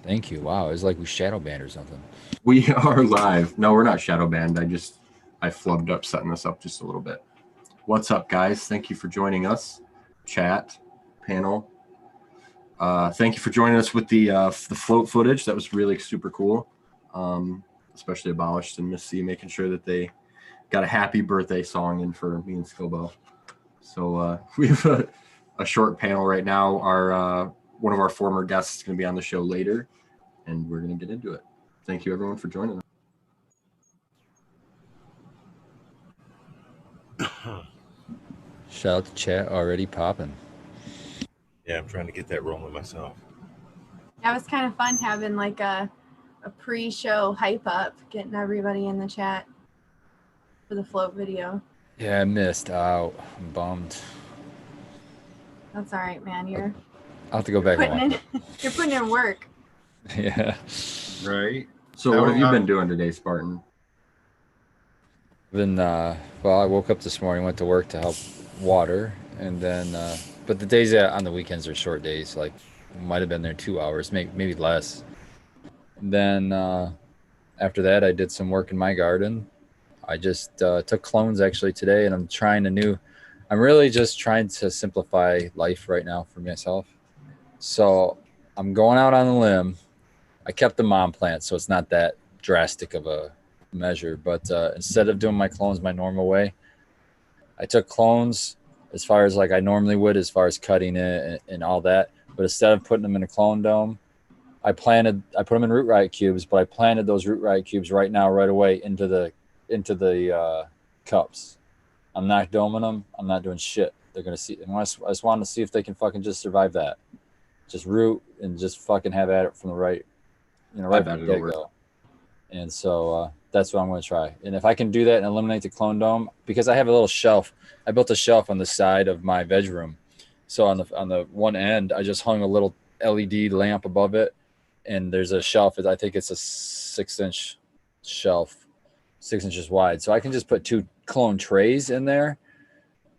Thank you. Wow, it's like we shadow banned or something. We are live. No, we're not shadow banned. I flubbed up setting this up just a little bit. What's up, guys? Thank you for joining us. Chat, panel. Thank you for joining us with the float footage. That was really super cool. Especially Abolished and Miss C making sure that they got a happy birthday song in for me and Scobo. So we have a short panel right now. Our one of our former guests is going to be on the show later, and we're going to get into it. Thank you, everyone, for joining us. Shout out to chat already popping. Yeah, I'm trying to get that rolling myself. That was kind of fun having like a pre-show hype up, getting everybody in the chat for the float video. Yeah, I missed out. I'm bummed. That's all right, man. You're I'll have to go back and watch it. You're putting in work. Yeah. Right. So what have you been doing today, Spartan? Well, I woke up this morning, went to work to help water, and then but the days on the weekends are short days, like might have been there 2 hours, maybe less. And then after that I did some work in my garden. I just took clones actually today, and I'm really just trying to simplify life right now for myself. So I'm going out on a limb. I kept the mom plant, so it's not that drastic of a measure, but instead of doing my clones my normal way, I took clones as far as like I normally would, as far as cutting it and all that, but instead of putting them in a clone dome, I put them in root riot cubes, but I planted those root riot cubes right away into the cups. I'm not doming them. I'm not doing shit. They're gonna see. I just wanted to see if they can fucking just survive that, just root and just fucking have at it from the right from the get-go. And so that's what I'm going to try. And if I can do that and eliminate the clone dome, because I have a little shelf, I built a shelf on the side of my veg room. So on the one end, I just hung a little LED lamp above it, and there's a shelf. I think it's a 6-inch shelf, 6 inches wide. So I can just put 2 clone trays in there,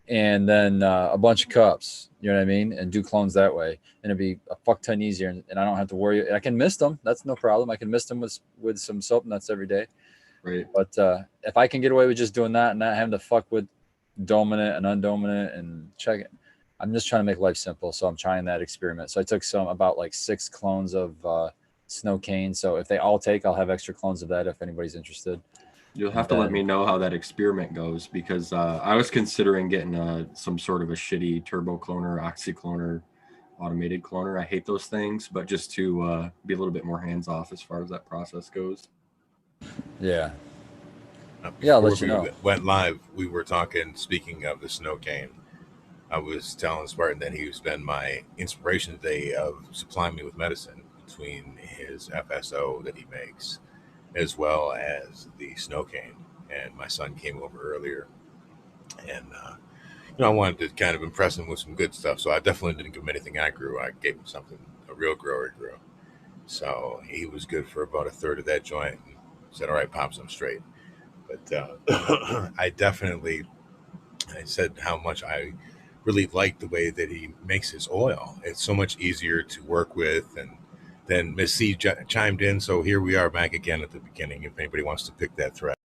and then a bunch of cups. You know what I mean? And do clones that way, and it'd be a fuck ton easier. And I don't have to worry. I can mist them. That's no problem. I can mist them with some soap nuts every day. Right. But if I can get away with just doing that and not having to fuck with doming it and undoming it and checking, I'm just trying to make life simple. So I'm trying that experiment. So I took about like 6 clones of snow cane. So if they all take, I'll have extra clones of that if anybody's interested. You'll have to let me know how that experiment goes, because I was considering getting some sort of a shitty turbo cloner, oxycloner, automated cloner. I hate those things, but just to be a little bit more hands off as far as that process goes. Yeah. I'll let you know. Went live. We were talking. Speaking of the snow cane, I was telling Spartan that he's been my inspiration today of supplying me with medicine between his FSO that he makes, as well as the snow cane. And my son came over earlier, and I wanted to kind of impress him with some good stuff. So I definitely didn't give him anything I grew. I gave him something a real grower grew. So he was good for about a third of that joint. And said, "All right, Pops, I'm straight." But I said how much I really like the way that he makes his oil. It's so much easier to work with, and then Miss C chimed in, so here we are back again at the beginning, if anybody wants to pick that thread.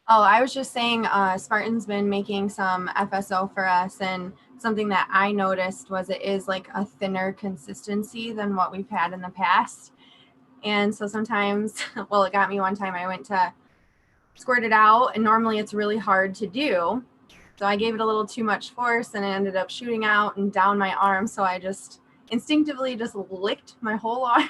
Oh, I was just saying Spartan's been making some FSO for us, and something that I noticed was it is like a thinner consistency than what we've had in the past. And so sometimes, well, it got me one time. I went to squirt it out, and normally it's really hard to do. So I gave it a little too much force, and it ended up shooting out and down my arm. So I just instinctively just licked my whole arm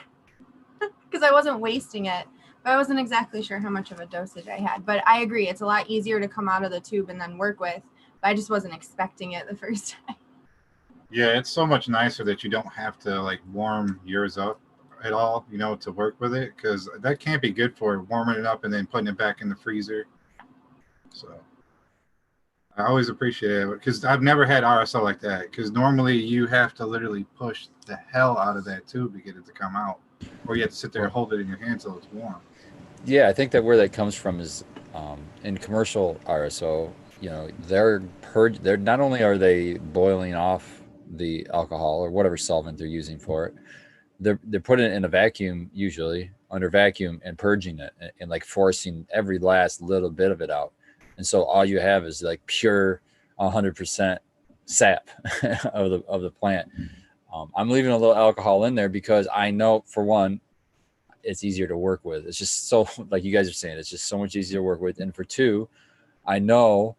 because I wasn't wasting it. But I wasn't exactly sure how much of a dosage I had. But I agree, it's a lot easier to come out of the tube and then work with. But I just wasn't expecting it the first time. Yeah, it's so much nicer that you don't have to like warm yours up at all, to work with it, because that can't be good for warming it up and then putting it back in the freezer. So I always appreciate it, because I've never had RSO like that, because normally you have to literally push the hell out of that tube to get it to come out, or you have to sit there and hold it in your hand so it's warm. Yeah, I think that where that comes from is in commercial RSO, they're not only are they boiling off the alcohol or whatever solvent they're using for it. They're putting it in a vacuum, usually under vacuum, and purging it and like forcing every last little bit of it out. And so all you have is like pure 100% sap of the plant. I'm leaving a little alcohol in there because I know, for one, it's easier to work with. It's just so, like you guys are saying, it's just so much easier to work with. And for two, I know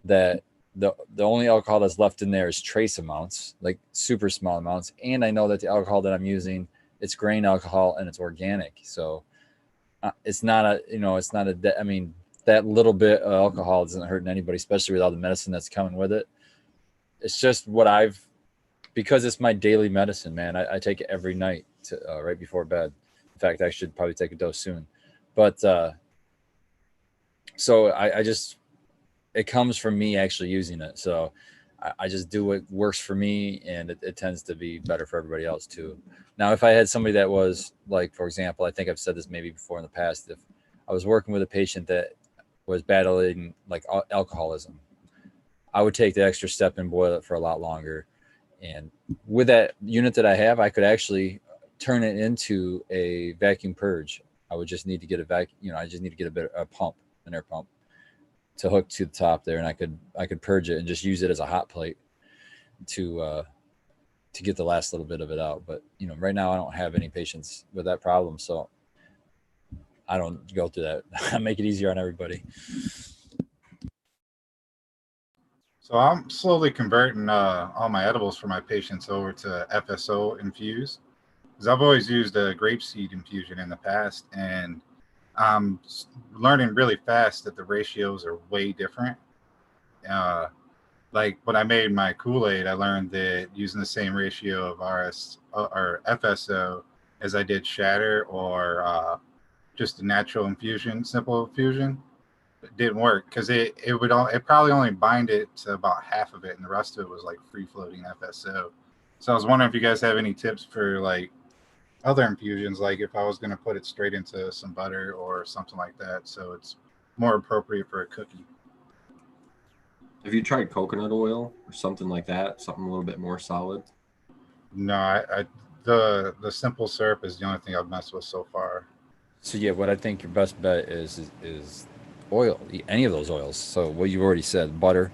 that the only alcohol that's left in there is trace amounts, like super small amounts. And I know that the alcohol that I'm using, it's grain alcohol and it's organic. So it's not a, I mean, that little bit of alcohol isn't hurting anybody, especially with all the medicine that's coming with it. It's just because it's my daily medicine, man. I take it every night right before bed. In fact, I should probably take a dose soon. But so I just, it comes from me actually using it. So I just do what works for me, and it tends to be better for everybody else too. Now, if I had somebody that was like, for example, I think I've said this maybe before in the past, if I was working with a patient that was battling like alcoholism, I would take the extra step and boil it for a lot longer. And with that unit that I have, I could actually turn it into a vacuum purge. I would just need to get I just need to get an air pump to hook to the top there, and I could purge it and just use it as a hot plate to get the last little bit of it out. But right now I don't have any patients with that problem, so I don't go through that. I make it easier on everybody. So I'm slowly converting all my edibles for my patients over to FSO infused, because I've always used a grapeseed infusion in the past, and I'm learning really fast that the ratios are way different. Like when I made my Kool-Aid, I learned that using the same ratio of RS or FSO as I did shatter or just a natural infusion, simple infusion, it didn't work because it probably only bind it to about half of it, and the rest of it was like free floating FSO. So I was wondering if you guys have any tips for like other infusions, like if I was going to put it straight into some butter or something like that, so it's more appropriate for a cookie. Have you tried coconut oil or something like that? Something a little bit more solid? No, the simple syrup is the only thing I've messed with so far. So yeah, what I think your best bet is oil, any of those oils. So what you've already said, butter,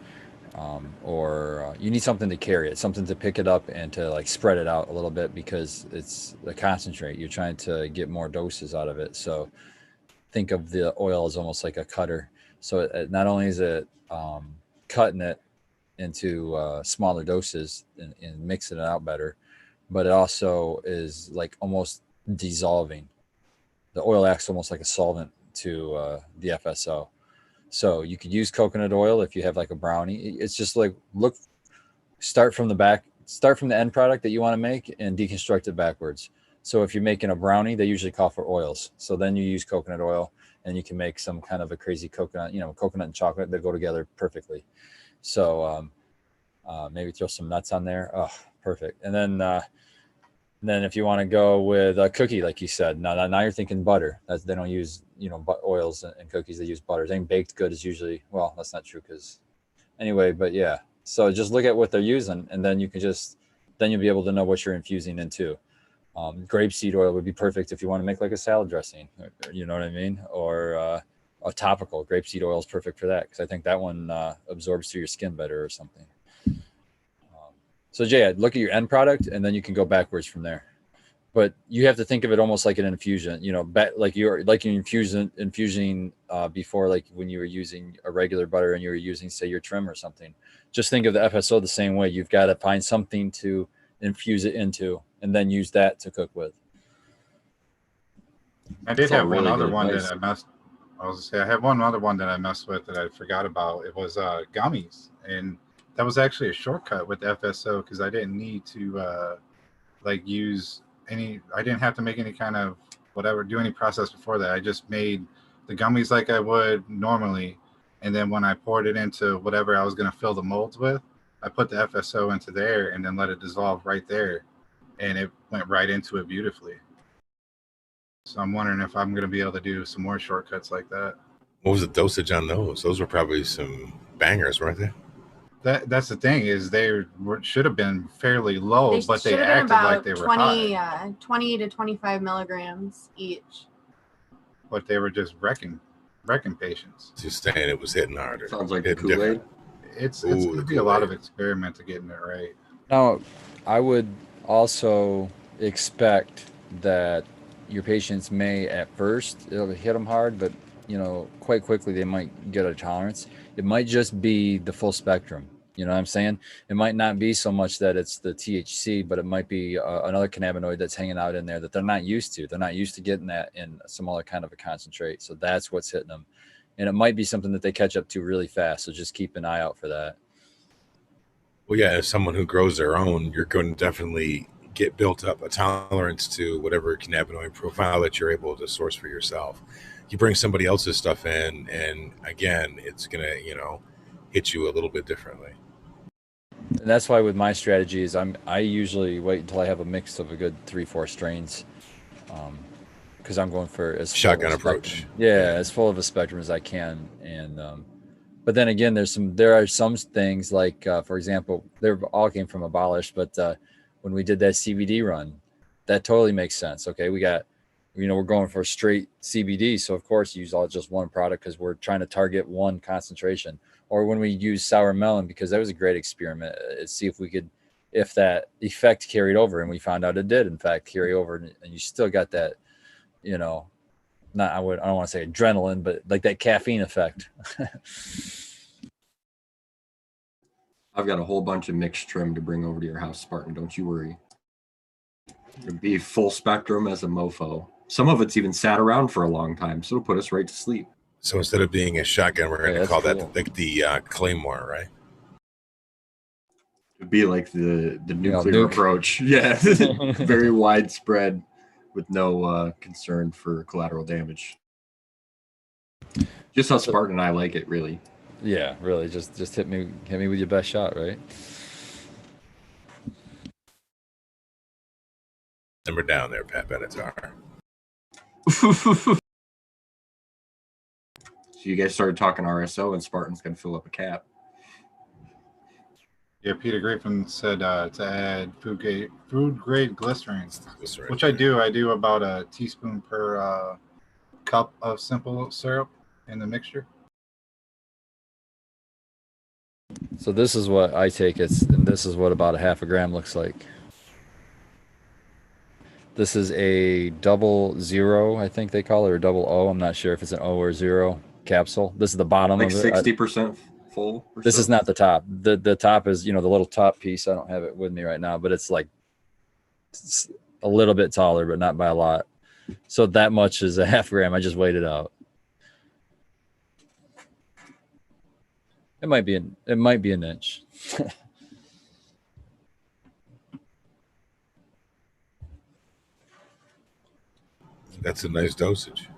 or you need something to carry it, something to pick it up and to like spread it out a little bit, because it's the concentrate. You're trying to get more doses out of it. So think of the oil as almost like a cutter. So not only is it cutting it into smaller doses and mixing it out better, but it also is like almost dissolving. The oil acts almost like a solvent to the FSO. So you could use coconut oil if you have like a brownie. It's just like, start from the end product that you want to make and deconstruct it backwards. So if you're making a brownie, they usually call for oils. So then you use coconut oil, and you can make some kind of a crazy coconut, coconut and chocolate that go together perfectly. So maybe throw some nuts on there. Oh, perfect. And then if you want to go with a cookie, like you said, now you're thinking butter. They don't use, oils and cookies. They use butter. Any baked good is usually, well, that's not true anyway, but yeah. So just look at what they're using, and then then you'll be able to know what you're infusing into. Grapeseed oil would be perfect if you want to make like a salad dressing, you know what I mean? Or a topical grapeseed oil is perfect for that, because I think that one absorbs through your skin better or something. So Jay, look at your end product, and then you can go backwards from there. But you have to think of it almost like an infusion, like you're infusing before, like when you were using a regular butter and you were using, say, your trim or something. Just think of the FSO the same way. You've got to find something to infuse it into, and then use that to cook with. I did have one other one that I messed. I was gonna say I had one other one that I messed with that I forgot about. It was gummies, and that was actually a shortcut with FSO, because I didn't need to use any. I didn't have to make any kind of do any process before that. I just made the gummies like I would normally, and then when I poured it into whatever I was going to fill the molds with, I put the FSO into there and then let it dissolve right there, and it went right into it beautifully. So I'm wondering if I'm going to be able to do some more shortcuts like that. What was the dosage on those? Those were probably some bangers, weren't they? That's the thing is should have been fairly low, but they should have been acted like about they were 20, high. 20 to 25 milligrams each. But they were just wrecking patients. Just saying it was hitting harder. Sounds like the Hitting Kool-Aid. different. It's Ooh, going the to be a lot of Kool-Aid. experiment to getting it right. Now, I would also expect that your patients may at first it'll hit them hard, but quite quickly they might get a tolerance. It might just be the full spectrum. You know what I'm saying? It might not be so much that it's the THC, but it might be another cannabinoid that's hanging out in there that they're not used to. They're not used to getting that in some other kind of a concentrate. So that's what's hitting them. And it might be something that they catch up to really fast. So just keep an eye out for that. Well, yeah, as someone who grows their own, you're going to definitely get built up a tolerance to whatever cannabinoid profile that you're able to source for yourself. You bring somebody else's stuff in, and again, it's going to, hit you a little bit differently. And that's why with my strategy is I usually wait until I have a mix of a good 3-4 strains, because I'm going for as Shotgun approach. Yeah, as full of a spectrum as I can. And but then again, there are some things like for example, they all came from Abolished, but when we did that CBD run, that totally makes sense. Okay, we got we're going for straight CBD, so of course use just one product because we're trying to target one concentration. Or when we use sour melon, because that was a great experiment, see if that effect carried over, and we found out it did in fact carry over, and you still got that, I don't want to say adrenaline, but like that caffeine effect. I've got a whole bunch of mixed trim to bring over to your house, Spartan. Don't you worry. It'll be full spectrum as a mofo. Some of it's even sat around for a long time, so it'll put us right to sleep. So instead of being a shotgun, we're going to call cool. that the Claymore, right? It'd be like the nuclear approach. Yeah, very widespread with no concern for collateral damage. Just how Spartan and I like it, really. Yeah, really. Just hit me with your best shot, right? Number down there, Pat Benatar. So you guys started talking RSO, and Spartan's going to fill up a cap. Yeah, Peter Griffin said to add food grade glycerin, Glycerin. which I do. I do about a teaspoon per cup of simple syrup in the mixture. So this is what I take. And this is what about a half a gram looks like. This is a 00, I think they call it, or 00. I'm not sure if it's an O or 0 capsule. This is the bottom like of it. 60% full. This is not the top. The top is, the little top piece. I don't have it with me right now, but it's a little bit taller, but not by a lot. So that much is a half gram. I just weighed it out. It might be an inch. That's a nice dosage.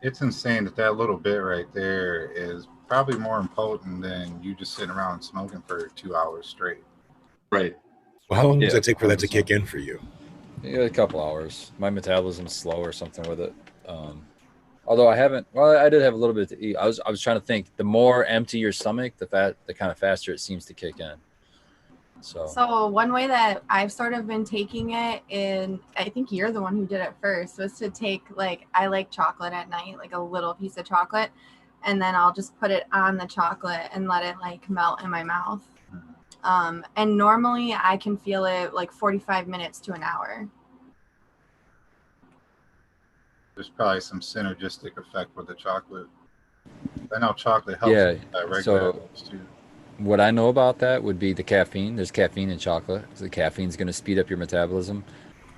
It's insane that little bit right there is probably more potent than you just sitting around smoking for 2 hours straight. Right. Well, how long does it take for that to kick in for you? Yeah, a couple hours. My metabolism's slow or something with it. Although I did have a little bit to eat. I was trying to think. The more empty your stomach, the kind of faster it seems to kick in. So one way that I've sort of been taking it, and I think you're the one who did it first, was to take I like chocolate at night, like a little piece of chocolate, and then I'll just put it on the chocolate and let it melt in my mouth. And normally I can feel it 45 minutes to an hour. There's probably some synergistic effect with the chocolate. I know chocolate helps with that regular too. What I know about that would be the caffeine. There's caffeine in chocolate. So the caffeine is going to speed up your metabolism.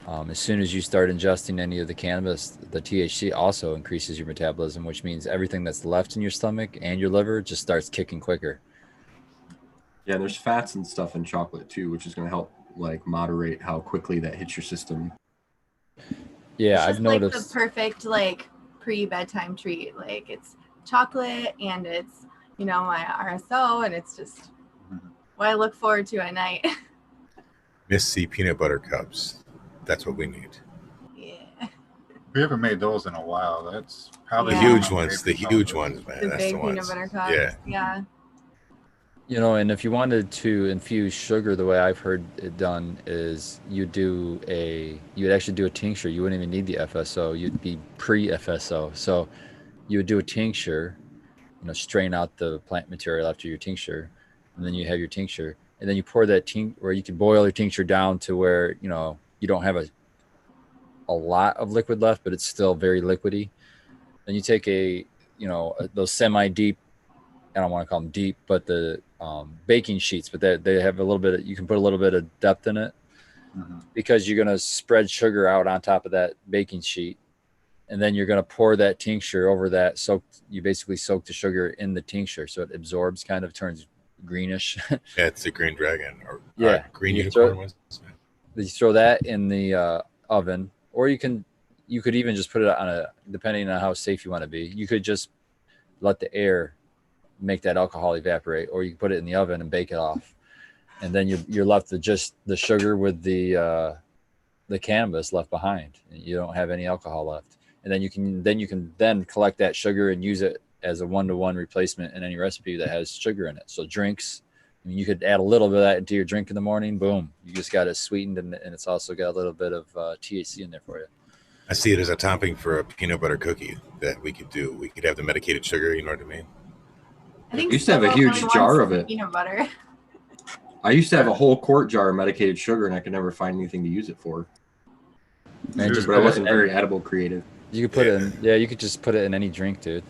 As soon as you start ingesting any of the cannabis, the THC also increases your metabolism, which means everything that's left in your stomach and your liver just starts kicking quicker. Yeah, there's fats and stuff in chocolate too, which is going to help moderate how quickly that hits your system. Yeah, I've noticed the perfect pre-bedtime treat. It's chocolate and it's my RSO, and it's just what I look forward to at night. Miss C peanut butter cups. That's what we need. Yeah. We haven't made those in a while. That's The probably Yeah. huge one of my ones, the favorite huge sauces. ones, man. The That's big the peanut ones. butter cups. Yeah. Yeah. You know, and if you wanted to infuse sugar, the way I've heard it done is you'd actually do a tincture. You wouldn't even need the FSO. You'd be pre-FSO. So you would do a tincture, strain out the plant material after your tincture, and then you have your tincture, and then you pour that or you can boil your tincture down to where you don't have a lot of liquid left, but it's still very liquidy. Then you take those semi-deep, I don't want to call them deep, but the baking sheets, but they have a little bit you can put a little bit of depth in it, because you're going to spread sugar out on top of that baking sheet, and then you're going to pour that tincture over that. You basically soak the sugar in the tincture, so it absorbs, kind of turns greenish. Yeah, it's the green dragon or Yeah. green You unicorn was. You throw that in the oven, or you could even just put it on depending on how safe you want to be, you could just let the air make that alcohol evaporate, or you can put it in the oven and bake it off, and then you're left with just the sugar with the cannabis left behind. You don't have any alcohol left, and then you can collect that sugar and use it as a 1-to-1 replacement in any recipe that has sugar in it. So drinks, I mean, you could add a little bit of that into your drink in the morning. Boom, you just got it sweetened, and it's also got a little bit of THC in there for you. I see it as a topping for a peanut butter cookie that we could do. We could have the medicated sugar, you know what I mean? I think I used to have a Stella huge really jar wants of it. Peanut butter. I used to have a whole quart jar of medicated sugar, and I could never find anything to use it for. Man, just But I put wasn't it, very edible creative. you could put it in. Yeah, you could just put it in any drink, dude.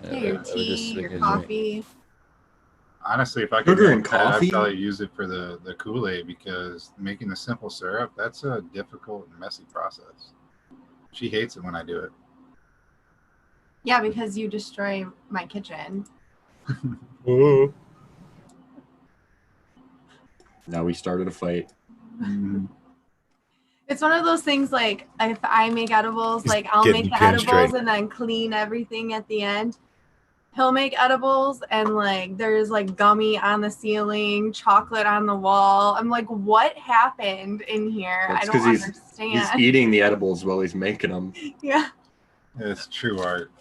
Yeah, your It would tea, just make your it a drink. coffee. Honestly, if I could Sugar make and that, coffee? I'd probably use it for the Kool-Aid, because making the simple syrup, that's a difficult and messy process. She hates it when I do it. Yeah, because you destroy my kitchen. Oh. Now we started a fight. It's one of those things, like, if I make edibles, He's like, I'll getting make the pinned edibles straight. and then clean everything at the end. He'll make edibles and, like, there's, like, gummy on the ceiling, chocolate on the wall. I'm like, what happened in here? That's I 'cause don't he's understand. eating the edibles while he's making them. Yeah. It's true art.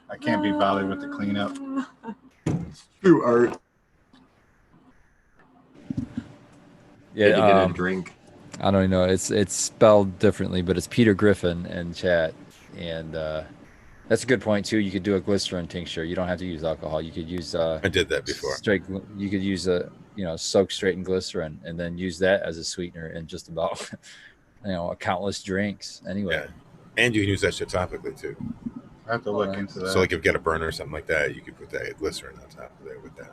I can't be bothered with the cleanup. True art. Yeah, Had to get a drink. I don't know. It's spelled differently, but it's Peter Griffin in chat, and that's a good point too. You could do a glycerin tincture. You don't have to use alcohol. You could use I did that before. You could use soak straight in glycerin, and then use that as a sweetener in just about countless drinks. Anyway, Yeah. And you can use that shit topically too. I have to look Alright. into that. So like if you got a burn or something like that, you could put that glycerin on top of there with that.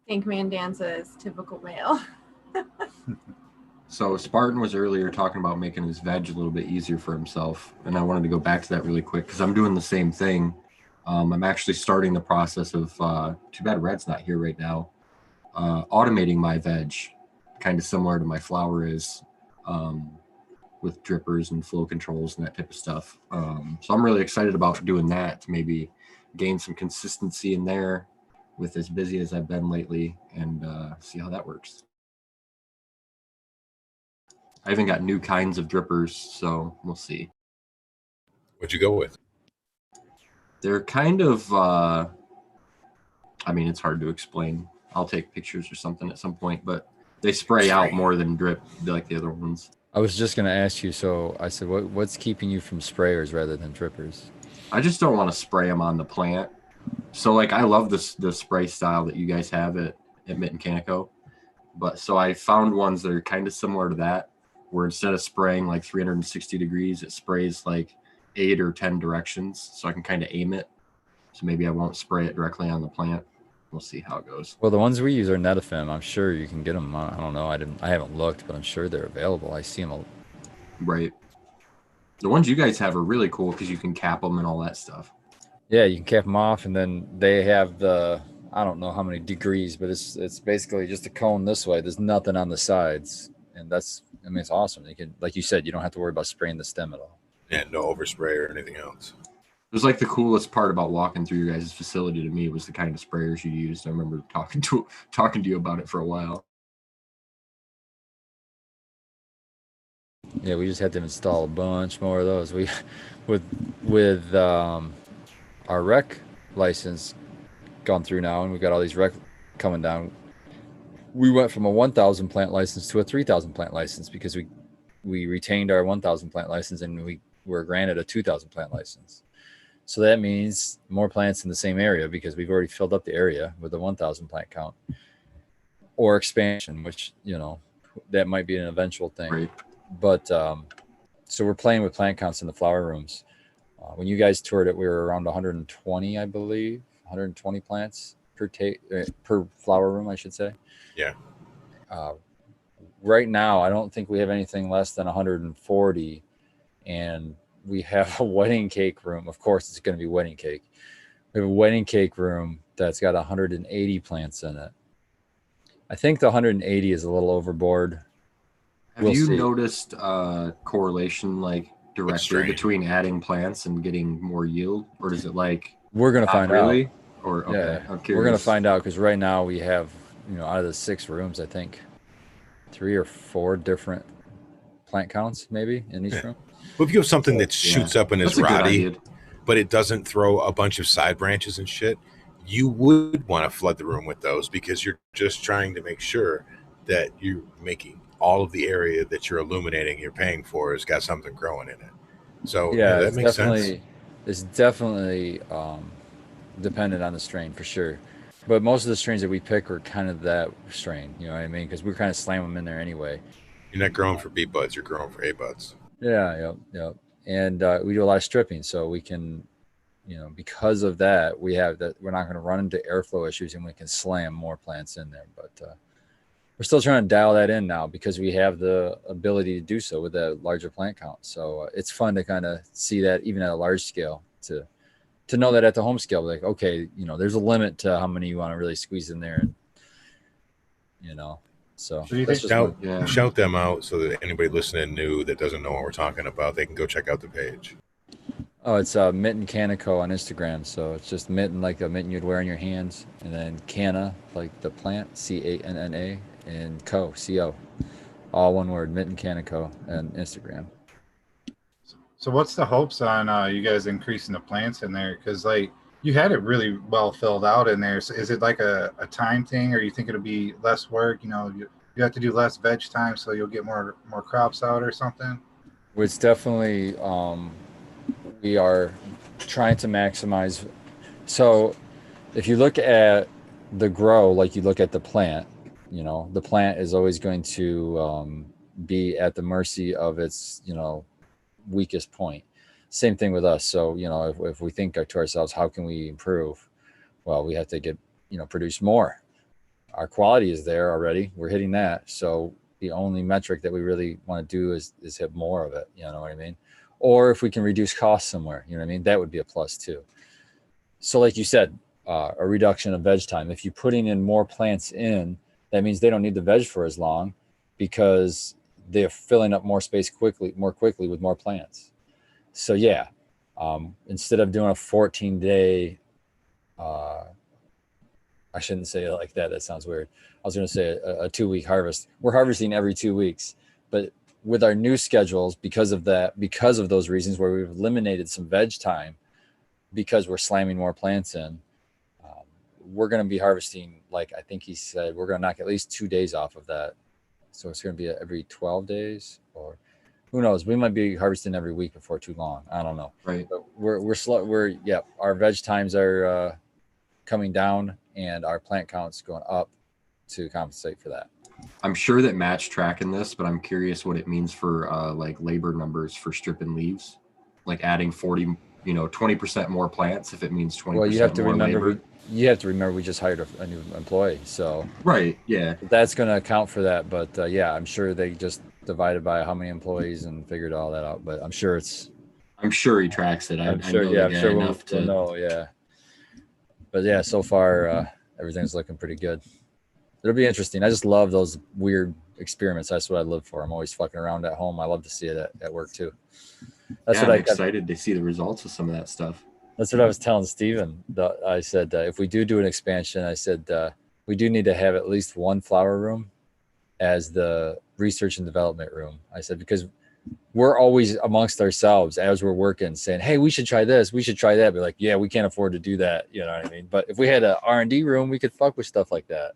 Tank Man dances, typical male. So Spartan was earlier talking about making his veg a little bit easier for himself, and I wanted to go back to that really quick because I'm doing the same thing. I'm actually starting the process of too bad Red's not here right now. Automating my veg, kind of similar to my flour is, with drippers and flow controls and that type of stuff. So I'm really excited about doing that to maybe gain some consistency in there with as busy as I've been lately, and see how that works. I even got new kinds of drippers, so we'll see. What'd you go with? They're kind of, I mean, it's hard to explain. I'll take pictures or something at some point, but they spray out more than drip like the other ones. I was just gonna ask you. So I said, what's keeping you from sprayers rather than drippers? I just don't want to spray them on the plant. So like, I love the spray style that you guys have at Mitten Canico, but so I found ones that are kind of similar to that, where instead of spraying like 360 degrees, it sprays like 8 or 10 directions, so I can kind of aim it. So maybe I won't spray it directly on the plant. We'll see how it goes. Well, the ones we use are Netafim. I'm sure you can get them. I don't know. I haven't looked, but I'm sure they're available. I see them. Right. The ones you guys have are really cool because you can cap them and all that stuff. Yeah, you can cap them off, and then they have I don't know how many degrees, but it's basically just a cone this way. There's nothing on the sides, and it's awesome. You can, like you said, you don't have to worry about spraying the stem at all. Yeah, no overspray or anything else. It was like the coolest part about walking through your guys' facility to me was the kind of sprayers you used. I remember talking to you about it for a while. Yeah, we just had to install a bunch more of those. We, with with our rec license gone through now, and we got all these rec coming down. We went from a 1,000 plant license to a 3,000 plant license because we retained our 1,000 plant license and we were granted a 2,000 plant license. So that means more plants in the same area because we've already filled up the area with a 1,000 plant count, or expansion, which that might be an eventual thing. Right. But so we're playing with plant counts in the flower rooms. When you guys toured it, we were around 120, I believe, 120 plants per flower room, I should say. Yeah. Right now, I don't think we have anything less than 140, and we have a wedding cake room. Of course, it's going to be wedding cake. We have a wedding cake room that's got 180 plants in it. I think the 180 is a little overboard. Have We'll you see. noticed correlation like directly strain? between adding plants and getting more yield, or does it like We're going to not find really? out. Or okay, Yeah, I'm we're curious. going to find out because right now we have, out of the 6 rooms, I think 3 or 4 different plant counts maybe in each room. Well, if you have something that Yeah. shoots up and is That's a good rotty, idea. but it doesn't throw a bunch of side branches and shit, you would want to flood the room with those because you're just trying to make sure that you're making all of the area that you're illuminating, you're paying for, has got something growing in it. So Yeah, that it's makes sense. definitely dependent on the strain for sure. But most of the strains that we pick are kind of that strain, you know what I mean? Because we're kind of slam them in there anyway. You're not growing for B buds, you're growing for A buds. Yeah, yep. And we do a lot of stripping, so we can, because of that, we're not going to run into airflow issues, and we can slam more plants in there. But we're still trying to dial that in now because we have the ability to do so with a larger plant count. So it's fun to kind of see that even at a large scale to know that at the home scale, like, okay, there's a limit to how many you want to really squeeze in there, and so Do you that's think- just one. Yeah. Shout them out so that anybody listening new that doesn't know what we're talking about, they can go check out the page. Oh, it's Mitten Canico on Instagram. So it's just mitten like a mitten you'd wear in your hands, and then canna like the plant, Canna, and co, all one word, Mitten Canico, and Instagram. So what's the hopes on you guys increasing the plants in there? Because like you had it really well filled out in there. So is it like a time thing, or you think it'll be less work? You have to do less veg time, so you'll get more crops out or something. It's definitely we are trying to maximize. So if you look at the grow, like you look at the plant, the plant is always going to be at the mercy of its weakest point. Same thing with us. So if we think to ourselves, how can we improve? Well, we have to get produce more. Our quality is there already, we're hitting that. So the only metric that we really want to do is have more of it, you know what I mean? Or if we can reduce costs somewhere, you know what I mean, that would be a plus too. So like you said, a reduction of veg time. If you're putting in more plants in, that means they don't need the veg for as long because they're filling up more space more quickly with more plants. So yeah, instead of doing a 14-day, I shouldn't say it like that. That sounds weird. I was going to say a 2-week harvest. We're harvesting every 2 weeks, but with our new schedules, because of those reasons where we've eliminated some veg time because we're slamming more plants in, we're going to be harvesting, like I think he said, we're going to knock at least 2 days off of that. So it's going to be every 12 days, or who knows? We might be harvesting every week before too long. I don't know. Right. But we're slow. Our veg times are coming down, and our plant count's going up to compensate for that. I'm sure that Matt's tracking this, but I'm curious what it means for like labor numbers for stripping leaves, like adding 20% more plants if it means 20% Well, you have to more remember labor. we just hired a new employee, so Right. Yeah. that's going to account for that. But yeah, I'm sure they just divided by how many employees and figured all that out. But I'm sure he tracks it. I know the I'm guy sure enough we'll know. Yeah. But yeah, so far everything's looking pretty good. It'll be interesting. I just love those weird experiments. That's what I live for. I'm always fucking around at home. I love to see it at work too. That's I'm what excited to see the results of some of that stuff. That's what I was telling Steven. I said, if we do an expansion, I said, we do need to have at least one flower room as the research and development room. I said, because we're always amongst ourselves as we're working saying, hey, we should try this, we should try that. But like, yeah, we can't afford to do that. You know what I mean? But if we had an R&D room, we could fuck with stuff like that.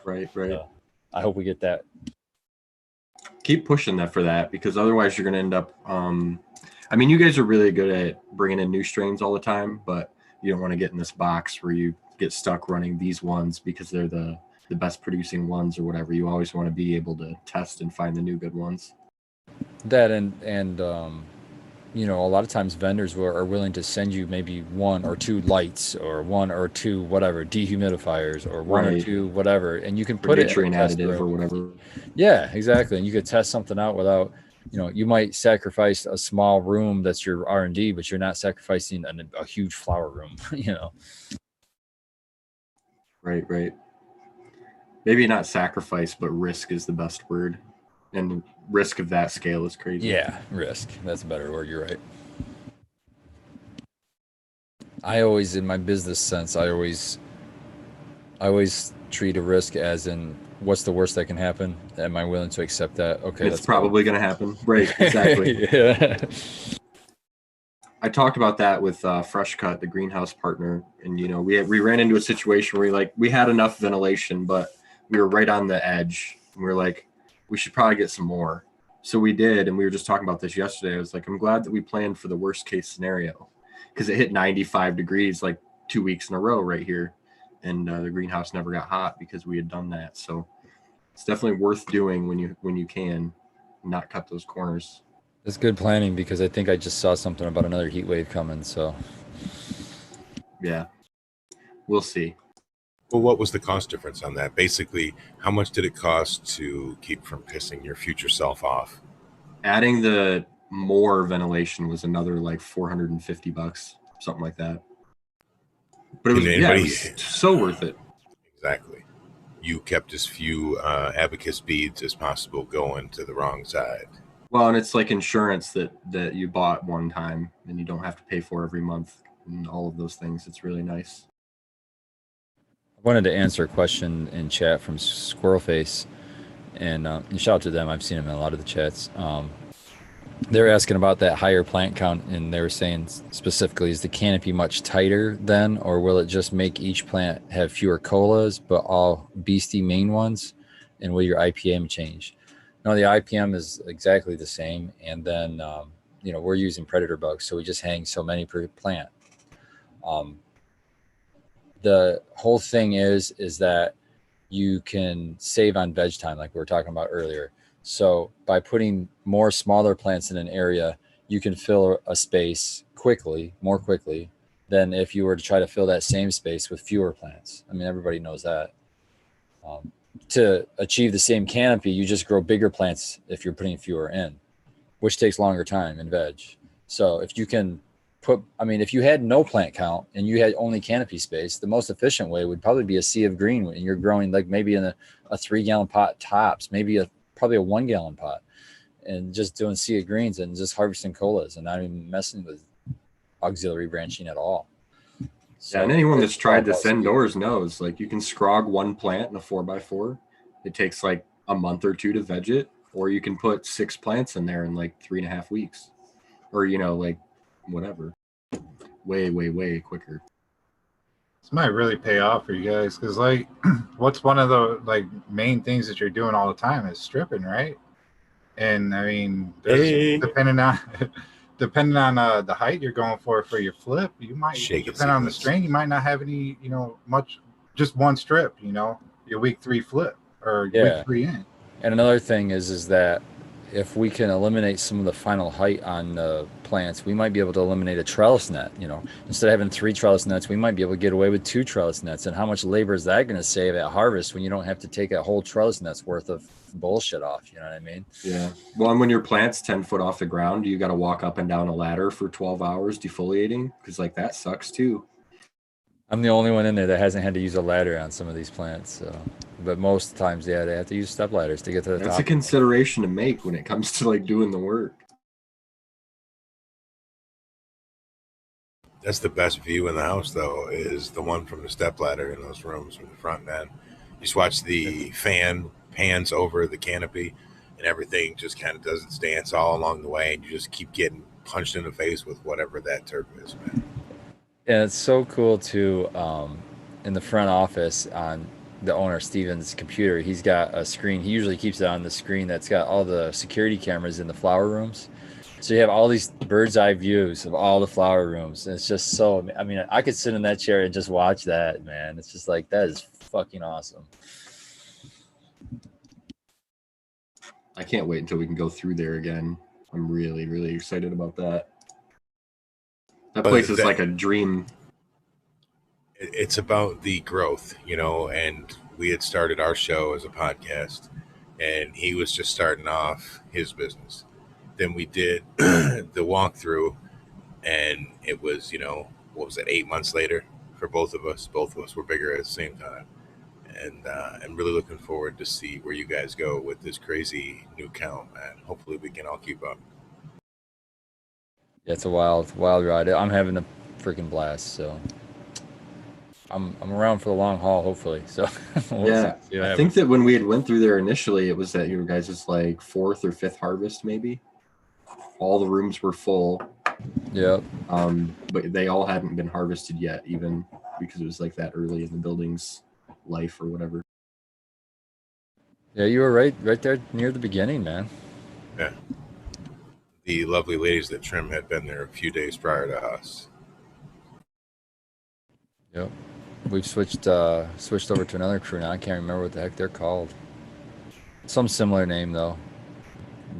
Right. So I hope we get that. Keep pushing that for that, because otherwise you're going to end up, I mean, you guys are really good at bringing in new strains all the time, but you don't want to get in this box where you get stuck running these ones because they're the best producing ones or whatever. You always want to be able to test and find the new good ones. That and you know, a lot of times vendors are willing to send you maybe 1 or 2 lights or 1 or 2 whatever dehumidifiers or 1 or 2 whatever, and you can put it in a test additive room or whatever. Yeah, exactly. And you could test something out without, you know, you might sacrifice a small room that's your R&D, but you're not sacrificing a huge flower room. You know. Right. Maybe not sacrifice, but risk is the best word. And risk of that scale is crazy. Yeah, risk. That's a better word. You're right. I always, in my business sense, I always treat a risk as in what's the worst that can happen? Am I willing to accept that? Okay, it's probably going to happen. Right, exactly. Yeah. I talked about that with Fresh Cut, the greenhouse partner, and you know, we ran into a situation where we had enough ventilation, but we were right on the edge. And we were like, we should probably get some more. So we did, and we were just talking about this yesterday. I was like, I'm glad that we planned for the worst case scenario, because it hit 95 degrees like 2 weeks in a row right here, and the greenhouse never got hot because we had done that. So it's definitely worth doing when you can, not cut those corners. It's good planning, because I think I just saw something about another heat wave coming. So yeah, we'll see. Well, what was the cost difference on that? Basically, how much did it cost to keep from pissing your future self off? Adding the more ventilation was another like $450, something like that. But it was so worth it. Exactly. You kept as few abacus beads as possible going to the wrong side. Well, and it's like insurance that you bought one time and you don't have to pay for every month and all of those things. It's really nice. I wanted to answer a question in chat from Squirrelface, and shout out to them. I've seen them in a lot of the chats. They're asking about that higher plant count, and they were saying specifically, is the canopy much tighter then, or will it just make each plant have fewer colas but all beastie main ones? And will your IPM change? No, the IPM is exactly the same. And then, you know, we're using predator bugs, so we just hang so many per plant. The whole thing is that you can save on veg time, like we were talking about earlier. So by putting more smaller plants in an area, you can fill a space more quickly than if you were to try to fill that same space with fewer plants. I mean, everybody knows that. To achieve the same canopy, you just grow bigger plants if you're putting fewer in, which takes longer time in veg. So if you can if you had no plant count and you had only canopy space, the most efficient way would probably be a sea of green when you're growing, like maybe in a 3-gallon pot tops, maybe probably a 1-gallon pot, and just doing sea of greens and just harvesting colas and not even messing with auxiliary branching at all. So, yeah, and anyone that's tried this indoors knows, like, you can scrog one plant in a 4x4. It takes like a month or 2 to veg it, or you can put 6 plants in there in like 3.5 weeks, or, you know, like whatever, way quicker. This might really pay off for you guys, because like what's one of the like main things that you're doing all the time is stripping, right? And I mean, depending on the height you're going for your flip, you might depend on the strain, you might not have any, you know, much, just one strip, you know, your week 3 flip or week 3 in. And another thing is that if we can eliminate some of the final height on the plants, we might be able to eliminate a trellis net. You know, instead of having 3 trellis nets, we might be able to get away with 2 trellis nets. And how much labor is that going to save at harvest when you don't have to take a whole trellis net's worth of bullshit off? You know what I mean? Yeah. Well, and when your plant's 10 foot off the ground, you got to walk up and down a ladder for 12 hours defoliating, because like that sucks too. I'm the only one in there that hasn't had to use a ladder on some of these plants. So, but most times, yeah, they have to use step ladders to get to the top. That's a consideration to make when it comes to like doing the work. That's the best view in the house, though, is the one from the step ladder in those rooms from the front end. You just watch the fan pans over the canopy, and everything just kind of does its dance all along the way, and you just keep getting punched in the face with whatever that turf is, man. And it's so cool too. In the front office on the owner Steven's computer, he's got a screen. He usually keeps it on the screen that's got all the security cameras in the flower rooms. So you have all these bird's eye views of all the flower rooms. And it's just so, I mean, I could sit in that chair and just watch that, man. It's just like, that is fucking awesome. I can't wait until we can go through there again. I'm really, really excited about that. That place is like a dream. It's about the growth, you know, and we had started our show as a podcast, and he was just starting off his business. Then we did the walkthrough, and it was, you know, what was it, 8 months later for both of us. Both of us were bigger at the same time. And I'm really looking forward to see where you guys go with this crazy new count, man. Hopefully we can all keep up. Yeah, it's a wild ride. I'm having a freaking blast. So I'm around for the long haul, hopefully. So we'll Yeah, see what I happens. think that when we had went through there initially, it was that your guys' like 4th or 5th harvest, maybe. All the rooms were full. Yep. But they all hadn't been harvested yet, even because it was like that early in the building's life or whatever. Yeah, you were right there near the beginning, man. Yeah. The lovely ladies that Trim had been there a few days prior to us. Yep. We've switched over to another crew now. I can't remember what the heck they're called. Some similar name though.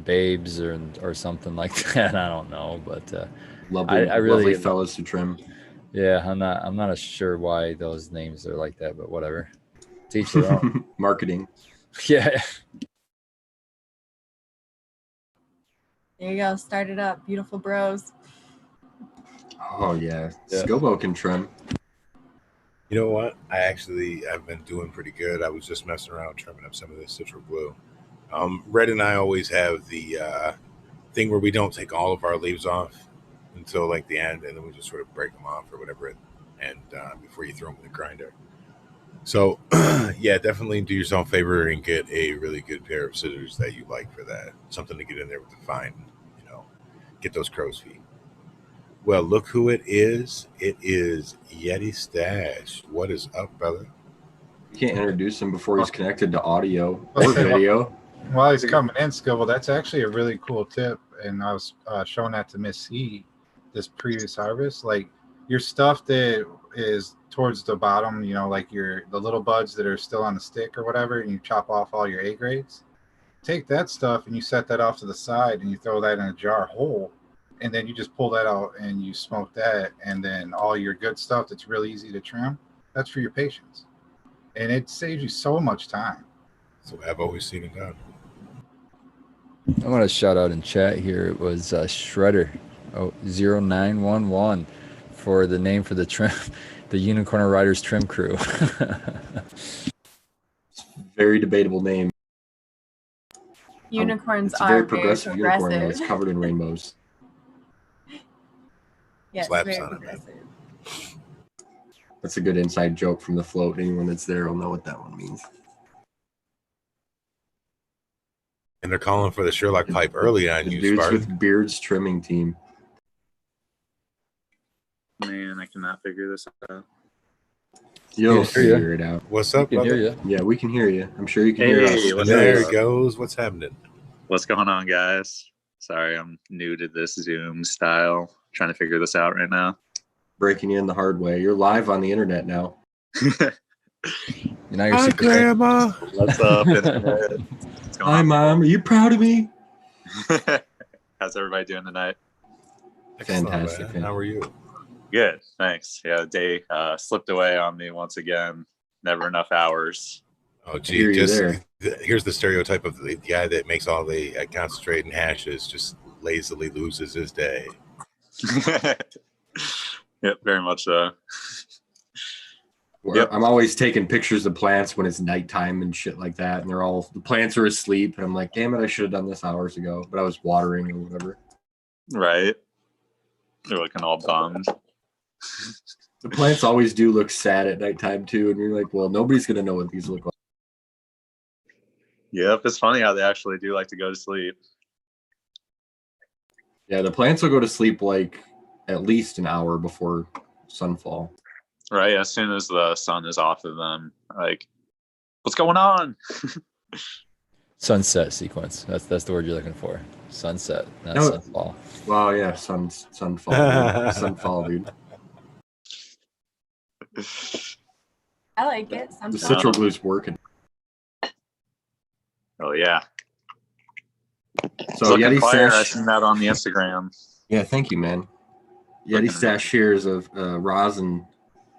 Babes or something like that. I don't know, but Lovely, I really lovely fellas to Trim. yeah, I'm not sure why those names are like that, but whatever. Teach their own. Marketing. Yeah. There you go. Start it up. Beautiful bros. Oh yeah, Yeah. Scobo can Trim. You know what? I've been doing pretty good. I was just messing around trimming up some of this Citra Blue. Red and I always have the thing where we don't take all of our leaves off until like the end, and then we just sort of break them off or whatever, and before you throw them in the grinder. So yeah, definitely do yourself a favor and get a really good pair of scissors that you like for that. Something to get in there with the fine, you know, get those crow's feet. Well, look who it is. It is Yeti Stash. What is up, brother? You can't introduce him before he's connected to audio or video. While he's coming in, Scoble, that's actually a really cool tip. And I was showing that to Miss C this previous harvest. Like your stuff that is towards the bottom, you know, like the little buds that are still on the stick or whatever, and you chop off all your A grades. Take that stuff and you set that off to the side and you throw that in a jar whole. And then you just pull that out and you smoke that. And then all your good stuff that's really easy to trim, that's for your patients. And it saves you so much time. So I've always seen it done. I want to shout out in chat here. It was Shredder 0911 for the name for the trim, the Unicorn Riders trim crew. Very debatable name. Unicorns It's a are very progressive unicorn though. progressive. It's covered in rainbows. Yes, Slaps very on it, man. progressive. That's a good inside joke from the float. Anyone that's there will know what that one means. And they're calling for the Sherlock pipe early on The you, dudes Spartan. with beards trimming team. Man, I cannot figure this out. You'll Yeah, sure, yeah. figure it out. What's up, I can hear brother? you. Yeah, we can hear you. I'm sure you can hear Hey, us. what's There up? it goes. What's happening? What's going on, guys? Sorry, I'm new to this Zoom style. Trying to figure this out right now. Breaking in the hard way. You're live on the internet now. Now you're super safe. Grandma. What's up, Internet? What's going Hi, on? Mom. Are you proud of me? How's everybody doing tonight? Fantastic, Man. How are you? Good, thanks. Yeah, the day slipped away on me once again. Never enough hours. Oh, hear gee, you just there. here's the stereotype of the guy that makes all the concentrate and hashes, just lazily loses his day. Yep, very much so. Where I'm always taking pictures of plants when it's nighttime and shit like that, and the plants are asleep, and I'm like, damn it, I should have done this hours ago, but I was watering or whatever. Right? They're looking all bummed. The plants always do look sad at nighttime too, and you're like, well, nobody's gonna know what these look like. Yep, it's funny how they actually do like to go to sleep. Yeah, the plants will go to sleep like at least an hour before sunfall. Right, as soon as the sun is off of them, like, what's going on? Sunset sequence. That's the word you're looking for. Sunset, not No. sunfall. Well, yeah, sunfall, dude. Sunfall, dude. I like it. The Sometimes. citral glue's working. Oh yeah. So Looking Yeti fire, I Stash. seen that on the Instagram. Yeah, thank you, man. Looking Yeti Stash here is a rosin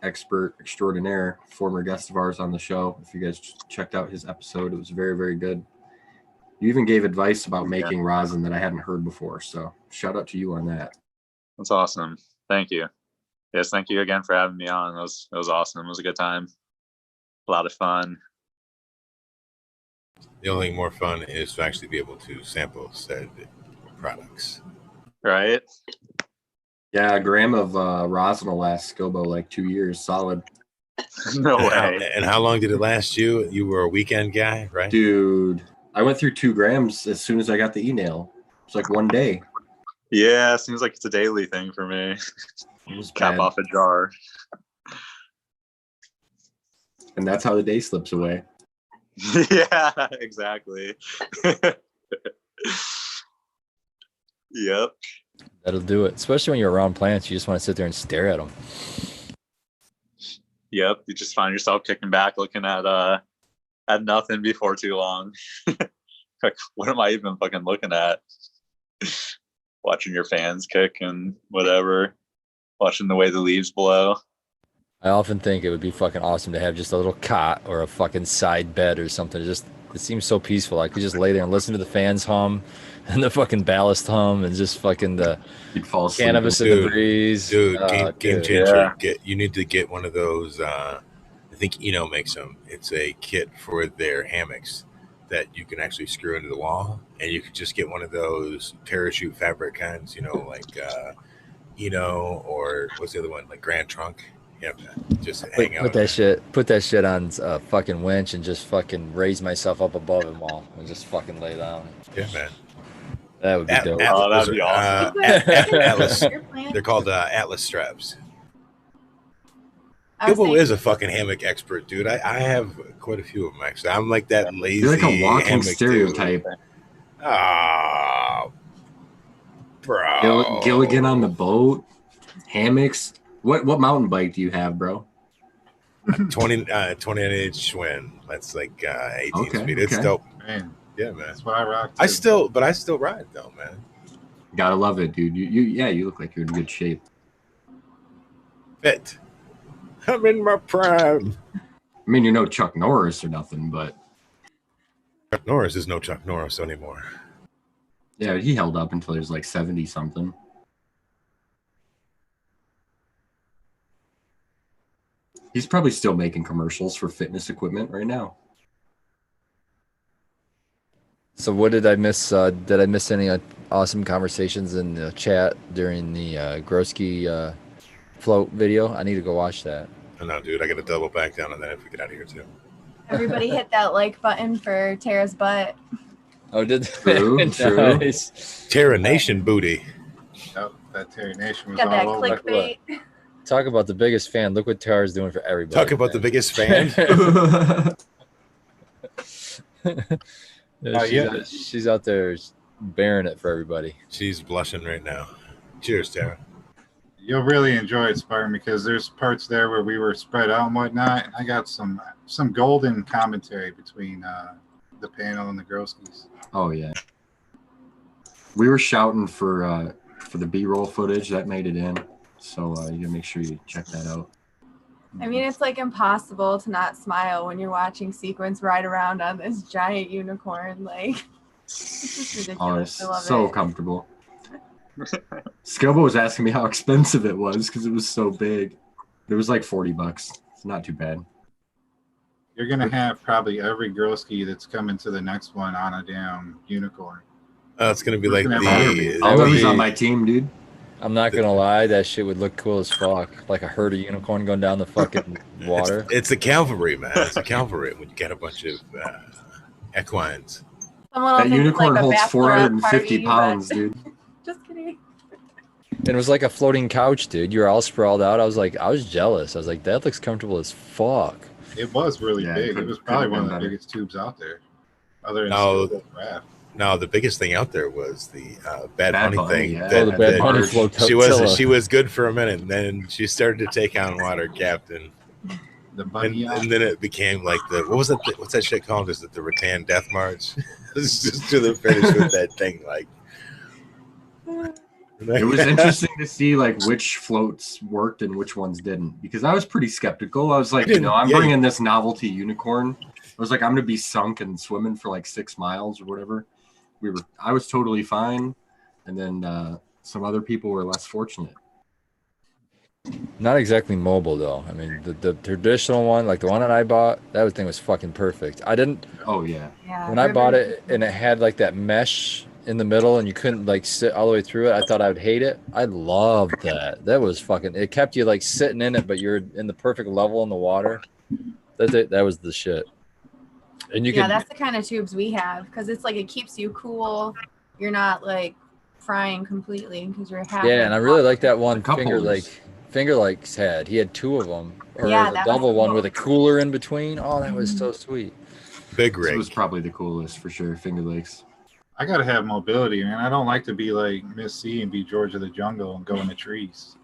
expert extraordinaire, former guest of ours on the show. If you guys checked out his episode, it was very, very good. You even gave advice about making rosin that I hadn't heard before. So shout out to you on that. That's awesome. Thank you. Yes, thank you again for having me on. It was awesome. It was a good time. A lot of fun. The only thing more fun is to actually be able to sample said products. Right? Yeah, a gram of rosin will last Scobo like 2 years solid. No And way. how long did it last you? You were a weekend guy, right? Dude, I went through 2 grams as soon as I got the email. It's like one day. Yeah, seems like it's a daily thing for me. It was Cap bad. off a jar. And that's how the day slips away. Yeah, exactly. Yep. That'll do it. Especially when you're around plants, you just want to sit there and stare at them. Yep. You just find yourself kicking back, looking at nothing before too long. Like, what am I even fucking looking at? Watching your fans kick and whatever. Watching the way the leaves blow. I often think it would be fucking awesome to have just a little cot or a fucking side bed or something. It seems so peaceful. I could just lay there and listen to the fans hum and the fucking ballast hum and just fucking the You'd fall asleep. cannabis in the breeze. Dude, Oh, game dude. changer. You need to get one of those. I think Eno makes them. It's a kit for their hammocks that you can actually screw into the wall, and you could just get one of those parachute fabric kinds. Like Eno, or what's the other one? Like Grand Trunk. Yeah, just hang out. Put that shit on a fucking winch and just fucking raise myself up above them all and just fucking lay down. Yeah, man. That would be dope. Oh, that'd be awesome. Atlas. Your plant- They're called Atlas straps. I was Gilbo thinking- is a fucking hammock expert, dude. I have quite a few of them actually. I'm like that lazy. You're like a walking hammock stereotype. dude. Oh, bro. Gilligan on the boat, hammocks. What mountain bike do you have, bro? 28-inch Schwinn. That's like 18 Okay, speed. It's okay. dope. Man, Yeah, man. that's what I rock. I too. still ride though, man. Gotta love it, dude. You look like you're in good shape. Fit. I'm in my prime. I mean, you're no Chuck Norris or nothing, but Chuck Norris is no Chuck Norris anymore. yeah, he held up until he was like 70 something. He's probably still making commercials for fitness equipment right now. So what did I miss? Did I miss any awesome conversations in the chat during the Groski float video? I need to go watch that. I know, dude. I got to double back down on that if we get out of here too. Everybody hit that like button for Tara's butt. Oh, did True, true. Nice. Terra Nation booty. Yep, that Terry Nation was Got that all over. clickbait. Talk about the biggest fan. Look what Tara's doing for everybody. Talk about the biggest fan. Yeah, she's out there bearing it for everybody. She's blushing right now. Cheers, Tara. You'll really enjoy it, Spartan, because there's parts there where we were spread out and whatnot. And I got some golden commentary between the panel and the Groskies. Oh yeah. We were shouting for the B-roll footage that made it in, so you gotta make sure you check that out. I mean, it's like impossible to not smile when you're watching Sequence ride around on this giant unicorn. Like, it's just Oh, ridiculous. it's I love so it. comfortable. Scobo was asking me how expensive it was because it was so big. It was like $40. It's not too bad. You're gonna have probably every Groski that's coming to the next one on a damn unicorn. It's gonna be like I'll the. know who's on my team, dude. I'm not gonna lie, that shit would look cool as fuck. Like a herd of unicorn going down the fucking water. It's the cavalry, man. It's the cavalry when you get a bunch of equines. Someone will That think it's unicorn like a holds bachelorette 450 party, pounds, but- dude. Just kidding. And it was like a floating couch, dude. You were all sprawled out. I was jealous. I was like, that looks comfortable as fuck. It was really Yeah, big. It was probably couldn't one have of the been biggest tubes out there. Other than No. Skillboat Raft. No, the biggest thing out there was the Bad Bunny thing. yeah. Oh, the Bad Bunny large- flotilla. She was good for a minute, and then she started to take on water, Captain. The And, bunny yacht. and then it became like what's that shit called? Is it the Rattan Death March? It's just to the finish with that thing. Like It was interesting to see like which floats worked and which ones didn't, because I was pretty skeptical. I was like, I'm Yeah. bringing this novelty unicorn. I was like, I'm gonna be sunk and swimming for like 6 miles or whatever. I was totally fine, and then some other people were less fortunate. Not exactly mobile though. I mean, the traditional one, like the one that I bought, that thing was fucking perfect. I didn't Oh yeah, Yeah. when I bought Rivers- it and it had like that mesh in the middle and you couldn't like sit all the way through it. I thought I would hate it. I loved that. That was fucking. It kept you like sitting in it, but you're in the perfect level in the water. That was the shit. And you yeah, could. that's the kind of tubes we have because it's like it keeps you cool. You're not like frying completely because you're half. Yeah, and I really like that one The cup holders. Finger Lakes had. He had 2 of them, or Yeah, the that was double one cool. with a cooler in between. Oh, that was so sweet. Big this rig. was probably the coolest for sure. Finger Lakes. I gotta have mobility, man. I don't like to be like Miss C and be George of the Jungle and go in the trees.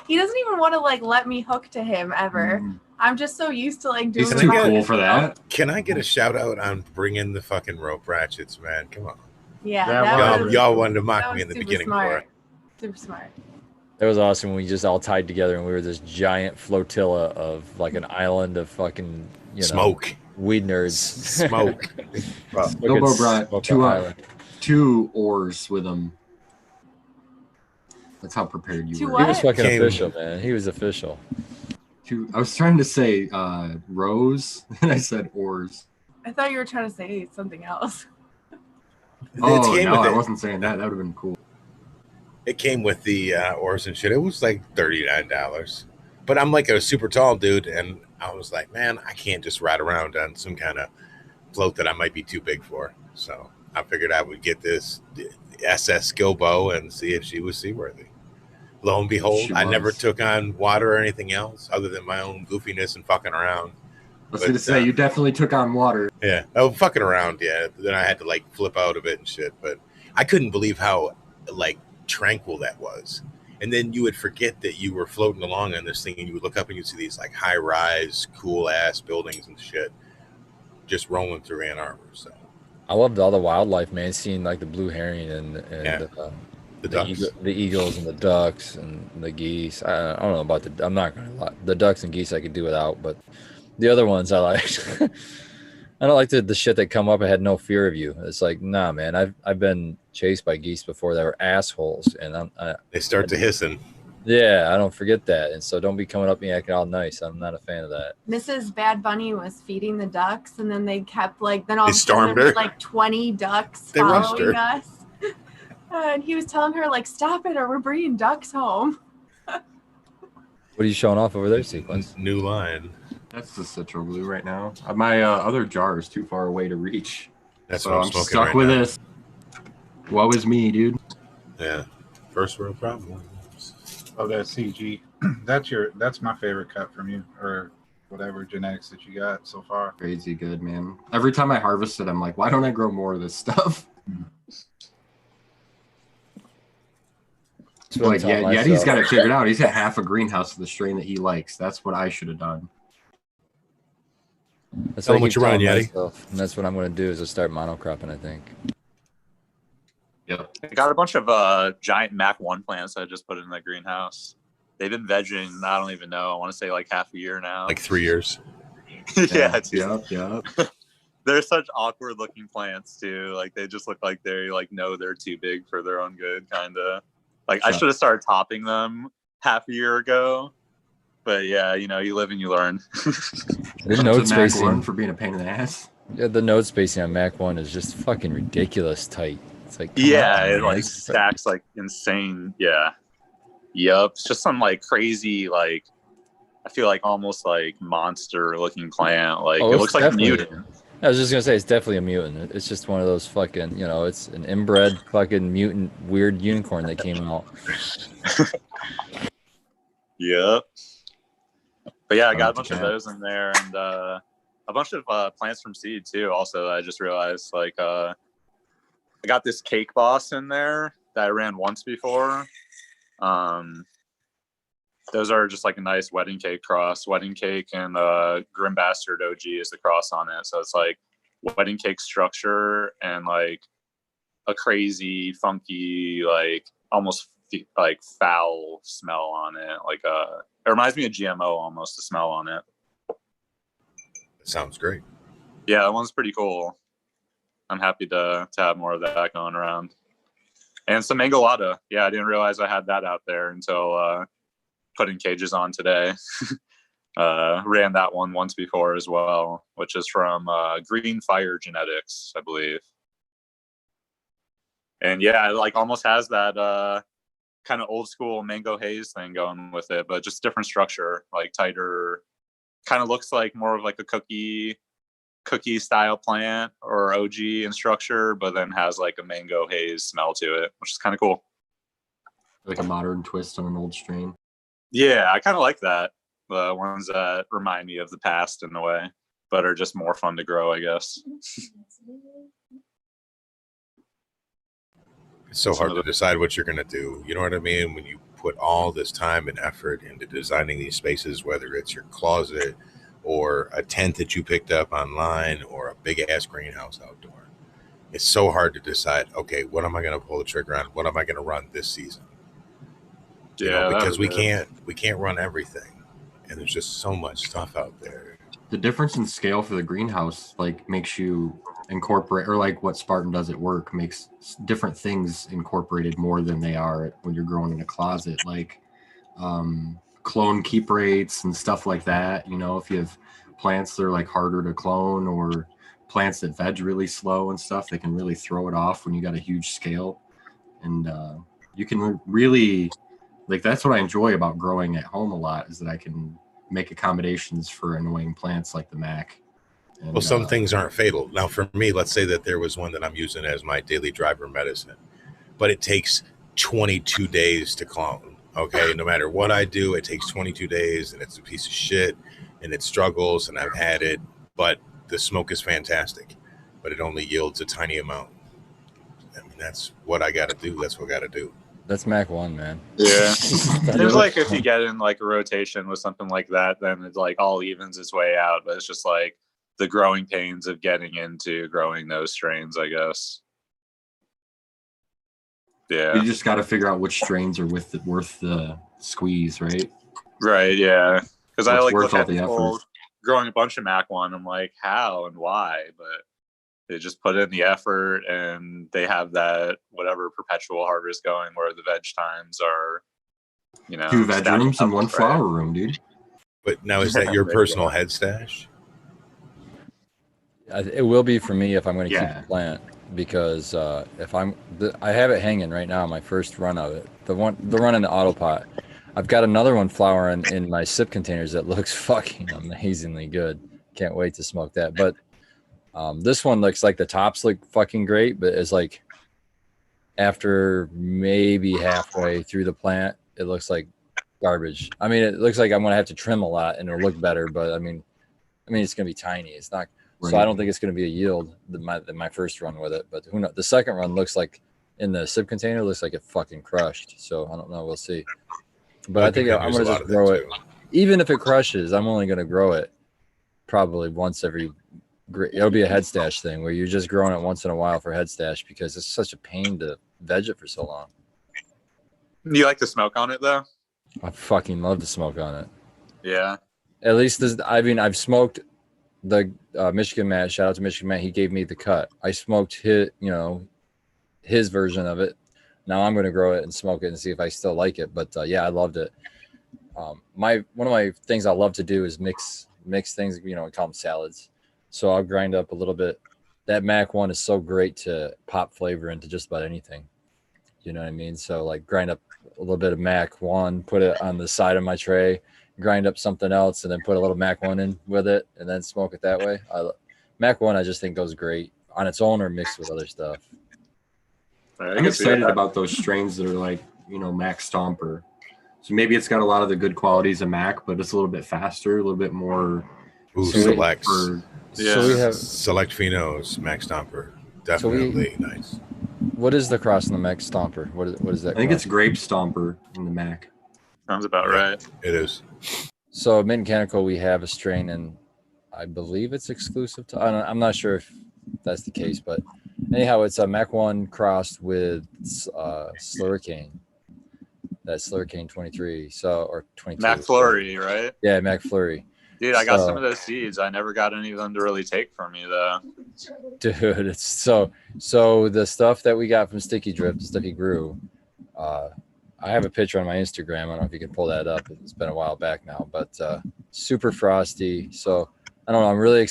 He doesn't even want to like let me hook to him ever. Mm. I'm just so used to like doing. He's it too by cool for myself. that. Can I get a shout out on bringing the fucking rope ratchets, man? Come on. Yeah, That that was- was, Y'all wanted to that mock was me in the super beginning smart. for it. Super smart. That was awesome when we just all tied together and we were this giant flotilla of like an island of fucking Smoke. weed nerds. Smoke. Fucking Bilbo brought smoke 2 island. 2 oars with him. That's how prepared you 2 were. what? He was fucking Came- official, man. He was official. 2. I was trying to say rows, and I said oars. I thought you were trying to say something else. Oh came no, with I it. wasn't saying that. That would have been cool. It came with the oars and shit. It was like $39. But I'm like a super tall dude, and I was like, man, I can't just ride around on some kind of float that I might be too big for. So I figured I would get this SS Skillbow and see if she was seaworthy. Lo and behold, She I never was. took on water or anything else other than my own goofiness and fucking around. I was But, going to say, you definitely took on water. Yeah. Oh, fucking around. Yeah. Then I had to like flip out of it and shit. But I couldn't believe how like tranquil that was. And then you would forget that you were floating along on this thing and you would look up and you'd see these like high rise, cool ass buildings and shit just rolling through Ann Arbor. So I loved all the wildlife, man. Seeing like the blue herring and Yeah. the ducks. the eagles and the ducks and the geese. I don't know about I'm not gonna lie. The ducks and geese I could do without, but the other ones I liked. I don't like the shit that come up. I had no fear of you. It's like, nah, man. I've been chased by geese before that were assholes, and They start to hissing. yeah, I don't forget that. And so don't be coming up and acting all nice. I'm not a fan of that. Mrs. Bad Bunny was feeding the ducks, and then they kept like then all They of a sudden stormed there was, her. like 20 ducks They rushed following her. us. And he was telling her like, "Stop it, or we're bringing ducks home." What are you showing off over there, Sequence? New line. That's the Citro Blue right now. My other jar is too far away to reach. That's So what I'm I'm smoking stuck right with now. this. Woe is me, dude. Yeah. First world problem. Oh, that CG. That's my favorite cut from you, or whatever genetics that you got so far. Crazy good, man. Every time I harvest it, I'm like, why don't I grow more of this stuff? That's what I'm Like, telling Yeti's myself. got it figured out. He's got half a greenhouse of the strain that he likes. That's what I should have done. That's Tell what I him what keep you're running, telling Yeti. myself. And that's what I'm going to do is just start monocropping, I think. Yep. I got a bunch of giant Mac 1 plants that I just put in the greenhouse. They've been vegging, I don't even know. I want to say like half a year now. Like 3 years. yeah, dude. Yep. They're such awkward looking plants too. Like they just look like they like know they're too big for their own good, kind of. Like I Sure. should have started topping them half a year ago. But yeah, you know, you live and you learn. The node Mac one spacing, for being a pain in the ass. yeah, the node spacing on Mac 1 is just fucking ridiculous tight. It's like, come Yeah, on, it man. like stacks like insane. Yeah. Yep. It's just some like crazy, like I feel like almost like monster looking plant. Like Oh, it it's looks like a definitely- mutant. I was just gonna say it's definitely a mutant. It's just one of those fucking, it's an inbred fucking mutant weird unicorn that came out. Yep. But yeah, I got a Shout out bunch to of Cat. those in there, and a bunch of plants from seed too. Also, I just realized I got this Cake Boss in there that I ran once before. Those are just like a nice wedding cake cross. Wedding cake and Grim Bastard OG is the cross on it. So it's like wedding cake structure and like a crazy, funky, like almost like foul smell on it. It reminds me of GMO almost, the smell on it. Sounds great. Yeah, that one's pretty cool. I'm happy to have more of that going around. And some Mangolada. Yeah, I didn't realize I had that out there until putting cages on today. Ran that one once before as well, which is from Green Fire Genetics, I believe. And yeah, it like almost has that kind of old school mango haze thing going with it, but just different structure, like tighter. Kind of looks like more of like a cookie style plant or OG in structure, but then has like a mango haze smell to it, which is kind of cool. Like a modern twist on an old strain. Yeah, I kind of like that. The ones that remind me of the past in a way, but are just more fun to grow, I guess. It's so hard to decide what you're going to do. You know what I mean? When you put all this time and effort into designing these spaces, whether it's your closet or a tent that you picked up online or a big ass greenhouse outdoor, it's so hard to decide, okay, what am I going to pull the trigger on? What am I going to run this season? Because we can't run everything. And there's just so much stuff out there. The difference in scale for the greenhouse like makes you incorporate, or like what Spartan does at work makes different things incorporated more than they are when you're growing in a closet, like clone keep rates and stuff like that. If you have plants that are like harder to clone, or plants that veg really slow and stuff, they can really throw it off when you got a huge scale. And you can really, like, that's what I enjoy about growing at home a lot, is that I can make accommodations for annoying plants like the Mac. And, well, some things aren't fatal. Now, for me, let's say that there was one that I'm using as my daily driver medicine, but it takes 22 days to clone. Okay, no matter what I do, it takes 22 days, and it's a piece of shit, and it struggles, and I've had it, but the smoke is fantastic, but it only yields a tiny amount. I mean, that's what I got to do. That's what I got to do. That's Mac 1, man. Yeah. Seems like if you get in like a rotation with something like that, then it like all evens its way out. But it's just like the growing pains of getting into growing those strains, I guess. Yeah. You just got to figure out which strains are worth the squeeze, right? Right. Yeah. Because I like worth look all at the people effort. growing a bunch of Mac 1. I'm like, how and why? But they just put in the effort, and they have that whatever perpetual harvest going where the veg times are, 2 veg rooms and 1 right? flower room, dude. But now, is that your personal head stash? It will be for me if I'm going to keep Yeah. the plant, because if I have it hanging right now, my first run of it, the run in the auto pot. I've got another one flowering in my sip containers that looks fucking amazingly good. Can't wait to smoke that. But this one looks like the tops look fucking great, but it's like after maybe halfway through the plant, it looks like garbage. I mean, it looks like I'm going to have to trim a lot and it'll look better, but I mean, it's going to be tiny. It's not. Right. So I don't think it's going to be a yield than my first run with it. But who knows? The second run looks like in the sip container looks like it fucking crushed. So I don't know. We'll see. But I think I'm going to just grow it. Even if it crushes, I'm only going to grow it probably once every. It'll be a head stash thing where you're just growing it once in a while for head stash, because it's such a pain to veg it for so long. You like the smoke on it though? I fucking love the smoke on it. Yeah. At least I've smoked the Michigan Matt. Shout out to Michigan Matt. He gave me the cut. I smoked his version of it. Now I'm going to grow it and smoke it and see if I still like it. But yeah, I loved it. One of my things I love to do is mix things. We call them salads. So I'll grind up a little bit. That Mac 1 is so great to pop flavor into just about anything. You know what I mean? So like grind up a little bit of Mac 1, put it on the side of my tray, grind up something else, and then put a little Mac 1 in with it, and then smoke it that way. Mac 1 I just think goes great on its own or mixed with other stuff. I'm excited about those strains that are like, Mac Stomper. So maybe it's got a lot of the good qualities of Mac, but it's a little bit faster, a little bit more. Ooh, So we- selects. So we have Select Phenos, Max Stomper. Definitely nice. what is the cross in the Mac Stomper? What is that? I think cross? it's Grape Stomper in the Mac. Sounds about Yeah. right. It is. So at Mechanical we have a strain, and I believe it's exclusive to. I'm not sure if that's the case, but anyhow, it's a Mac 1 crossed with Slurricane. That's Slurricane 23, or 22. Mac Flurry, right? Yeah, Mac Flurry. Dude, I got So- some of those seeds. I never got any of them to really take from me though. Dude, it's so the stuff that we got from Sticky Drip, the stuff he grew. I have a picture on my Instagram. I don't know if you can pull that up. It's been a while back now, but super frosty. So I don't know. I'm really.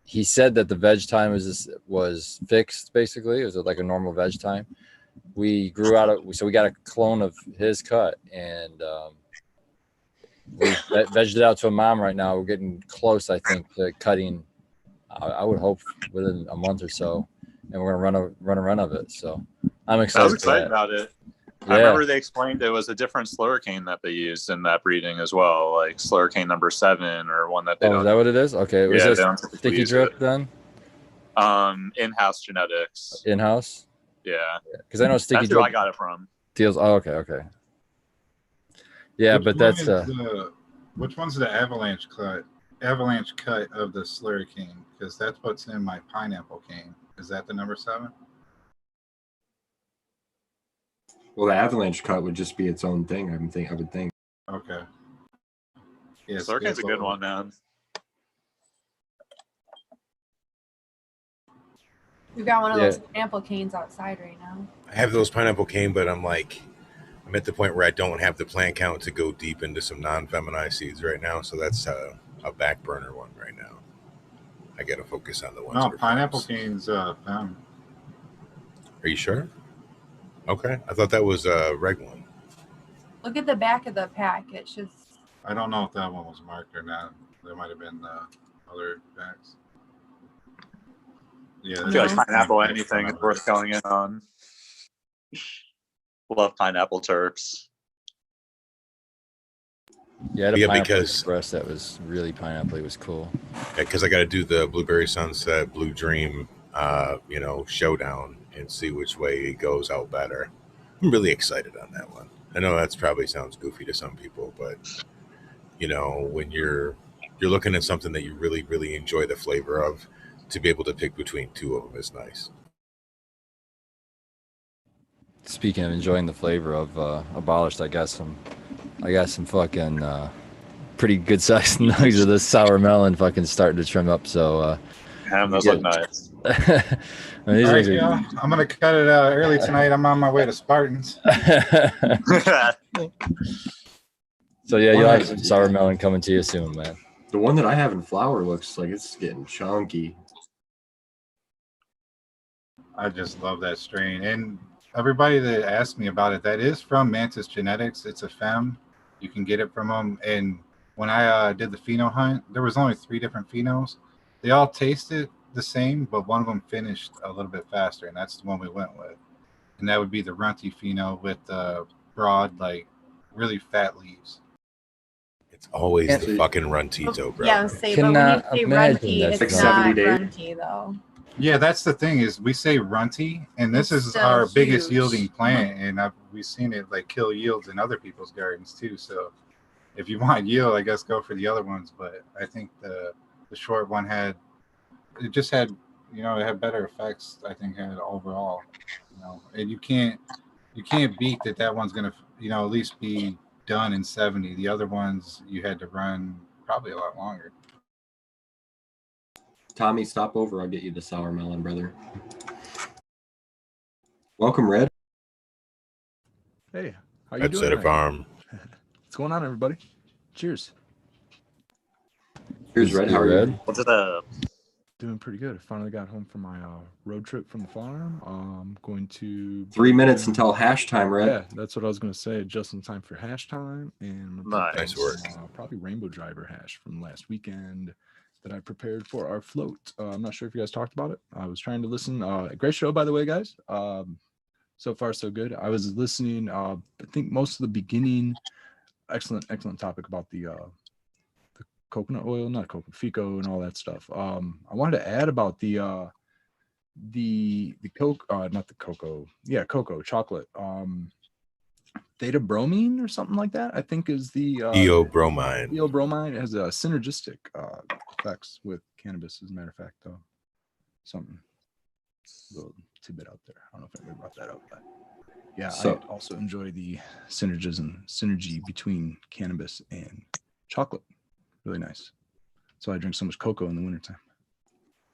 He said that the veg time was fixed. Basically, it was like a normal veg time. We grew out of, so we got a clone of his cut, and we vegged it out to a mom right now. We're getting close, I think, to cutting. I would hope within a month or so, and we're gonna run a run of it. So I'm excited. I was for excited that. about it. Yeah. I remember they explained it was a different Slurricane that they used in that breeding as well, like Slurricane number 7 or one that they Oh, don't. is that what it is? Okay, was Yeah, this they don't typically Sticky use Drip it. then In-house genetics. in house? Yeah, Because I know Sticky that's who I Drip got it from. deals. Oh, okay. Yeah, Which but one that's is which one's the avalanche cut? Avalanche cut of the Slurricane, because that's what's in my pineapple cane. Is that the number 7? Well, the Avalanche cut would just be its own thing. I would think. Okay. Yes, Slurricane's a good one, man. We've got one of Yeah. those pineapple canes outside right now. I have those pineapple cane, but I'm at the point where I don't have the plant count to go deep into some non-feminized seeds right now. So that's a back burner one right now. I got to focus on the ones. No, that are pineapple femmes. cane's found. Are you sure? Okay, I thought that was a reg one. Look at the back of the pack. It should. I don't know if that one was marked or not. There might have been other backs. Yeah, I feel like Mhm. pineapple anything is worth going in on. Love pineapple Turks. yeah, the Yeah, Pineapple because- Express that was really pineapple. It was cool. Because I got to do the Blueberry Sunset Blue Dream, showdown and see which way it goes out better. I'm really excited on that one. I know that's probably sounds goofy to some people, but when you're looking at something that you really, really enjoy the flavor of, to be able to pick between two of them is nice. Speaking of enjoying the flavor of Abolished, I got some fucking pretty good sized nugs of this sour melon fucking starting to trim up. So Damn, those Yeah. look nice. I mean, these All right, things y'all. I'm gonna cut it early tonight. I'm on my way to Spartans. are- So yeah, you'll have some sour melon coming to you soon, man. The one that I have in flower looks like it's getting chunky. I just love that strain. And everybody that asked me about it, that is from Mantis Genetics. It's a fem. You can get it from them. And when I did the pheno hunt, there was only 3 different phenos. They all tasted the same, but one of them finished a little bit faster, and that's the one we went with. And that would be the Runty pheno with the broad, like really fat leaves. It's always Yeah. the fucking run Tito, bro. Yeah, say, but Cannot when you say imagine runty, that's it's like not 70 days. runty though. Yeah, that's the thing is we say runty, and this It's is still our biggest huge. yielding plant, and we've seen it like kill yields in other people's gardens too. So if you want yield, I guess go for the other ones. But I think the short one had it had better effects. I think had overall, and you can't beat that one's gonna at least be done in 70. The other ones you had to run probably a lot longer. Tommy, stop over. I'll get you the sour melon, brother. Welcome, Red. Hey, how you That's doing? at a tonight? farm. What's going on, everybody? Cheers. Here's Red. How are you? What's it up? Doing pretty good. I finally got home from my road trip from the farm. I'm going to 3 minutes until hash time, Red. Yeah, that's what I was going to say. Just in time for hash time, and I'm gonna put Nice down work. some, probably Rainbow Driver hash from last weekend. that I prepared for our float. I'm not sure if you guys talked about it. I was trying to listen. Great show, by the way, guys. So far, so good. I was listening. I think most of the beginning. Excellent topic about the coconut oil, not coconut, FICO, and all that stuff. I wanted to add about the coke, not the cocoa. Yeah, cocoa chocolate. Theta bromine or something like that, I think is the Theobromine. Theobromine. It has a synergistic effects with cannabis, as a matter of fact, though. Something, a little tidbit out there. I don't know if anybody brought that up, but yeah, So- I also enjoy the synergy between cannabis and chocolate. Really nice. So I drink so much cocoa in the wintertime.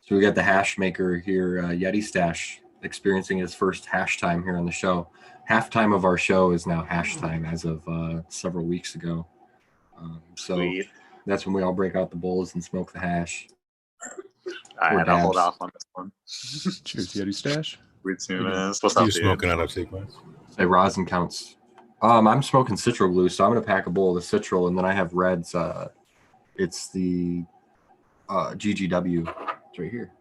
So we got the hash maker here, Yeti Stash, experiencing his first hash time here on the show. Halftime of our show is now hash time as of several weeks ago. So Sweet. that's when we all break out the bowls and smoke the hash. I had to hold dabs. off on this one. Cheers, Yeti Stash. Sweet 2 minutes. What's up, You dude? smoking out of sequence? Say rosin counts. I'm smoking Citral Glue, so I'm gonna pack a bowl of the Citral, and then I have Reds. It's the GGW. It's right here.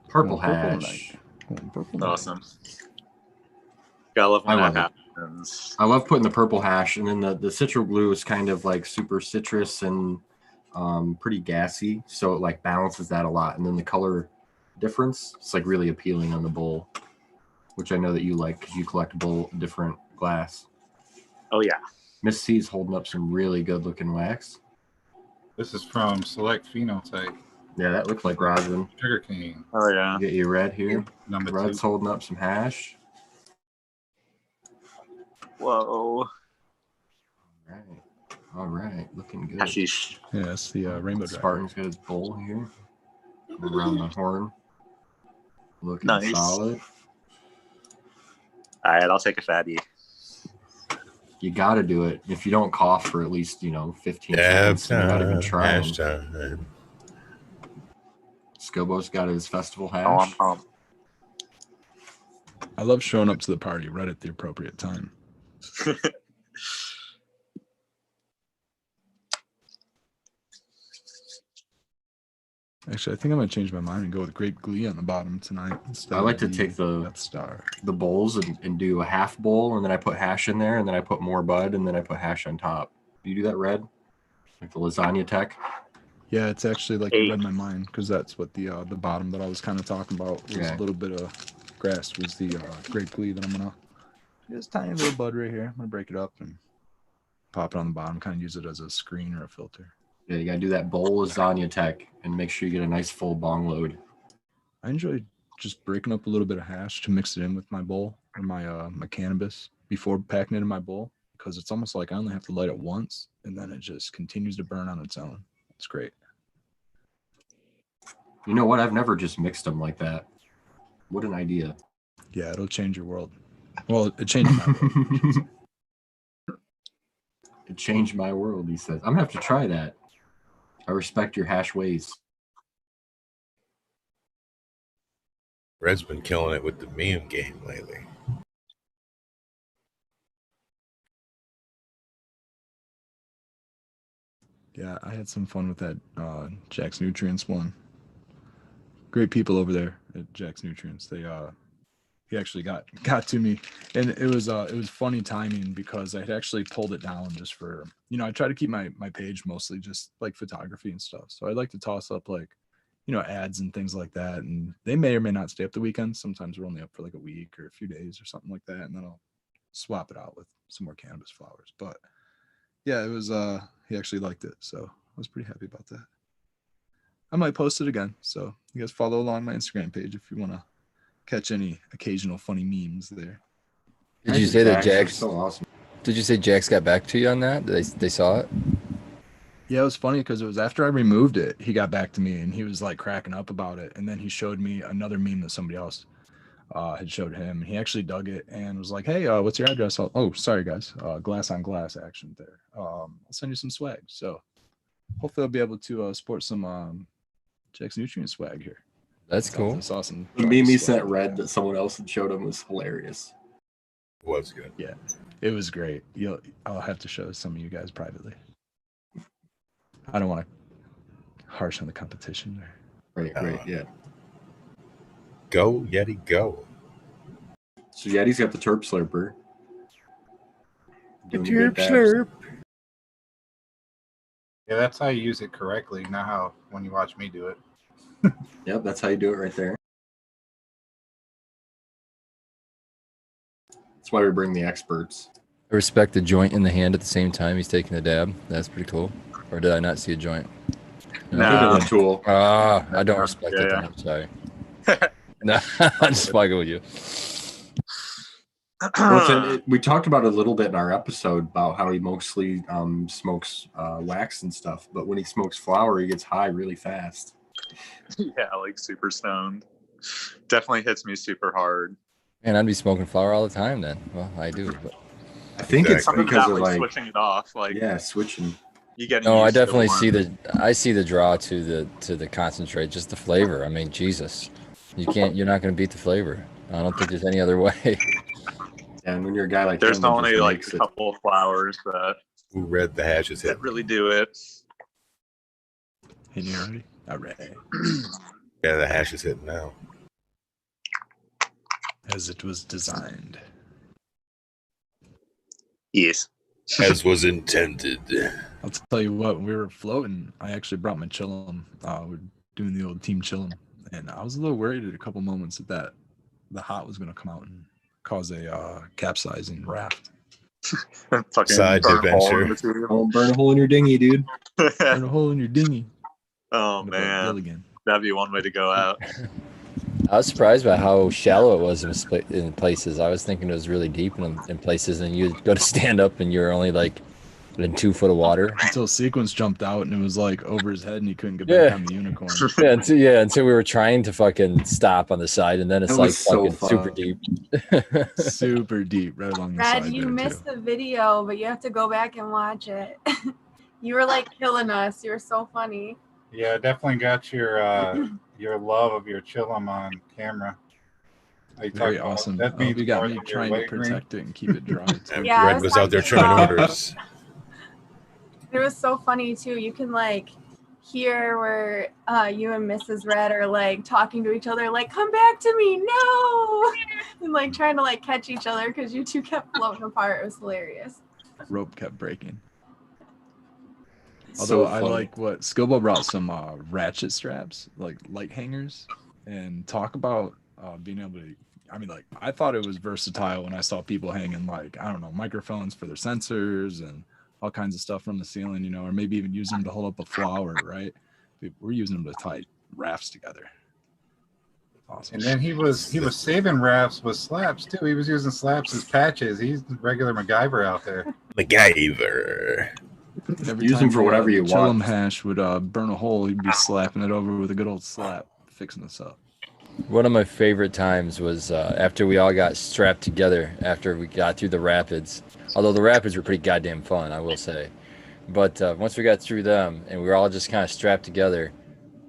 Purple hash. Purple Awesome. Gotta love when I that love happens. I love putting the purple hash, and then the Citral Glue is kind of like super citrus and pretty gassy, so it like balances that a lot. And then the color difference, it's like really appealing on the bowl, which I know that you like because you collect different glass. Oh yeah. Miss C's holding up some really good looking wax. This is from Select Phenotype. Yeah, that looks like rosin. Sugar cane, Oh yeah. Get you red here. number Red's 2. holding up some hash. Whoa. All right, looking good. Hashish. Yeah, it's the Rainbow Dragon. Spartan's got his bowl here. Around the horn. Looking Nice. solid. All right, I'll take a fatty. You got to do it. If you don't cough for at least, 15 Dab seconds, you're not even time. trying. Hash time. Scobo's got his festival Oh, I'm hash. pumped. I love showing up to the party right at the appropriate time. Actually, I think I'm gonna change my mind and go with Grape Glee on the bottom tonight. Instead I like of to take the Death Star. bowls and do a half bowl, and then I put hash in there, and then I put more bud, and then I put hash on top. Do you do that, Red? Like the lasagna tech? Yeah, it's actually like Eight. you read my mind because that's what the bottom that I was kind of talking about was Okay. a little bit of grass was the Grape Glee that I'm gonna just tiny little bud right here. I'm gonna break it up and pop it on the bottom, kind of use it as a screen or a filter. Yeah, you got to do that bowl lasagna tech and make sure you get a nice full bong load. I enjoy just breaking up a little bit of hash to mix it in with my bowl or my cannabis before packing it in my bowl because it's almost like I only have to light it once and then it just continues to burn on its own. It's great. You know what? I've never just mixed them like that. What an idea. Yeah, it'll change your world. Well, it changed my world. I should say. It changed my world, he says. I'm going to have to try that. I respect your hash ways. Red's been killing it with the meme game lately. Yeah, I had some fun with that Jack's Nutrients one. Great people over there at Jack's Nutrients. They he actually got to me, and it was funny timing because I had actually pulled it down just for I try to keep my page mostly just like photography and stuff. So I'd like to toss up like ads and things like that, and they may or may not stay up the weekend. Sometimes we're only up for like a week or a few days or something like that, and then I'll swap it out with some more cannabis flowers. But yeah, it was he actually liked it, so I was pretty happy about that. I might post it again, so you guys follow along my Instagram page if you want to catch any occasional funny memes there. Did you say that Jack's Jax? are so awesome? Did you say Jax got back to you on that? They saw it? Yeah, it was funny because it was after I removed it, he got back to me and he was like cracking up about it, and then he showed me another meme that somebody else had showed him. He actually dug it and was like, "Hey, what's your address?" Oh, sorry guys, glass on glass action there. I'll send you some swag. So hopefully I'll be able to sport some Jack's Nutrient swag here. That's cool. That's awesome. The meme he sent Red that someone else had showed him was hilarious. Was good. Yeah, it was great. I'll have to show some of you guys privately. I don't want to harsh on the competition there. Right, yeah. Go, Yeti, go. So Yeti's got the Terp Slurper. Doing the good dabs. Yeah, that's how you use it correctly, not how when you watch me do it. Yep, that's how you do it right there. That's why we bring the experts. I respect the joint in the hand at the same time he's taking the dab. That's pretty cool. Or did I not see a joint? No. Look at the tool. I don't respect it. Yeah. Then. I'm sorry. No, I'm just fucking with you. We talked about it a little bit in our episode about how he mostly smokes wax and stuff, but when he smokes flower, he gets high really fast. Yeah, like super stoned. Definitely hits me super hard. Man, I'd be smoking flower all the time then. Well, I do. But... I think it's Something because about of like like switching it off. Like switching. you get. No, I used to definitely one. see the draw to the concentrate, just the flavor. I mean, Jesus, you're not going to beat the flavor. I don't think there's any other way. And when you're a guy like There's him, it only just like makes a it. couple of flowers Who read the hashes hit? that really do it. Hitting you already? All right. Yeah, the hash is hitting now. As it was designed. Yes. As was intended. I'll tell you what, when we were floating, I actually brought my chillum. We're doing the old team chillum. And I was a little worried at a couple moments that the hot was going to come out and cause a capsizing raft. Fucking Side burn a hole in adventure. the Don't burn a hole in your dinghy, dude. tube. Burn a hole in your dinghy. Oh I'm gonna put Bill man, again. that'd be one way to go out. I was surprised by how shallow it was in places. I was thinking it was really deep in places, and you'd go to stand up, and you're only like in 2 foot of water. Until Sequence jumped out and it was like over his head and he couldn't get Yeah. back on the unicorn. Until we were trying to fucking stop on the side, and then it's That like was so fucking fun. super deep. Super deep, right along the Brad, side you there, missed too. the video, but you have to go back and watch it. You were like killing us. You were so funny. Yeah, definitely got your love of your chillum on camera. Like, Very talk about- awesome. That means you got more me than your trying to weight ring. protect it and keep it dry. too. And Yeah, I Red was was out there trimming talking about- orders. It was so funny too. You can like hear where you and Mrs. Red are like talking to each other, like, come back to me, no, and like trying to like catch each other because you two kept floating apart. It was hilarious. Rope kept breaking. So Although I funny. like what Skilbo brought some ratchet straps, like light hangers, and talk about being able to. I mean, like I thought it was versatile when I saw people hanging like I don't know microphones for their sensors and all kinds of stuff from the ceiling, you know, or maybe even use them to hold up a flower, right? We're using them to tie rafts together. Awesome. And then he was saving rafts with slaps too. He was using slaps as patches. He's the regular MacGyver out there. MacGyver. Every Use time them for whatever you Chillum want. Hash would burn a hole, he'd be slapping it over with a good old slap, fixing us up. One of my favorite times was after we all got strapped together after we got through the rapids. Although the rapids were pretty goddamn fun, I will say. But once we got through them and we were all just kind of strapped together,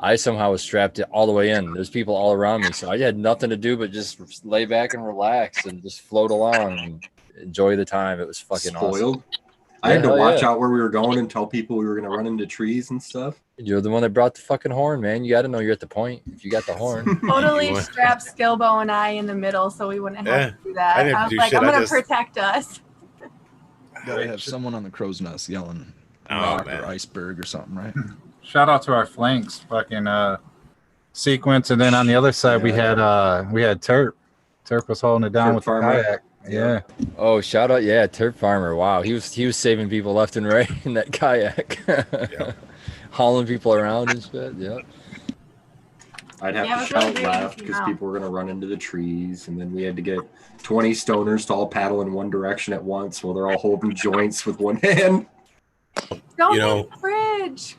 I somehow was strapped all the way in. There's people all around me, so I had nothing to do but just lay back and relax and just float along and enjoy the time. It was fucking awesome. Spoiled. I had to hell watch yeah. out where we were going and tell people we were going to run into trees and stuff. You're the one that brought the fucking horn, man. You got to know you're at the point if you got the horn. Totally You want- strapped Skilbo and I in the middle so we wouldn't have Yeah, to do that. I didn't I was do like, shit, I'm I gonna just- protect us. Gotta have someone on the crow's nest yelling Oh, rock man. or iceberg or something, right? Shout out to our flanks, fucking Sequence, and then on the other side we had Terp. Terp was holding it down Terp with Farmer. the kayak. Yeah. Oh, shout out, yeah, Turp Farmer. Wow, he was saving people left and right in that kayak, hauling people around and shit. Yep. I'd have Yeah, it to was really shout great left to because see people were going to run into the trees, and then we had to get 20 stoners to all paddle in one direction at once while they're all holding joints with one hand. Don't You know- hit the bridge.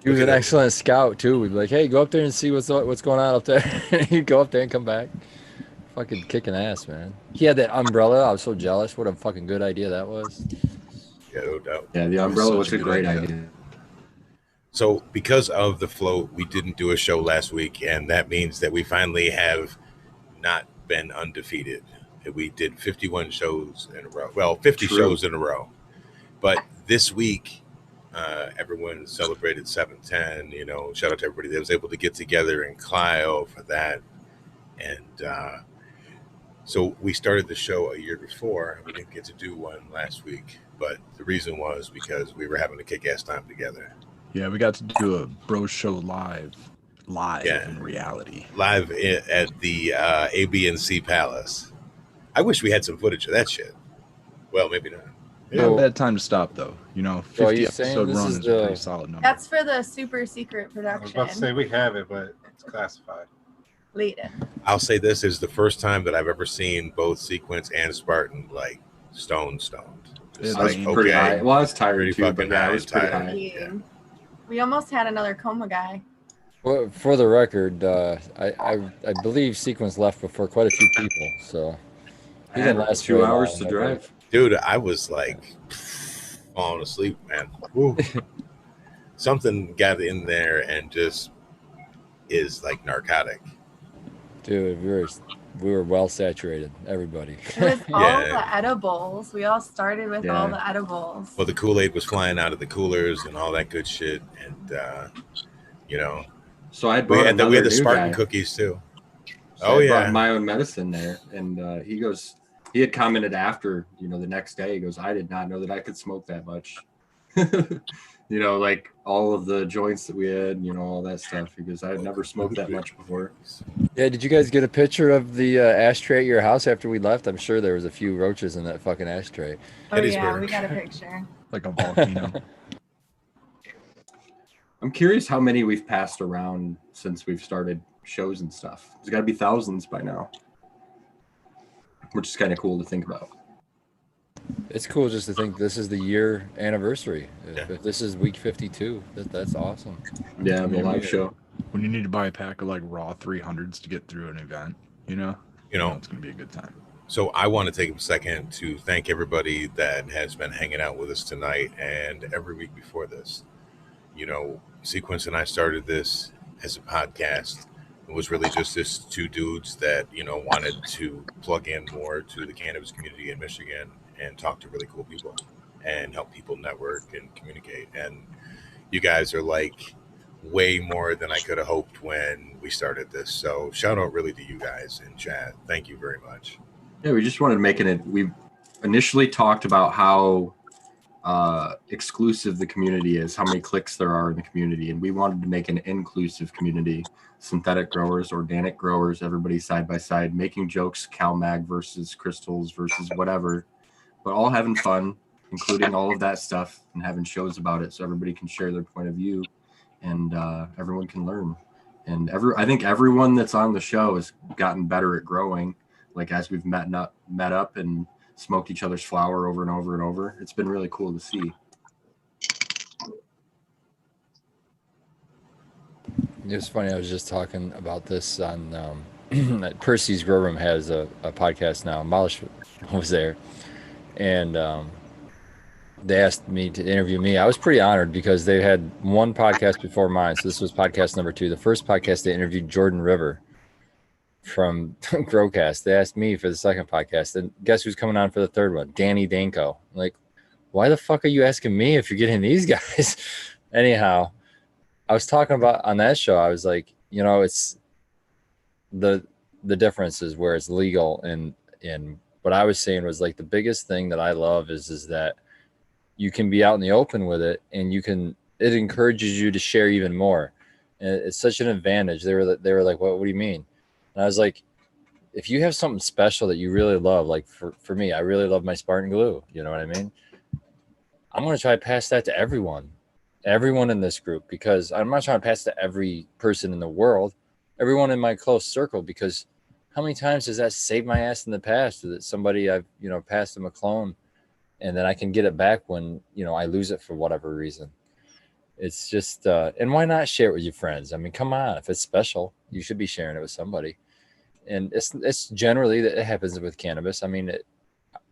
He was Look an at excellent scout too. We'd be like, "Hey, go up there and see what's going on up there." He'd go up there and come back, fucking kicking ass, man. He had that umbrella. I was so jealous. What a fucking good idea that was. Yeah, no doubt. Yeah, the That was umbrella such was a a good great idea. idea. So, because of the float, we didn't do a show last week, and that means that we finally have not been undefeated. We did 51 shows in a row. Well, 50 True. shows in a row. But this week, Everyone celebrated 710. You know, shout out to everybody that was able to get together in Clio for that. And so we started the show a year before. We didn't get to do one last week, but the reason was because we were having a kick-ass time together. Yeah, we got to do a bro show live Yeah. in reality. Live at the AB&C Palace. I wish we had some footage of that shit. Well, maybe not. Not a bad time to stop though. You know, So are 50 you saying episode this run is is a the- pretty solid number. That's for the super secret I was production. about to say we have it, but it's classified. Later. I'll say this is the first time that I've ever seen both Sequence and Spartan like stoned. It's Yeah, I was Like, pretty okay, high. Well, I was tired pretty too, but fucking yeah, I high was pretty and tired. high. Yeah. We almost had another coma guy. Well, for the record, I believe Sequence left before quite a few people, so he didn't last 2 very hours long, to I drive. Dude, I was like falling asleep, man. Woo. Something got in there and just is like narcotic. Dude, we were well saturated, everybody. It was all Yeah. the edibles. We all started with all Yeah. the edibles. Well, the Kool-Aid was flying out of the coolers and all that good shit, and you know, So I we brought had the another new Spartan guy. cookies too. So Oh, I brought yeah. my own medicine there, and he had commented after, the next day, he goes, I did not know that I could smoke that much. Like all of the joints that we had, all that stuff. He goes, I had never smoked that much before. Yeah, did you guys get a picture of the ashtray at your house after we left? I'm sure there was a few roaches in that fucking ashtray. Oh yeah, Gettysburg. we got a picture. Like a volcano. I'm curious how many we've passed around since we've started shows and stuff. There's got to be thousands by now, which is kind of cool to think about. It's cool just to think this is the year anniversary. Yeah. If this is week 52, that's awesome. Yeah, the mean, live we- show. When you need to buy a pack of like raw 300s to get through an event, it's gonna be a good time. So I want to take a second to thank everybody that has been hanging out with us tonight and every week before this. Sequence and I started this as a podcast. It was really just this two dudes that, wanted to plug in more to the cannabis community in Michigan and talk to really cool people and help people network and communicate. And you guys are like way more than I could have hoped when we started this. So shout out really to you guys in chat. Thank you very much. Yeah, we just wanted to make it. We initially talked about how exclusive the community is, how many cliques there are in the community, and we wanted to make an inclusive community. Synthetic growers, organic growers, everybody side by side, making jokes, CalMag versus crystals versus whatever, but all having fun, including all of that stuff, and having shows about it so everybody can share their point of view and everyone can learn. And I think everyone that's on the show has gotten better at growing. Like as we've met up and smoked each other's flower over and over and over. It's been really cool to see. It was funny. I was just talking about this on Percy's Grow Room has a podcast now. Malish was there, and they asked me to interview me. I was pretty honored because they had one podcast before mine, so this was podcast number 2. The first podcast they interviewed Jordan River from Growcast. They asked me for the second podcast, and guess who's coming on for the third one? Danny Danko. Like, why the fuck are you asking me if you're getting these guys? Anyhow, I was talking about on that show, I was like, it's the difference is where it's legal, and what I was saying was like the biggest thing that I love is that you can be out in the open with it, and it encourages you to share even more. And it's such an advantage. They were like, what do you mean? And I was like, if you have something special that you really love, like for me, I really love my Spartan glue. You know what I mean? I'm going to try to pass that to everyone in this group, because I'm not trying to pass to every person in the world, everyone in my close circle, because how many times has that saved my ass in the past that somebody I've, passed them a clone, and then I can get it back when, I lose it for whatever reason. It's just, and why not share it with your friends? I mean, come on, if it's special, you should be sharing it with somebody. And it's generally that it happens with cannabis. I mean,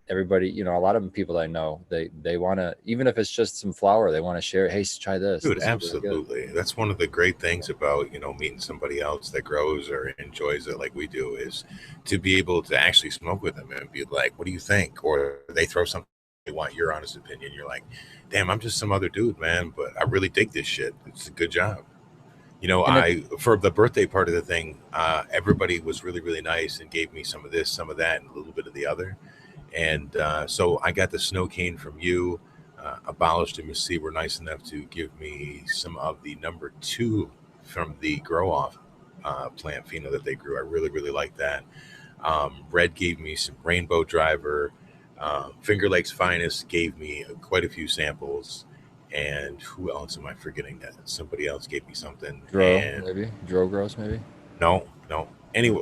everybody, a lot of people I know, they want to, even if it's just some flower, they want to share it. Hey, try this. Dude, This is really good. absolutely. That's one of the great things about, meeting somebody else that grows or enjoys it like we do, is to be able to actually smoke with them and be like, what do you think? Or they throw something want your honest opinion. You're like, damn, I'm just some other dude, man, but I really dig this shit. It's a good job. You know, And for the birthday part of the thing, everybody was really, really nice and gave me some of this, some of that, and a little bit of the other. And so I got the snow cane from you. Abolished and Miss C were nice enough to give me some of the number 2 from the grow off plant pheno that they grew. I really, really like that. Red gave me some Rainbow Driver. Finger Lakes Finest gave me quite a few samples. And who else am I forgetting? That somebody else gave me something. Dro Gross maybe. No. Anyway,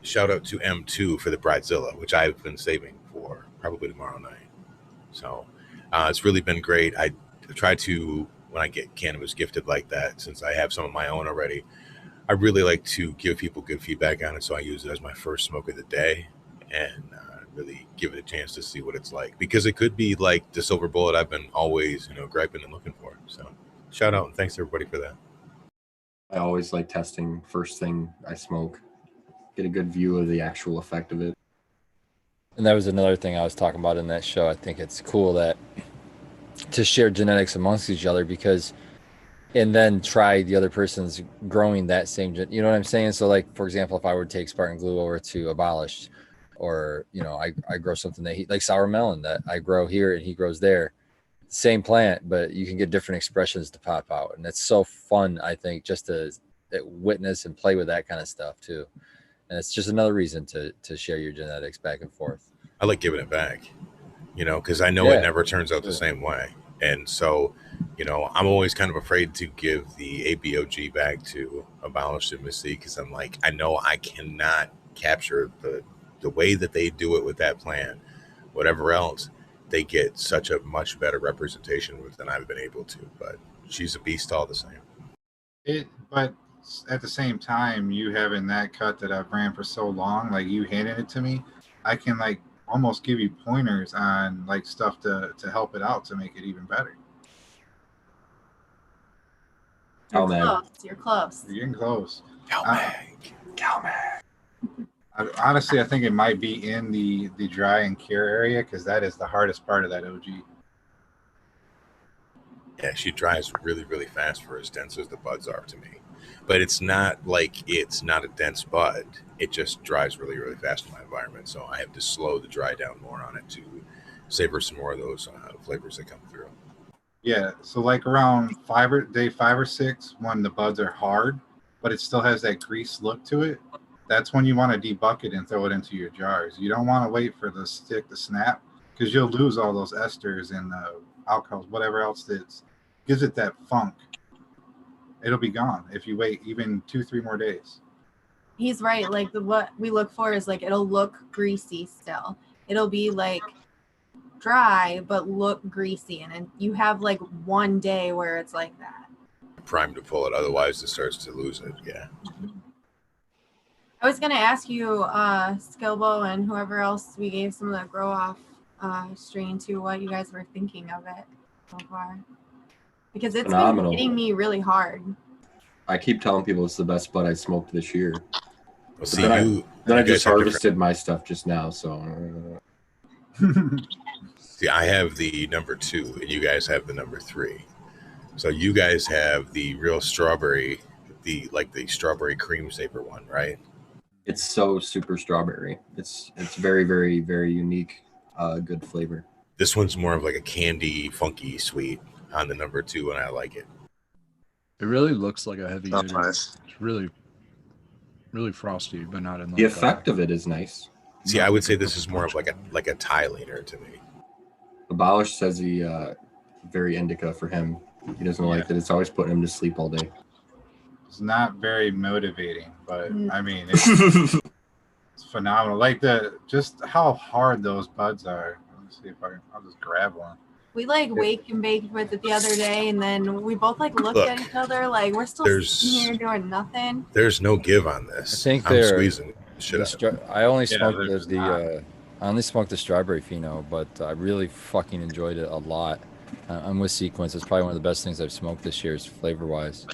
shout out to M2 for the Bridezilla, which I've been saving for probably tomorrow night. So it's really been great. I try to, when I get cannabis gifted like that, since I have some of my own already, I really like to give people good feedback on it. So I use it as my first smoke of the day and really give it a chance to see what it's like, because it could be like the silver bullet I've been always, griping and looking for. So shout out and thanks everybody for that. I always like testing first thing I smoke, get a good view of the actual effect of it. And that was another thing I was talking about in that show. I think it's cool that to share genetics amongst each other, because and then try the other person's growing that same you know what I'm saying? So like, for example, if I were to take Spartan Glue over to Abolished, or I grow something that he like sour melon that I grow here and he grows there, same plant, but you can get different expressions to pop out, and it's so fun, I think, just to witness and play with that kind of stuff too. And it's just another reason to share your genetics back and forth. I like giving it back, because I know it never turns out the same way. And so, I'm always kind of afraid to give the ABOG back to Abolished and Miss C, because I'm like, I know I cannot capture the way that they do it with that plant. Whatever else, they get such a much better representation with than I've been able to. But she's a beast all the same. But at the same time, you having that cut that I've ran for so long, like you handed it to me, I can like almost give you pointers on like stuff to help it out to make it even better. You're close. You're close. You're getting close. Calmag. Honestly, I think it might be in the dry and cure area, because that is the hardest part of that OG. Yeah, she dries really, really fast for as dense as the buds are to me. But it's not like it's not a dense bud. It just dries really, really fast in my environment. So I have to slow the dry down more on it to savor some more of those flavors that come through. Yeah, so like around day 5 or 6, when the buds are hard, but it still has that grease look to it, that's when you want to debuck it and throw it into your jars. You don't want to wait for the stick to snap, because you'll lose all those esters and alcohols, whatever else that gives it that funk. It'll be gone if you wait even 2-3 more days. He's right. Like what we look for is like it'll look greasy still. It'll be like dry but look greasy, and you have like one day where it's like that. Prime to pull it, otherwise it starts to lose it. Yeah. I was gonna ask you, Skilbo and whoever else we gave some of the grow off strain to, what you guys were thinking of it so far, because it's Phenomenal. been hitting me really hard. I keep telling people it's the best bud I smoked this year. Well, see, then I you just guys have harvested my stuff just now, so. See, I have the number 2, and you guys have the number 3. So you guys have the real strawberry, the strawberry cream saver one, right? It's so super strawberry. It's very, very, very unique, good flavor. This one's more of like a candy, funky sweet on the number 2, and I like it. It really looks like a heavy That's hitter. nice. It's really, really frosty, but not in like The effect of it is nice. See, I would say this is more of like a tie leaner to me. Abolished says he very indica for him. He doesn't like that it's always putting him to sleep all day. It's not very motivating, but I mean, it's phenomenal. Like just how hard those buds are. Let's see if I'll just grab one. We like wake and baked with it the other day, and then we both like looked at each other like we're still sitting here doing nothing. There's no give on this. I think I'm squeezing shit out. I only Yeah, smoked there's I only smoked the strawberry pheno, but I really fucking enjoyed it a lot. I'm with Sequence. It's probably one of the best things I've smoked this year, flavor wise.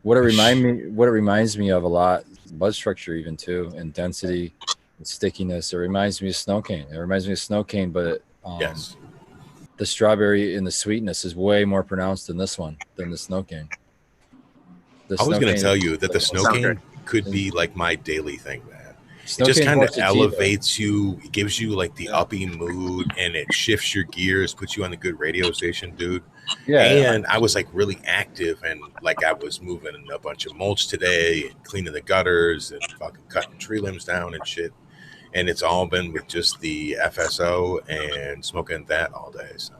What it reminds me of a lot, bud structure even too, and density and stickiness. It reminds me of snow cane. It reminds me of snow cane, but Yes. The strawberry and the sweetness is way more pronounced than this one, than the snow cane. The I was snow going cane to tell is- you that the snow Sound cane good. could be like my daily thing, man. Snow It just cane's kind more of sativa. elevates you. It gives you like the Yeah. uppy mood, and it shifts your gears, puts you on a good radio station, dude. Yeah, And I was like really active, and like I was moving a bunch of mulch today, and cleaning the gutters, and fucking cutting tree limbs down and shit. And it's all been with just the FSO and smoking that all day. So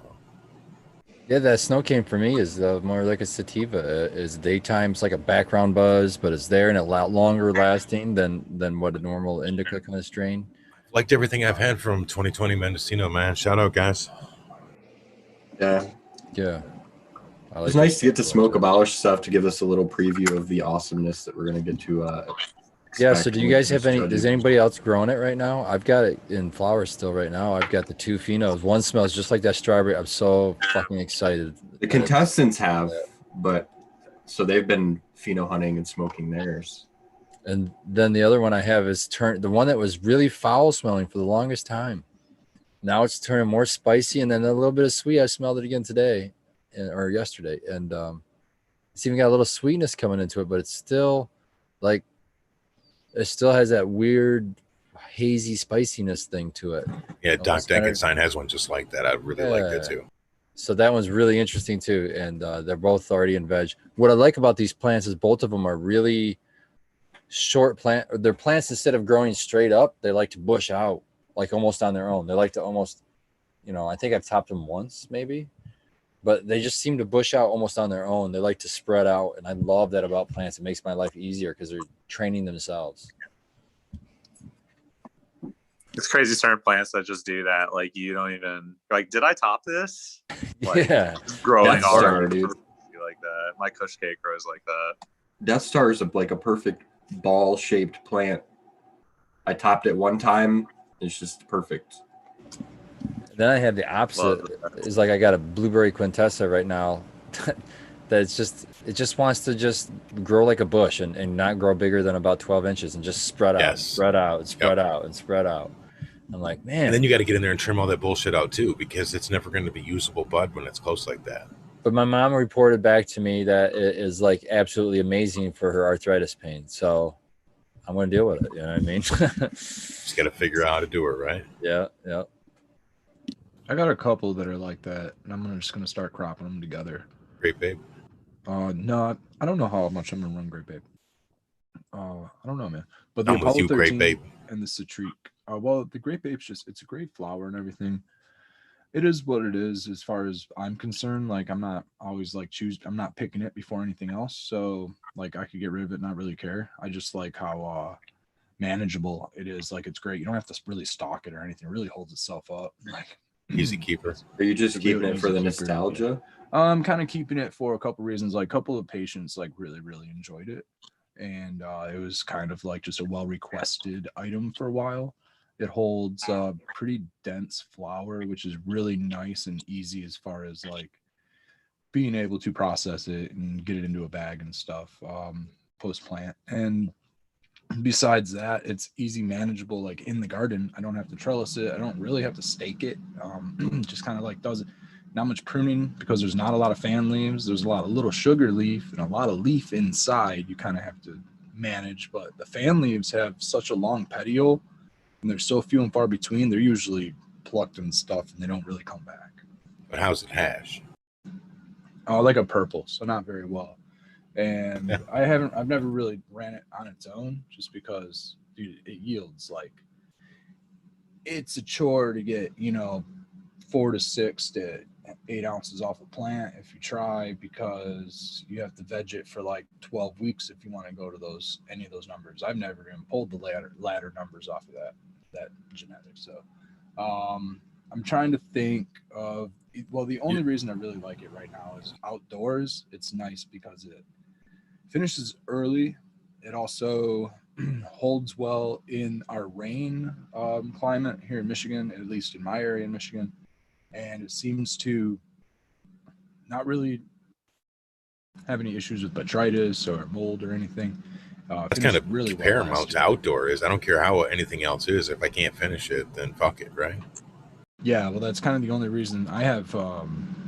yeah. That snow cane for me is more like a sativa. Is daytime, it's like a background buzz, but it's there and a lot longer lasting than what a normal indica kind of strain. liked everything I've had from 2020 Mendocino, man. Shout out, guys. Yeah, Yeah, I it's like nice to get to that. smoke abolished stuff to give us a little preview of the awesomeness that we're gonna get to. Yeah. expect So, do you when it guys have comes to any? Is judging. anybody else growing it right now? I've got it in flower still right now. I've got the 2 phenos. One smells just like that strawberry. I'm so fucking excited. The contestants have, but so they've been pheno hunting and smoking theirs. And then the other one I have is the one that was really foul smelling for the longest time. Now it's turning more spicy and then a little bit of sweet. I smelled it again today or yesterday. And it's even got a little sweetness coming into it, but it's still like, it still has that weird hazy spiciness thing to it. Yeah, Doc Almost better. Deckenstein has one just like that. I really liked it too. So that one's really interesting too. And they're both already in veg. What I like about these plants is both of them are really short plant. Their plants, instead of growing straight up, they like to bush out like almost on their own. They like to almost, I think I've topped them once maybe, but they just seem to bush out almost on their own. They like to spread out. And I love that about plants. It makes my life easier because they're training themselves. It's crazy certain plants that just do that. Like you don't even like, did I top this? Like, Yeah. it's growing Death Star, already dude. like that. My Kush cake grows like that. Death Star is like a perfect ball-shaped plant. I topped it one time. It's just perfect. Then I have the opposite. It's like I got a blueberry quintessa right now that it just wants to just grow like a bush and not grow bigger than about 12 inches and just spread out, Yes. spread out, and spread out, and spread out. I'm like, man. And then you got to get in there and trim all that bullshit out too, because it's never going to be usable bud when it's close like that. But my mom reported back to me that it is like absolutely amazing for her arthritis pain. So I'm going to deal with it. You know what I mean? Just got to figure out how to do it, right? Yeah. Yeah. I got a couple that are like that, and I'm just gonna start cropping them together. Great, babe. No, I don't know how much I'm gonna run Great Babe. I don't know, man. But the I'm with Apollo you, Great 13 Babe. and the Citrique. Well, the Great Babe's it's a great flower and everything. It is what it is as far as I'm concerned. Like I'm not always like I'm not picking it before anything else. So like I could get rid of it, not really care. I just like how manageable it is. Like it's great. You don't have to really stalk it or anything. It really holds itself up. Like Easy keeper. Are you just It's keeping really it for easy the keeper. nostalgia? I'm kind of keeping it for a couple reasons. Like a couple of patients like really enjoyed it, and it was kind of like just a well requested item for a while. It holds pretty dense flower, which is really nice and easy as far as like being able to process it and get it into a bag and stuff post plant. And besides that, it's easy manageable like in the garden. I don't have to trellis it. I don't really have to stake it. Just kind of like does it. Not much pruning because there's not a lot of fan leaves. There's a lot of little sugar leaf and a lot of leaf inside. You kind of have to manage, but the fan leaves have such a long petiole and they're so few and far between. They're usually plucked and stuff and they don't really come back. But how's it hash? Oh, like a purple, so not very well. And Yeah. I've never really ran it on its own just because, dude, it yields like it's a chore to get, 4 to 6 to 8 ounces off a plant if you try, because you have to veg it for like 12 weeks if you want to go to any of those numbers. I've never even pulled the ladder numbers off of that genetic. So I'm trying to think of, well, the only reason I really like it right now is outdoors. It's nice because it finishes early. It also holds well in our rain climate here in Michigan, at least in my area in Michigan. And it seems to not really have any issues with botrytis or mold or anything. That's kind of really paramount to outdoor is I don't care how anything else is. If I can't finish it, then fuck it, right? Yeah, well, that's kind of the only reason I have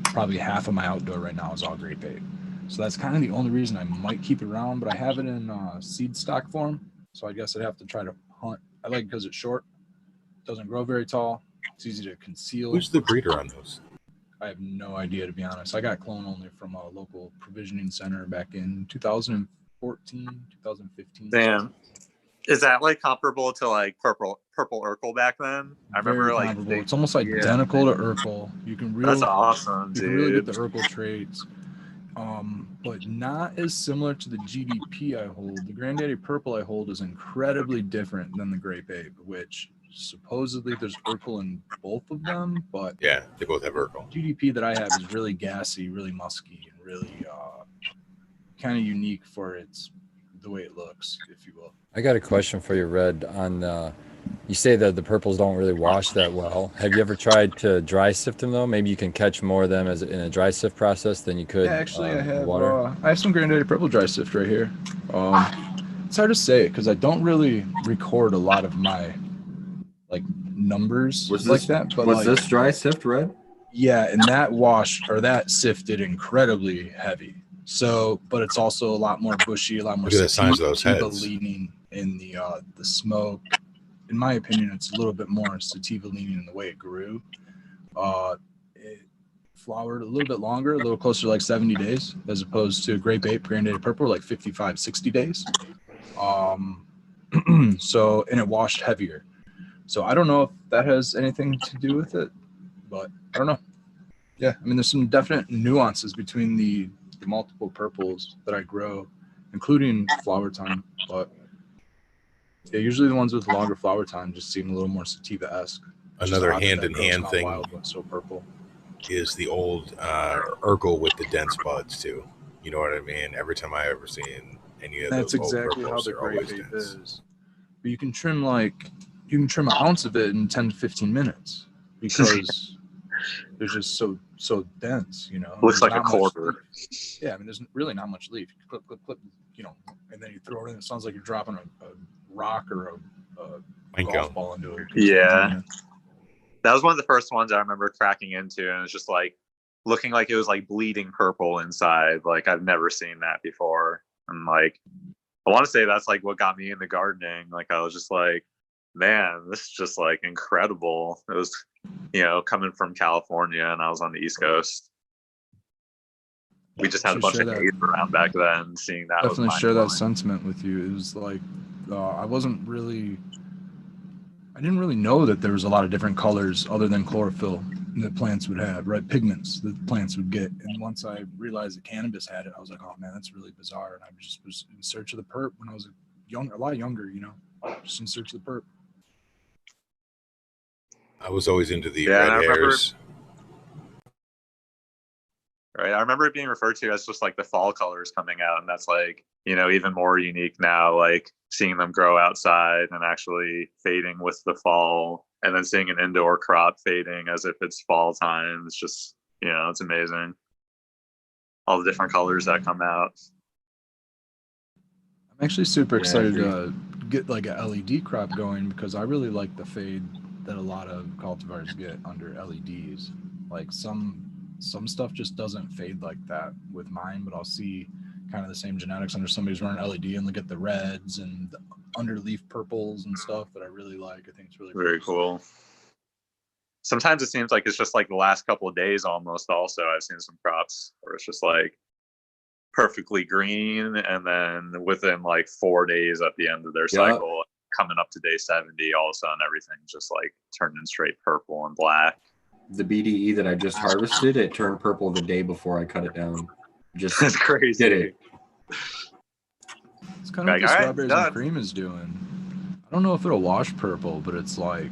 probably half of my outdoor right now is all grape ape. So that's kind of the only reason I might keep it around, but I have it in seed stock form. So I guess I'd have to try to hunt. I like it because it's short, doesn't grow very tall, it's easy to conceal. Who's the breeder on those? I have no idea, to be honest. I got clone only from a local provisioning center back in 2014, 2015. Damn. Is that like comparable to like purple Urkel back then? I remember Very like comparable. It's almost identical to Urkel. You can that's awesome, you dude. can really get the Urkel traits, but not as similar to the GDP I hold. The Granddaddy Purple I hold is incredibly different than the Grape Ape, which supposedly there's Urkel in both of them, but Yeah, they both have Urkel. GDP that I have is really gassy, really musky, and really kind of unique for the way it looks, if you will. I got a question for you, Red. On you say that the purples don't really wash that well. Have you ever tried to dry sift them though? Maybe you can catch more of them as in a dry sift process than you could. Yeah, actually, I have water. I have some Granddaddy Purple dry sift right here. It's hard to say because I don't really record a lot of my like numbers like that. But was like, this dry sift, Red? Yeah, and that wash or that sifted incredibly heavy. So, but it's also a lot more bushy, a lot more Look at the size of those sativa heads. leaning in the smoke. In my opinion, it's a little bit more sativa leaning in the way it grew. It flowered a little bit longer, a little closer to like 70 days, as opposed to Grape Ape, Granddaddy Purple, like 55, 60 days. So, and it washed heavier. So I don't know if that has anything to do with it, but I don't know. Yeah, I mean, there's some definite nuances between the multiple purples that I grow, including flower time. But yeah, usually the ones with longer flower time just seem a little more sativa-esque. Another hand-in-hand thing wild, but so purple. is the old Urkel with the dense buds too. You know what I mean? Every time I ever seen any of That's those old exactly how purples, the they're Grape always Ape dense. is. But you can trim an ounce of it in 10 to 15 minutes because they're just so dense, you know. Looks There's like a not much quarter. leaf. Yeah, I mean, there's really not much leaf. You clip, you know, and then you throw it in. It sounds like you're dropping a rock or a Thank golf you. ball into it. Yeah. That was one of the first ones I remember cracking into, and it's just like looking like it was like bleeding purple inside. Like I've never seen that before. And like I want to say that's like what got me into gardening. Like I was just like, man, this is just like incredible. It was, you know, coming from California and I was on the East Coast. We just had a Should bunch share of that. hate around back then. Seeing that Definitely was share that mind-blowing. sentiment with you. It was like I didn't really know that there was a lot of different colors other than chlorophyll that plants would have, right? Pigments that plants would get. And once I realized that cannabis had it, I was like, oh man, that's really bizarre. And I just was in search of the perp when I was a lot younger, you know, just in search of the perp. I was always into the Yeah, and I red remember- hairs. Right. I remember it being referred to as just like the fall colors coming out. And that's like, you know, even more unique now, like seeing them grow outside and actually fading with the fall and then seeing an indoor crop fading as if it's fall time. It's just, you know, it's amazing. All the different colors that come out. I'm actually super Yeah, I excited agree. to get like a LED crop going because I really like the fade that a lot of cultivars get under LEDs. Like some stuff just doesn't fade like that with mine, but I'll see kind of the same genetics under somebody's running LED and look at the reds and the underleaf purples and stuff that I really like. I think it's really Very cool. Sometimes it seems like it's just like the last couple of days almost also. I've seen some crops where it's just like perfectly green and then within like 4 days at the end of their Yeah. cycle, coming up to day 70, all of a sudden everything's just like turning straight purple and black. The BDE that I just harvested, it turned purple the day before I cut it down. Just That's crazy. did it. It's kind of Like, what the all right, strawberries done. and cream is doing. I don't know if it'll wash purple, but it's like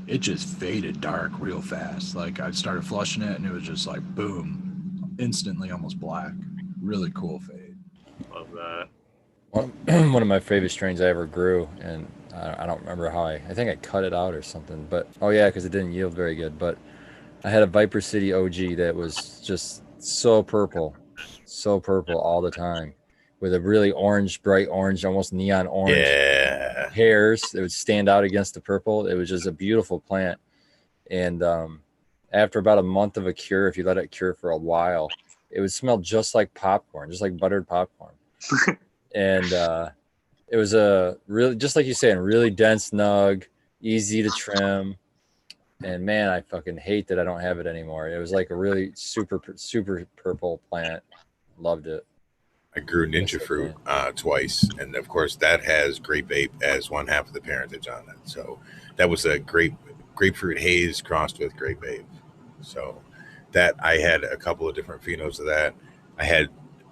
it just faded dark real fast. Like I started flushing it and it was just like boom, instantly almost black. Really cool fade. Love that. One of my favorite strains I ever grew, and I don't remember how I think I cut it out or something, but oh yeah, because it didn't yield very good. But I had a Viper City OG that was just so purple all the time, with a really orange, bright orange, almost neon orange Yeah. hairs that would stand out against the purple. It was just a beautiful plant. And after about a month of a cure, if you let it cure for a while, it would smell just like popcorn, just like buttered popcorn. And it was a really, just like you saying, really dense nug, easy to trim. And man, I fucking hate that I don't have it anymore. It was like a really super purple plant. Loved it. I grew ninja fruit twice, and of course that has grape ape as one half of the parentage on it. So that was a grapefruit haze crossed with grape ape. So that I had a couple of different phenos of that. I had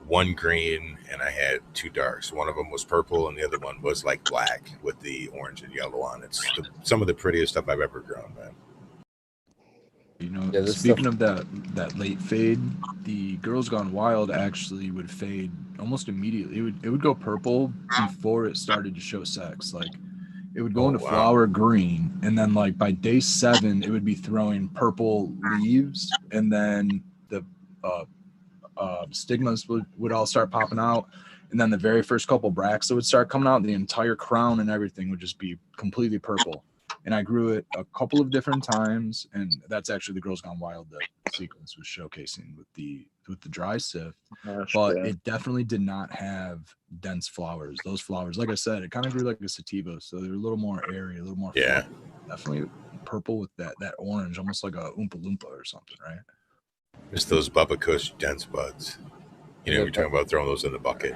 one green and I had two darks. One of them was purple and the other one was like black with the orange and yellow on it. It's some of the prettiest stuff I've ever grown, man. You know, Yeah, this speaking of that late fade, the Girls Gone Wild actually would fade almost immediately. It would go purple before it started to show sex. Like it would go into flower green, and then like by day 7, it would be throwing purple leaves, and then the stigmas would all start popping out, and then the very first couple bracts that would start coming out, the entire crown and everything would just be completely purple. And I grew it a couple of different times, and that's actually the Girls Gone Wild that sequence was showcasing with the dry sift. But it definitely did not have dense flowers. Those flowers, like I said, it kind of grew like a sativa, so they're a little more airy, a little more fluffy. Definitely purple with that orange, almost like a Oompa Loompa or something, right? It's those Bubba Kush dense buds. You know, you're talking about throwing those in the bucket.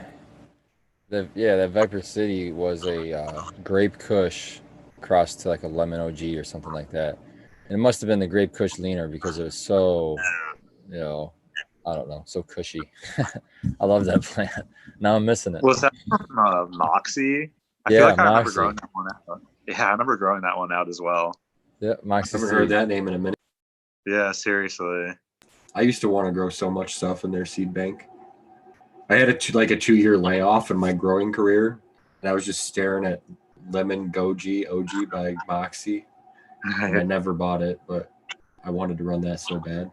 That Viper City was a grape Kush crossed to like a lemon OG or something like that. And it must have been the grape Kush leaner because it was so, you know, I don't know, so cushy. I love that plant. Now I'm missing it. Was that from Moxie? I feel like I remember growing that one out. Yeah, I remember growing that one out as well. Yeah, Moxie. I haven't heard that name in a minute. Yeah, seriously. I used to want to grow so much stuff in their seed bank. I had a 2-year layoff in my growing career, and I was just staring at Lemon Goji OG by Moxie. And I never bought it, but I wanted to run that so bad.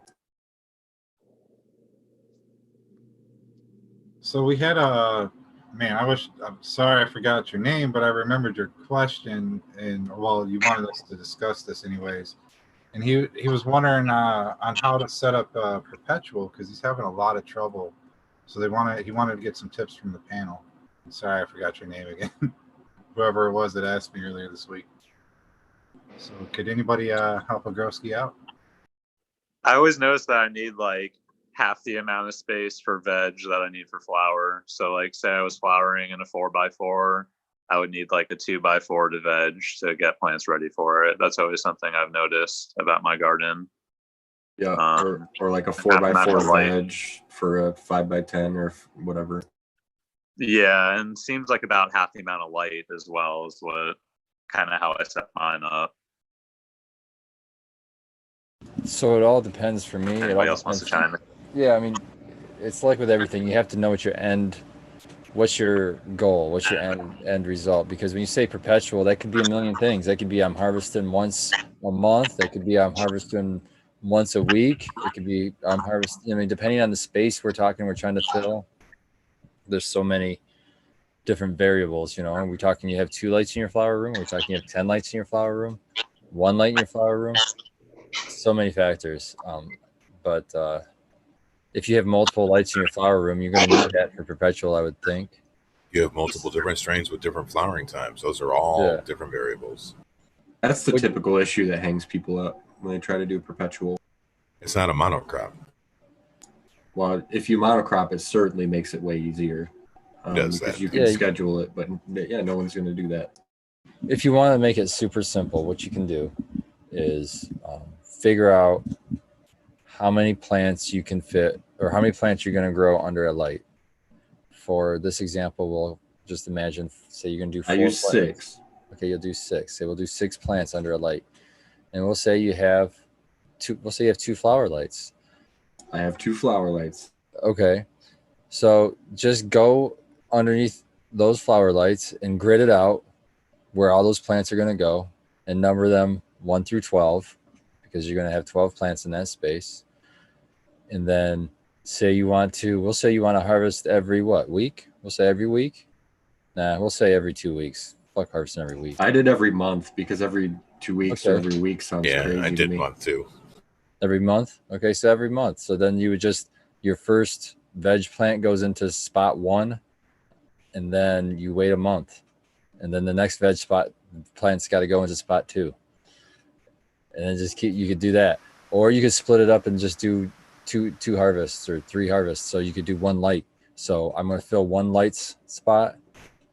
So we had I'm sorry I forgot your name, but I remembered your question, and well, you wanted us to discuss this anyways. And he was wondering on how to set up Perpetual because he's having a lot of trouble. So he wanted to get some tips from the panel. Sorry, I forgot your name again. Whoever it was that asked me earlier this week. So could anybody help Agrowski out? I always notice that I need like half the amount of space for veg that I need for flower. So like say I was flowering in a 4x4, I would need like a 2x4 to veg to get plants ready for it. That's always something I've noticed about my garden. Yeah, or like a 4x4 veg for a 5x10 or whatever. Yeah, and seems like about half the amount of light as well is what kind of how I set mine up. So it all depends for me. Anybody else wants to chime in? Yeah, I mean, it's like with everything. You have to know what's your goal, what's your end result. Because when you say perpetual, that could be a million things. That could be I'm harvesting once a month. That could be I'm harvesting once a week. It could be I'm harvesting. I mean, depending on the space we're trying to fill. There's so many different variables, you know. Are we talking you have 2 lights in your flower room? Are we talking you have 10 lights in your flower room? 1 light in your flower room? So many factors. But if you have multiple lights in your flower room, you're going to need that for perpetual, I would think. You have multiple different strains with different flowering times. Those are all different variables. That's the typical issue that hangs people up when they try to do perpetual. It's not a monocrop. Well, if you monocrop, it certainly makes it way easier. Because you can schedule it, but no one's going to do that. If you want to make it super simple, what you can do is figure out how many plants you can fit or how many plants you're going to grow under a light. For this example, we'll just imagine, say you're going to do 4 I use plants. 6. Okay, you'll do 6. Say we'll do 6 plants under a light. And we'll say you have 2 flower lights. I have 2 flower lights. Okay. So just go underneath those flower lights and grid it out where all those plants are going to go and number them 1 through 12 because you're going to have 12 plants in that space. And then we'll say you want to harvest every week? We'll say every week. Nah, we'll say every 2 weeks. Fuck harvesting every week. I did every month because every 2 weeks or Okay. every week sounds Yeah, crazy I to did me. month too. Every month? Okay, so every month. So then you would just, your first veg plant goes into spot 1, and then you wait a month. And then the next veg spot plant's got to go into spot 2. And then just keep, you could do that. Or you could split it up and just do two harvests or 3 harvests. So you could do 1 light. So I'm going to fill 1 lights spot,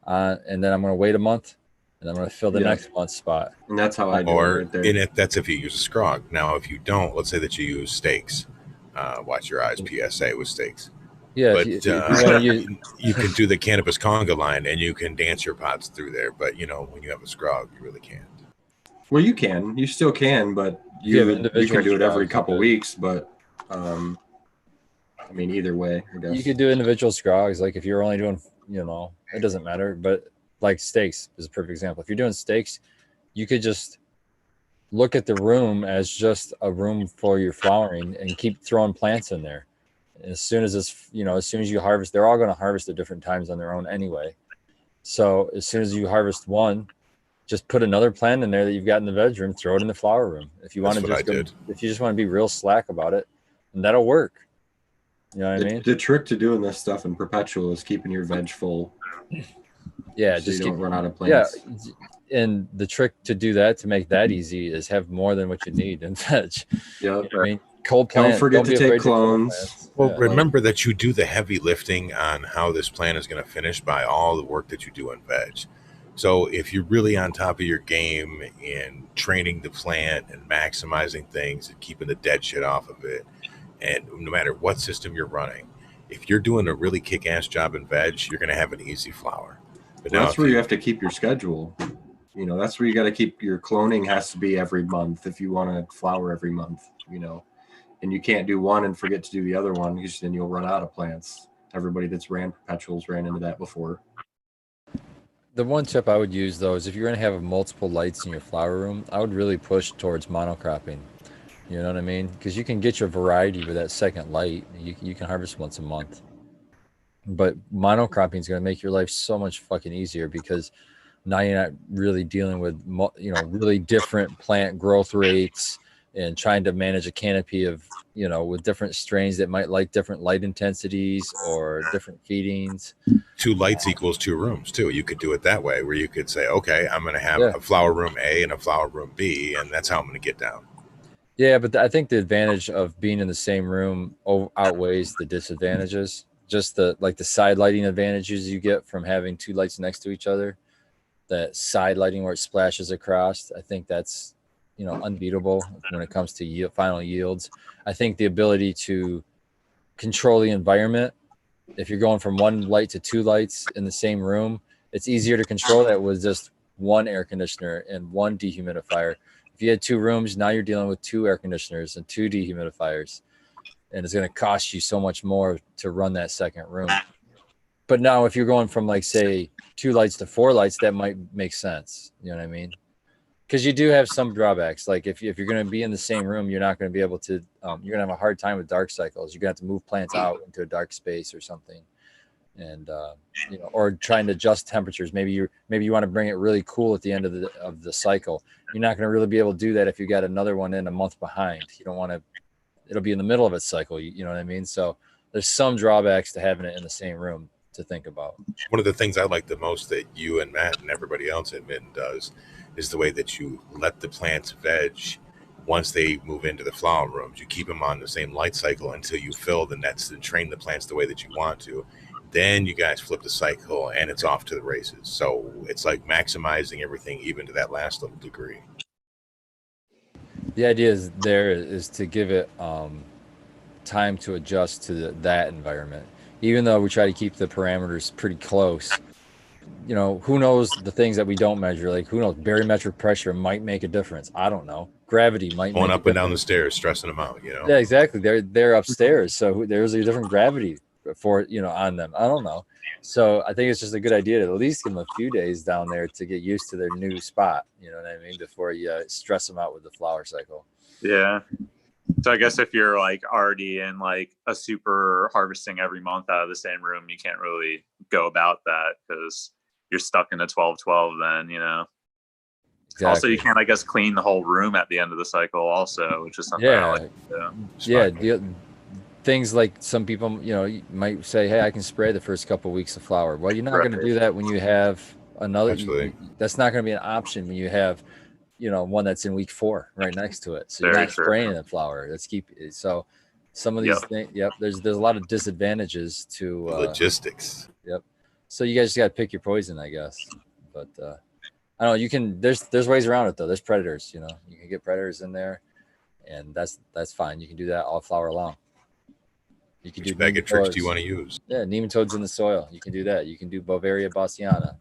and then I'm going to wait a month, and I'm going to fill the Yeah. next month's spot. And that's how I do it Or right there. in it, that's if you use a scrog. Now, if you don't, let's say that you use stakes. Watch your eyes, PSA with stakes. Yeah, But if you want to use, you can do the cannabis conga line, and you can dance your pots through there. But when you have a scrog, you really can't. Well, you still can, but You have you can individual do it every scrogs, couple okay. weeks. But I mean, either way, I guess. you could do individual scrogs. Like if you're only doing, it doesn't matter. But like steaks is a perfect example. If you're doing steaks, you could just look at the room as just a room for your flowering and keep throwing plants in there. As soon as as soon as you harvest, they're all going to harvest at different times on their own anyway. So as soon as you harvest one, just put another plant in there that you've got in the veg room, throw it in the flower room. If you want That's to what I just did. if you just want to be real slack about it, and that'll work. You know what I mean? The trick to doing this stuff in perpetual is keeping your veg full. Yeah, so just you keep don't run out of Yeah, plants. and the trick to do that, to make that easy, is have more than what you need in veg. Yeah. I mean, cold plant. Don't forget to be take afraid cold clones. plants. Well, Yeah. remember that you do the heavy lifting on how this plant is going to finish by all the work that you do in veg. So if you're really on top of your game in training the plant and maximizing things and keeping the dead shit off of it, and no matter what system you're running, if you're doing a really kick-ass job in veg, you're going to have an easy flower. But Well, now that's where you have to keep your schedule. That's where you got to keep your cloning has to be every month if you want to flower every month, and you can't do one and forget to do the other one because then you'll run out of plants. Everybody that's ran perpetuals ran into that before. The one tip I would use, though, is if you're going to have multiple lights in your flower room, I would really push towards monocropping. You know what I mean? Because you can get your variety with that second light. You can harvest once a month. But monocropping is going to make your life so much fucking easier, because now you're not really dealing with really different plant growth rates and trying to manage a canopy of with different strains that might like different light intensities or different feedings. 2 lights equals 2 rooms too. You could do it that way, where you could say, okay, I'm going to have Yeah. a flower room A and a flower room B, and that's how I'm going to get down. Yeah, but I think the advantage of being in the same room outweighs the disadvantages. Just the side lighting advantages you get from having 2 lights next to each other, that side lighting where it splashes across, I think that's unbeatable when it comes to final yields. I think the ability to control the environment, if you're going from 1 light to 2 lights in the same room, it's easier to control that with just 1 air conditioner and 1 dehumidifier. If you had 2 rooms, now you're dealing with 2 air conditioners and 2 dehumidifiers, and it's going to cost you so much more to run that second room. But now if you're going from, like, say, 2 lights to 4 lights, that might make sense. You know what I mean? Because you do have some drawbacks. Like if you're going to be in the same room, you're not going to be able to, you're going to have a hard time with dark cycles. You're going to have to move plants out into a dark space or something. And, or trying to adjust temperatures. Maybe you want to bring it really cool at the end of the cycle. You're not going to really be able to do that if you got another one in a month behind. You don't want to, it'll be in the middle of its cycle. You know what I mean? So there's some drawbacks to having it in the same room to think about. One of the things I like the most that you and Matt and everybody else at Mitten does is the way that you let the plants veg once they move into the flower rooms. You keep them on the same light cycle until you fill the nets and train the plants the way that you want to. Then you guys flip the cycle and it's off to the races. So it's like maximizing everything even to that last little degree. The idea is to give it time to adjust to that environment. Even though we try to keep the parameters pretty close, who knows the things that we don't measure? Like, who knows? Barometric pressure might make a difference. I don't know. Gravity might Going make up and down the stairs, stressing them out, Yeah, exactly. They're upstairs, so there's a different gravity for on them. I don't know. So I think it's just a good idea to at least give them a few days down there to get used to their new spot. You know what I mean? Before you stress them out with the flower cycle. Yeah. So I guess if you're like already in like a super harvesting every month out of the same room, you can't really go about that because you're stuck in a 12-12 then, Also, you Exactly. can't, I guess, clean the whole room at the end of the cycle, also, which is something I Yeah, like to do. yeah. Spot. Things like some people, you might say, "Hey, I can spray the first couple of weeks of flower." Well, you're not going to Right. do that when you have another. Absolutely. That's not going to be an option when you have, one that's in week 4 right next to it. So you're Very not true. spraying the flower. So some of these Yep. things, yep. There's a lot of disadvantages to. Logistics. Yep. So you guys just got to pick your poison, I guess. But I don't know. You can. There's ways around it though. There's predators. You can get predators in there, and that's fine. You can do that all flower long. You can Which do bag of tricks do you nematodes. want to use? Yeah, nematodes in the soil. You can do that. You can do Bovaria bassiana.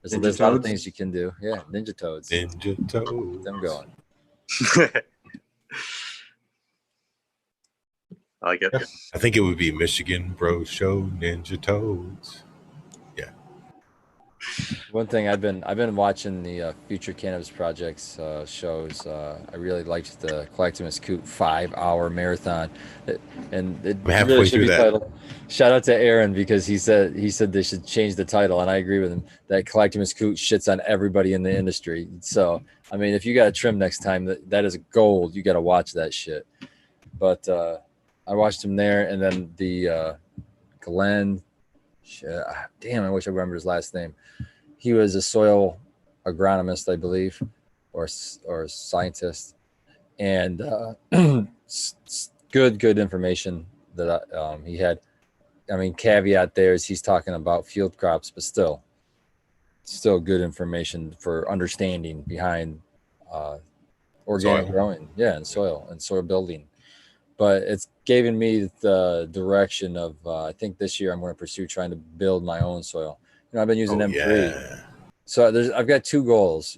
There's Ninja a lot of toads? things you can do. Yeah, ninja toads. Ninja toads. Them going. I like it. I think it would be Michigan Bros Show Ninja Toads. One thing I've been watching the Future Cannabis Projects shows. I really liked the Collectimus Coot 5-hour marathon, and it I'm halfway really should through be that. titled. Shout out to Aaron because he said they should change the title, and I agree with him. That Collectimus Coot shits on everybody in the industry. So I mean, if you got a trim next time, that is gold. You got to watch that shit. But I watched him there, and then the Glenn. Damn, I wish I remember his last name. He was a soil agronomist, I believe, or scientist, and good information that he had. I mean, caveat there is he's talking about field crops, but still good information for understanding behind organic Soil. growing, and soil building. But it's given me the direction of I think this year I'm going to pursue trying to build my own soil. I've been using Oh, M3. yeah. So I've got 2 goals.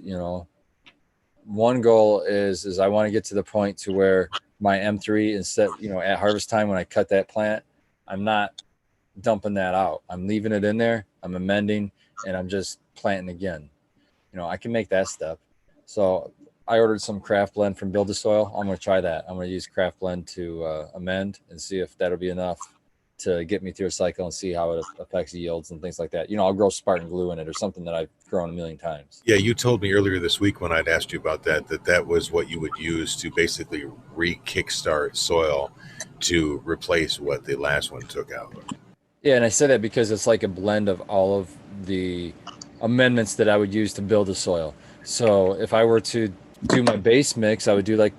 One goal is I want to get to the point to where my M3 instead, at harvest time when I cut that plant, I'm not dumping that out. I'm leaving it in there. I'm amending, and I'm just planting again. I can make that step. So I ordered some craft blend from Build a Soil. I'm going to try that. I'm going to use craft blend to amend and see if that'll be enough to get me through a cycle and see how it affects yields and things like that. I'll grow Spartan glue in it or something that I've grown a million times. Yeah, you told me earlier this week when I'd asked you about that was what you would use to basically re-kickstart soil to replace what the last one took out. Yeah, and I say that because it's like a blend of all of the amendments that I would use to build a soil. So if I were to do my base mix, I would do like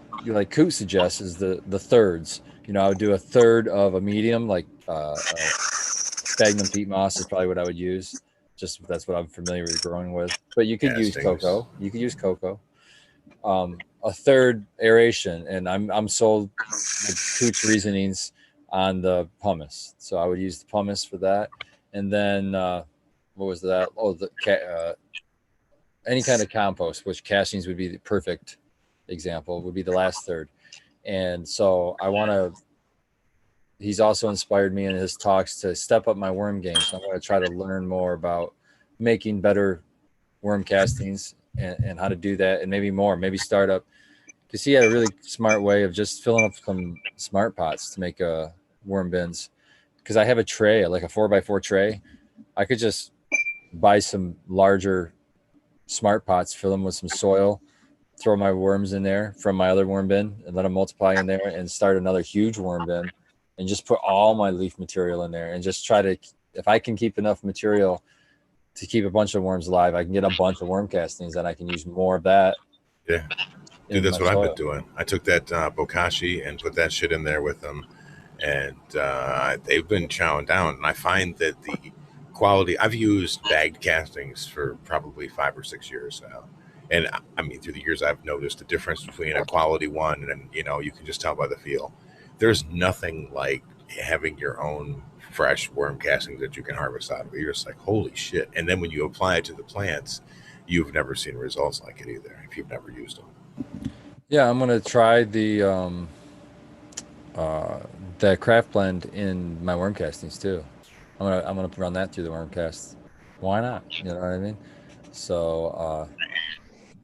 Coot suggests is the thirds. I would do a third of a medium, like sphagnum peat moss is probably what I would use. Just that's what I'm familiar with growing with. But you could use Castings. cocoa. You could use cocoa. A third aeration, and I'm sold with Coot's reasonings on the pumice. So I would use the pumice for that. And then what was that? Oh, any kind of compost, which castings would be the perfect example, would be the last third. And so he's also inspired me in his talks to step up my worm game. So I'm going to try to learn more about making better worm castings and how to do that. And maybe start up, because he had a really smart way of just filling up some smart pots to make worm bins. Because I have a tray, like a 4x4 tray. I could just buy some larger smart pots, fill them with some soil, throw my worms in there from my other worm bin and let them multiply in there, and start another huge worm bin and just put all my leaf material in there and just try to, if I can keep enough material to keep a bunch of worms alive, I can get a bunch of worm castings and I can use more of that. Yeah. Dude, that's what I've been doing. I took that bokashi and put that shit in there with them, and they've been chowing down. And I find that the quality, I've used bagged castings for probably 5 or 6 years now. And I mean, through the years, I've noticed the difference between a quality one and, you can just tell by the feel. There's nothing like having your own fresh worm castings that you can harvest out of it. You're just like, holy shit. And then when you apply it to the plants, you've never seen results like it either if you've never used them. Yeah, I'm going to try the craft blend in my worm castings too. I'm gonna run that through the worm cast. Why not? You know what I mean? So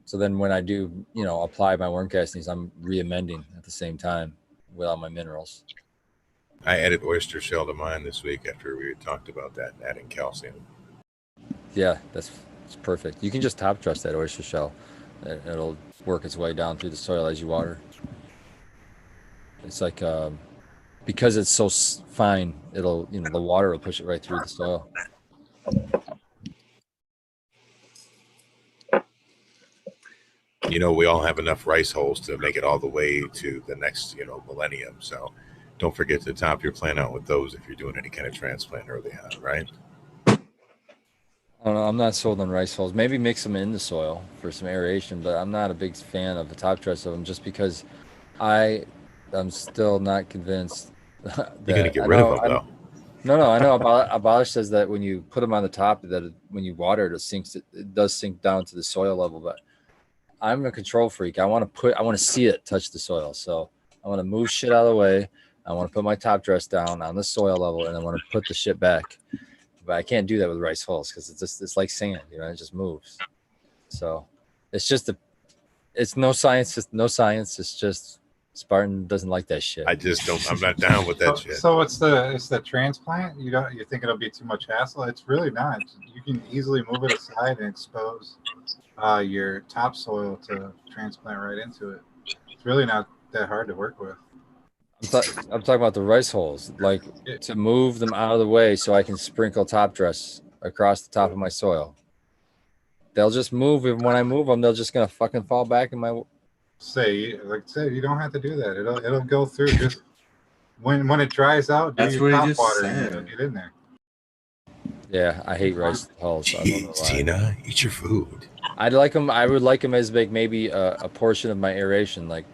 so then when I do, apply my worm castings, I'm re-amending at the same time with all my minerals. I added oyster shell to mine this week after we talked about that, adding calcium. Yeah, it's perfect. You can just top dress that oyster shell. It'll work its way down through the soil as you water. It's like because it's so fine, it'll the water will push it right through the soil. You know, we all have enough rice holes to make it all the way to the next, millennium. So don't forget to top your plant out with those if you're doing any kind of transplant early on, right? I don't know. I'm not sold on rice holes. Maybe mix them in the soil for some aeration, but I'm not a big fan of the top dress of them just because I'm still not convinced that You're gonna get rid of them though. No, I know. Abolish says that when you put them on the top, when you water it, it does sink down to the soil level. But I'm a control freak. I want to see it touch the soil. So I want to move shit out of the way. I want to put my top dress down on the soil level, and I want to put the shit back. But I can't do that with rice hulls because it's like sand, it just moves. So it's no science. It's no science. It's just Spartan doesn't like that shit. I'm not down with that shit. So it's the transplant. You think it'll be too much hassle? It's really not. You can easily move it aside and expose your topsoil to transplant right into it. It's really not that hard to work with. I'm talking about the rice holes, like to move them out of the way so I can sprinkle top dress across the top of my soil. They'll just move, and when I move them, they're just gonna fucking fall back in my. Like I said, you don't have to do that. It'll go through. Just when it dries out, do your top water and it'll get in there. Yeah, I hate rice hulls. Jeez, Tina, eat your food. I'd like them. I would like them as like maybe a portion of my aeration, like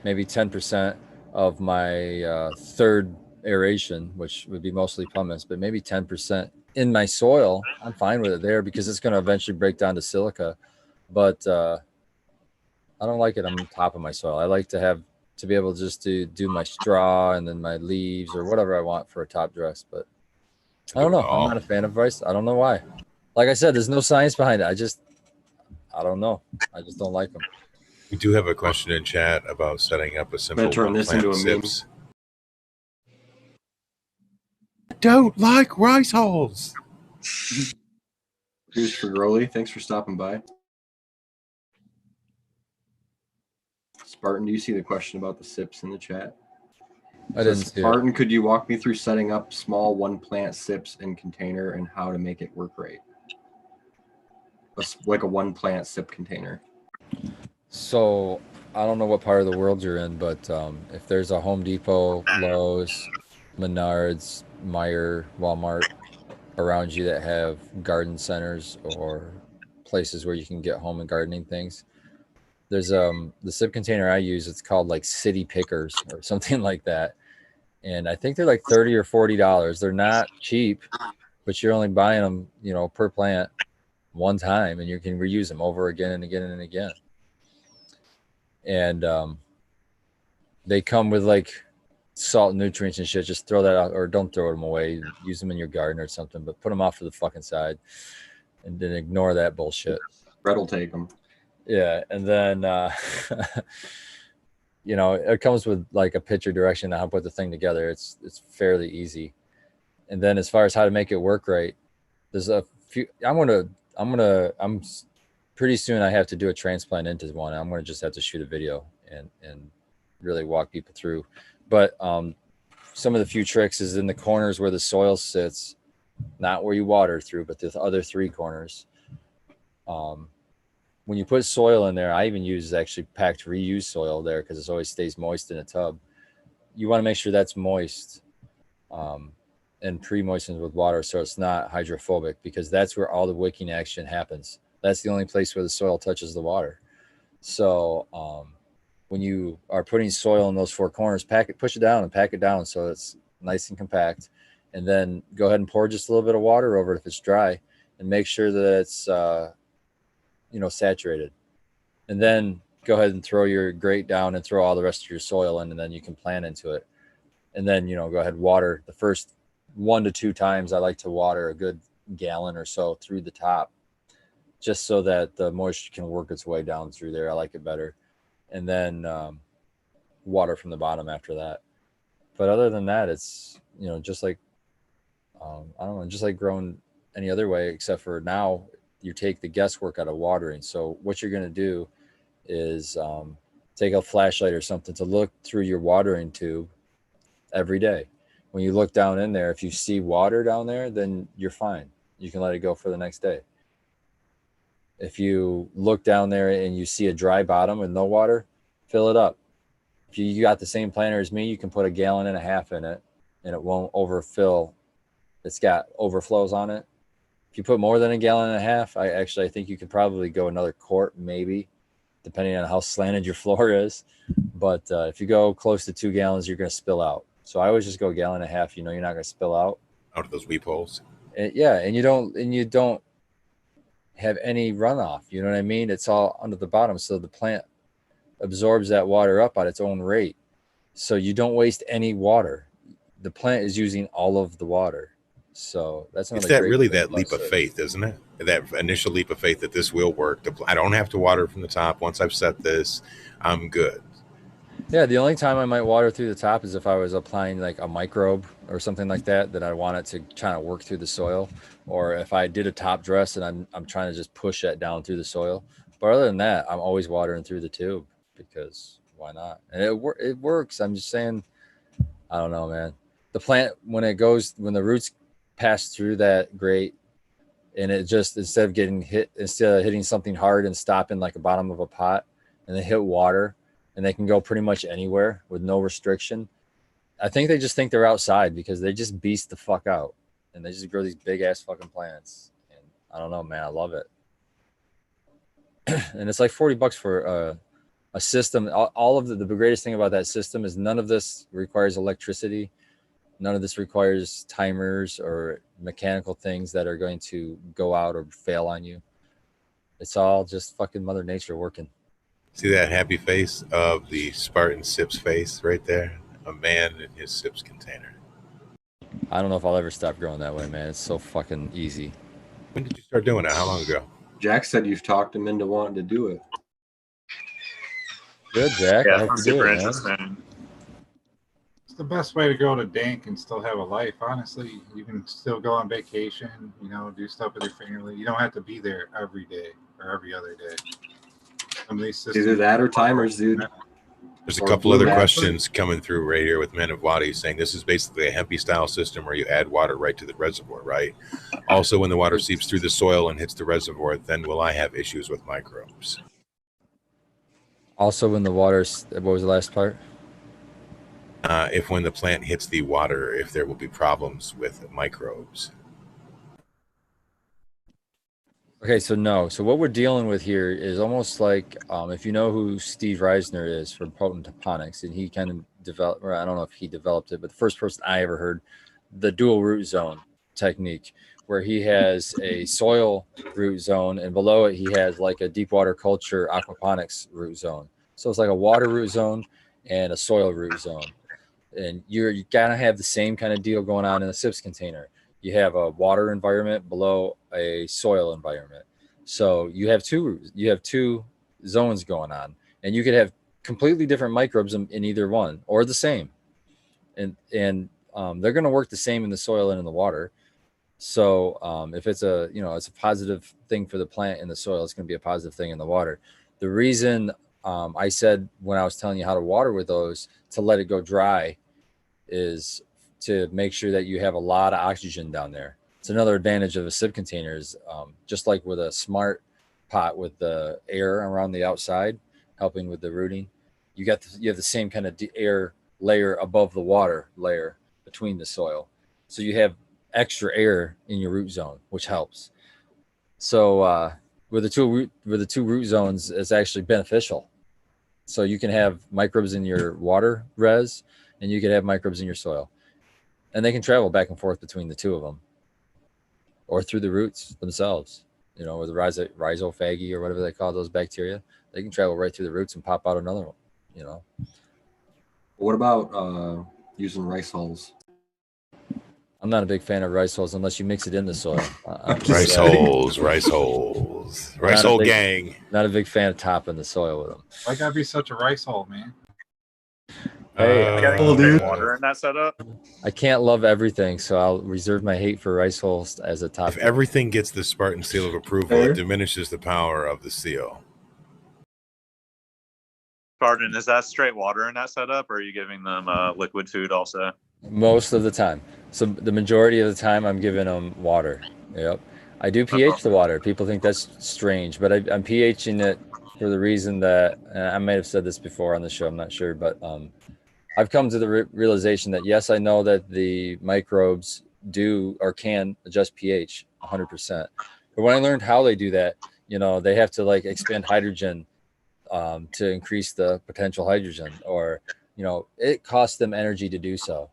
maybe 10% of my third aeration, which would be mostly pumice, but maybe 10% in my soil. I'm fine with it there because it's going to eventually break down to silica. But I don't like it on top of my soil. I like to be able just to do my straw and then my leaves or whatever I want for a top dress. But I don't know. I'm not a fan of rice. I don't know why. Like I said, there's no science behind it. I don't know. I just don't like them. We do have a question in chat about setting up a simple turn this into a meme. sips. I don't like rice holes. Here's for Growly. Thanks for stopping by. Spartan, do you see the question about the sips in the chat? I didn't see it. Spartan, could you walk me through setting up small one plant sips in container and how to make it work right? Like a one plant sip container. So I don't know what part of the world you're in, but if there's a Home Depot, Lowe's, Menards, Meijer, Walmart around you that have garden centers or places where you can get home and gardening things, there's the sip container I use. It's called like City Pickers or something like that, and I think they're like $30 or $40. They're not cheap, but you're only buying them, per plant one time, and you can reuse them over again and again and again. And they come with like salt and nutrients and shit. Just throw that out, or don't throw them away. Use them in your garden or something, but put them off to the fucking side and then ignore that bullshit. Brett will take them. Yeah, and then it comes with like a picture direction on how to put the thing together. It's fairly easy. And then as far as how to make it work right, there's a few. I'm pretty soon I have to do a transplant into one. I'm gonna just have to shoot a video and really walk people through. But some of the few tricks is in the corners where the soil sits, not where you water through, but the other three corners. When you put soil in there, I even use actually packed reused soil there because it always stays moist in a tub. You want to make sure that's moist and pre-moistened with water so it's not hydrophobic, because that's where all the wicking action happens. That's the only place where the soil touches the water. So when you are putting soil in those four corners, push it down and pack it down so it's nice and compact. And then go ahead and pour just a little bit of water over it if it's dry, and make sure that it's saturated. And then go ahead and throw your grate down and throw all the rest of your soil in, and then you can plant into it. And then go ahead and water the first 1 to 2 times. I like to water a good gallon or so through the top, just so that the moisture can work its way down through there. I like it better. And then water from the bottom after that. But other than that, it's just like just like growing any other way, except for now you take the guesswork out of watering. So what you're going to do is take a flashlight or something to look through your watering tube every day. When you look down in there, if you see water down there, then you're fine. You can let it go for the next day. If you look down there and you see a dry bottom with no water, fill it up. If you got the same planter as me, you can put 1.5 gallons in it and it won't overfill. It's got overflows on it. If you put more than 1.5 gallons, I think you could probably go another quart, maybe, depending on how slanted your floor is. But if you go close to 2 gallons, you're going to spill out. So I always just go 1.5 gallons. You know, you're not going to spill out. Out of those weep holes. And you don't have any runoff. You know what I mean? It's all under the bottom, so the plant absorbs that water up at its own rate. So you don't waste any water. The plant is using all of the water. So that's It's that really that leap of faith, isn't it? That initial leap of faith that this will work. I don't have to water from the top. Once I've set this, I'm good. Yeah, the only time I might water through the top is if I was applying like a microbe or something like that I want it to try to work through the soil, or if I did a top dress and I'm trying to just push that down through the soil. But other than that, I'm always watering through the tube because why not? And it works. I'm just saying, I don't know, man. The plant, when the roots pass through that grate and it just, instead of hitting something hard and stopping like the bottom of a pot, and they hit water, and they can go pretty much anywhere with no restriction. I think they just think they're outside because they just beast the fuck out and they just grow these big ass fucking plants. And I don't know, man, I love it. And it's like $40 for a system. All of the greatest thing about that system is none of this requires electricity. None of this requires timers or mechanical things that are going to go out or fail on you. It's all just fucking Mother Nature working. See that happy face of the Spartan Sips face right there? A man in his Sips container. I don't know if I'll ever stop growing that way, man. It's so fucking easy. When did you start doing it? How long ago? Jack said you've talked him into wanting to do it. Good, Jack. Yeah, I hope I'm you do super it, man. interested. It's the best way to go to Dank and still have a life. Honestly, you can still go on vacation. You know, do stuff with your family. You don't have to be there every day or every other day. Some of these systems, Either that or timers, dude. There's a Or couple other blue questions coming through right here with Men of Wadi saying this is basically a Hempy style system where you add water right to the reservoir, right? Also, when the water seeps through the soil and hits the reservoir, then will I have issues with microbes? Also, when the water's, what was the last part? If when the plant hits the water, if there will be problems with microbes. Okay, so no. So what we're dealing with here is almost like if you know who Steve Reisner is from Potent Toponics, and he kind of developed, or I don't know if he developed it, but the first person I ever heard the dual root zone technique, where he has a soil root zone and below it he has like a deep water culture aquaponics root zone. So it's like a water root zone and a soil root zone. And you gotta have the same kind of deal going on in a SIPS container. You have a water environment below a soil environment. So you have two zones going on, and you could have completely different microbes in either one or the same. And they're going to work the same in the soil and in the water. So if it's it's a positive thing for the plant in the soil, it's going to be a positive thing in the water. The reason I said when I was telling you how to water with those to let it go dry is to make sure that you have a lot of oxygen down there. It's another advantage of a SIP container is just like with a smart pot with the air around the outside, helping with the rooting. You have the same kind of air layer above the water layer between the soil. So you have extra air in your root zone, which helps. So with the two root zones, it's actually beneficial. So you can have microbes in your water res, and you can have microbes in your soil. And they can travel back and forth between the two of them or through the roots themselves, with the rhizophagy or whatever they call those bacteria. They can travel right through the roots and pop out another one, What about using rice hulls? I'm not a big fan of rice hulls unless you mix it in the soil. Rice hole gang. Not a big fan of topping the soil with them. Why gotta be such a rice hole, man? Getting dude. water in that setup. I can't love everything, so I'll reserve my hate for rice holes as a top. If everything gets the Spartan seal of approval, it diminishes the power of the seal. Pardon, is that straight water in that setup, or are you giving them liquid food also? Most of the time. So the majority of the time, I'm giving them water. Yep. I do pH the water. People think that's strange, but I'm pHing it for the reason that, and I might have said this before on the show, I'm not sure, but I've come to the realization that yes, I know that the microbes do or can adjust pH 100%. But when I learned how they do that, you know, they have to like expand hydrogen to increase the potential hydrogen, or, you know, it costs them energy to do so.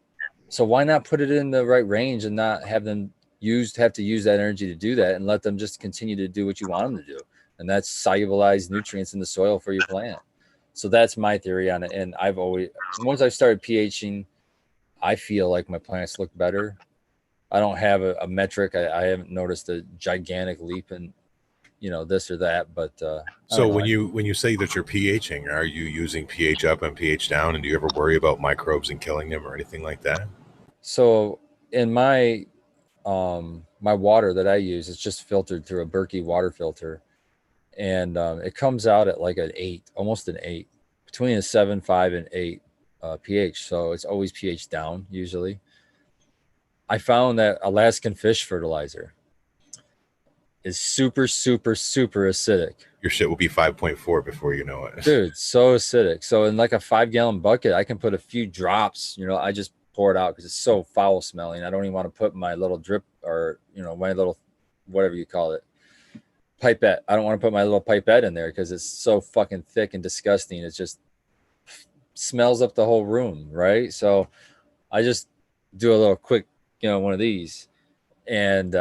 So why not put it in the right range and not have them have to use that energy to do that, and let them just continue to do what you want them to do, and that's solubilize nutrients in the soil for your plant. So that's my theory on it. And I've always, once I started pHing, I feel like my plants look better. I don't have a metric. I haven't noticed a gigantic leap in, you know, this or that. But so when you say that you're pHing, are you using pH up and pH down, and do you ever worry about microbes and killing them or anything like that? So in my my water that I use, it's just filtered through a Berkey water filter, and it comes out at like an 8, almost an 8, between a 7.5 and 8 pH. So it's always pH down usually. I found that Alaskan fish fertilizer is super acidic. Your shit will be 5.4 before you know it. Dude, so acidic. So in like a 5-gallon bucket, I can put a few drops, you know, I just pour it out because it's so foul smelling. I don't even want to put my little drip, or, you know, my little, whatever you call it, pipette. I don't want to put my little pipette in there because it's so fucking thick and disgusting. It just smells up the whole room, right? So I just do a little quick, you know, one of these, and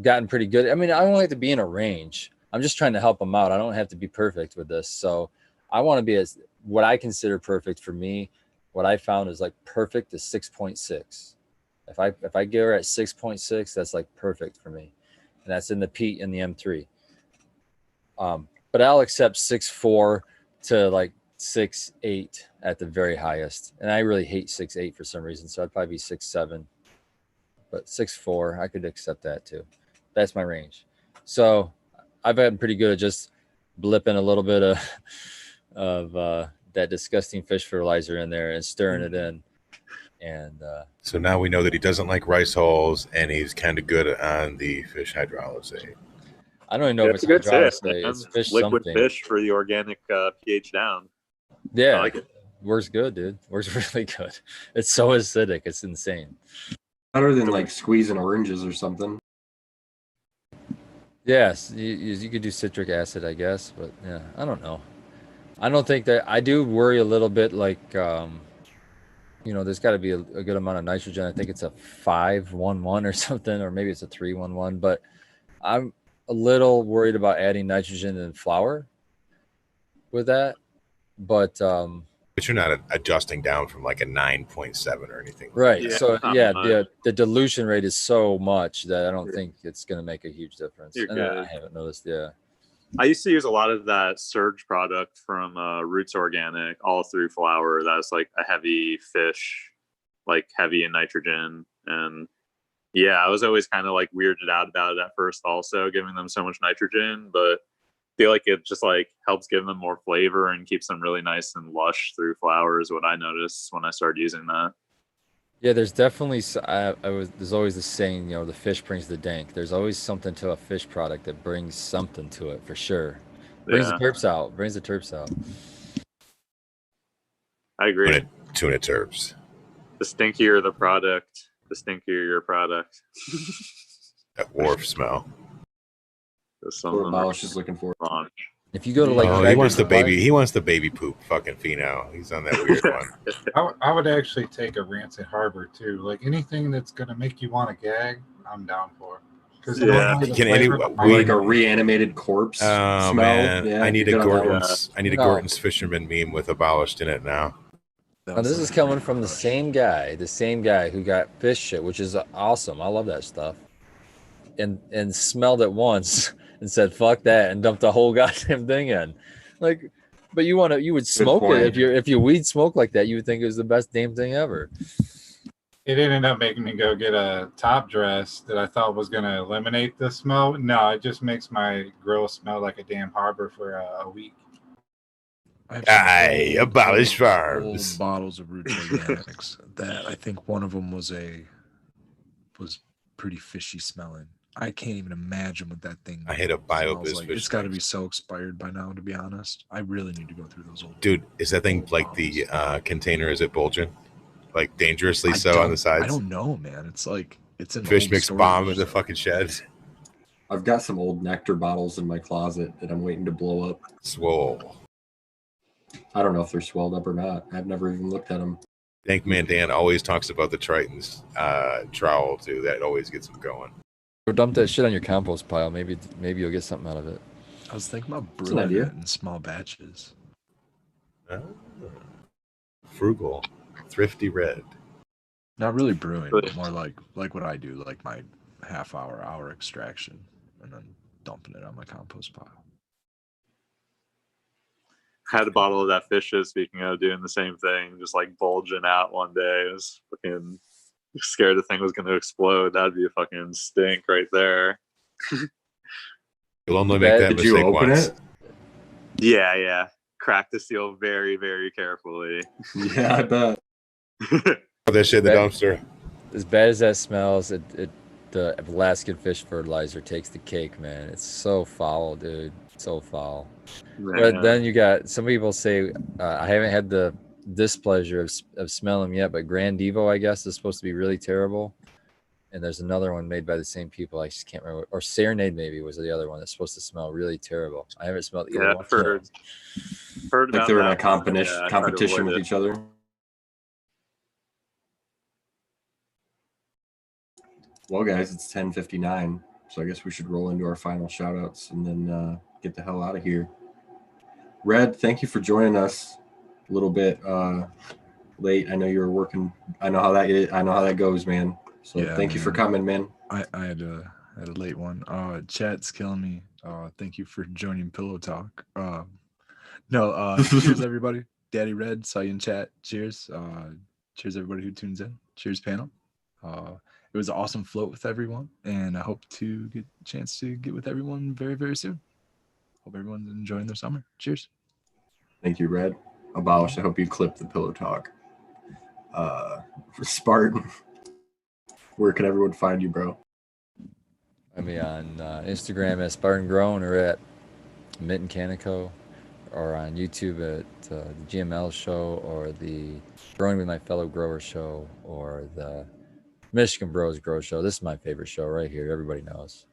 gotten pretty good. I mean, I don't like to be in a range. I'm just trying to help them out. I don't have to be perfect with this. So I want to be as, what I consider perfect for me, what I found is like perfect is 6.6. If I get her at 6.6, that's like perfect for me. And that's in the Pete and the M3. But I'll accept 6.4 to like 6.8 at the very highest. And I really hate 6.8 for some reason. So I'd probably be 6.7. But 6.4, I could accept that too. That's my range. So I've been pretty good at just blipping a little bit of that disgusting fish fertilizer in there and stirring it in. And so now we know that he doesn't like rice hulls, and he's kind of good on the fish hydrolysate. I don't even know if it's a good hydrolysate. tip. It's fish Liquid something. fish for the organic pH down. Yeah, I like it. Works good, dude. Works really good. It's so acidic. It's insane. Better than like squeezing oranges or something. Yes, you could do citric acid, I guess, but yeah, I don't know. I don't think that, I do worry a little bit, like, you know, there's got to be a good amount of nitrogen. I think it's a 5.11 or something, or maybe it's a 3.11, but I'm a little worried about adding nitrogen in flour with that. But you're not adjusting down from like a 9.7 or anything. Right. Yeah, So not yeah, much. the dilution rate is so much that I don't think it's going to make a huge difference. You're And good. I haven't noticed. Yeah. I used to use a lot of that Surge product from Roots Organic all through flour. That's like a heavy fish, like heavy in nitrogen. And yeah, I was always kind of like weirded out about it at first, also giving them so much nitrogen, but I feel like it just like helps give them more flavor and keeps them really nice and lush through flour is what I noticed when I started using that. Yeah, there's definitely, there's always the saying, you know, the fish brings the dank. There's always something to a fish product that brings something to it for sure. Brings Yeah, the terps out. Brings the terps out. I agree. Tuna terps. The stinkier the product, the stinkier your product. That wharf smell. There's Or something Abolish is looking for. wrong. If you go to like, Oh, he Traeger wants the Supply- baby. He wants the baby poop. Fucking Pheno. He's on that weird one. I would actually take a Rancid Harbor too. Like anything that's gonna make you want to gag, I'm down for. Because Yeah. Or like a reanimated corpse Oh smell. man, Yeah, I need you a got that one. Gorton's. I need a No. Gorton's fisherman meme with abolished in it now. Now, this is coming from the same guy who got fish shit, which is awesome. I love that stuff. And smelled it once and said, fuck that, and dumped the whole goddamn thing in. Like, but you would smoke it point. if you weed smoke like that, you would think it was the best damn thing ever. it ended up making me go get a top dress that I thought was going to eliminate the smell. No, it just makes my grill smell like a damn harbor for a week. I have some I old, abolish old farms. bottles of Roots Organics that I think one of them was pretty fishy smelling. I can't even imagine what that thing I hit a smells BioBiz like. fish It's got to tanks. be so expired by now, to be honest. I really need to go through those old. Dude, is that thing old like the bottles. container? Is it bulging? Like dangerously I so on the don't. sides? I don't know, man. It's like it's an Fish old mix storage bomb in the cell. fucking shed. I've got some old nectar bottles in my closet that I'm waiting to blow up. Swole. I don't know if they're swelled up or not. I've never even looked at them. Dank Man Dan always talks about the Triton's trowel too. That always gets him going. Go dump that shit on your compost pile. Maybe you'll get something out of it. I was thinking about That's an brewing idea. it in small batches. Ah. Frugal, thrifty red. Not really brewing, But- more like what I do, like my hour extraction, and then dumping it on my compost pile. Had a bottle of that fish shit, speaking of doing the same thing, just like bulging out one day. I was fucking scared the thing was going to explode. That'd be a fucking stink right there. You'll only make that Did you mistake open once. it? Yeah. Crack the seal very, very carefully. Yeah, I bet. Put that shit in the That- dumpster. As bad as that smells, the Alaskan fish fertilizer takes the cake, man. It's so foul, dude. So foul. But Man. then you got some people say I haven't had the displeasure of smelling them yet, but Grand Evo, I guess, is supposed to be really terrible. And there's another one made by the same people. I just can't remember. Or Serenade maybe was the other one that's supposed to smell really terrible. I haven't smelled either Yeah, one. I've heard Like about they're in a that one. competition Yeah, I try to competition avoid with it. each other. Well, guys, it's 10:59, so I guess we should roll into our final shout outs and then get the hell out of here. Red, thank you for joining us a little bit late. I know you were working. I know how that is. I know how that goes, man. So Yeah, thank you for man. coming, man. I had a late one. Chat's killing me. Thank you for joining Pillow Talk. Cheers everybody. Daddy Red saw you in chat. Cheers. Cheers everybody who tunes in. Cheers panel. It was an awesome float with everyone, and I hope to get a chance to get with everyone very, very soon. Hope everyone's enjoying their summer. Cheers. Thank you, Red. Abolish. I hope you clip the pillow talk. For Spartan, where can everyone find you, bro? I mean, on Instagram at Spartan Grown or at Mitten Canico, or on YouTube at the GML show, or the Growing with My Fellow Grower show, or the Michigan Bros Grow show. This is my favorite show right here. Everybody knows.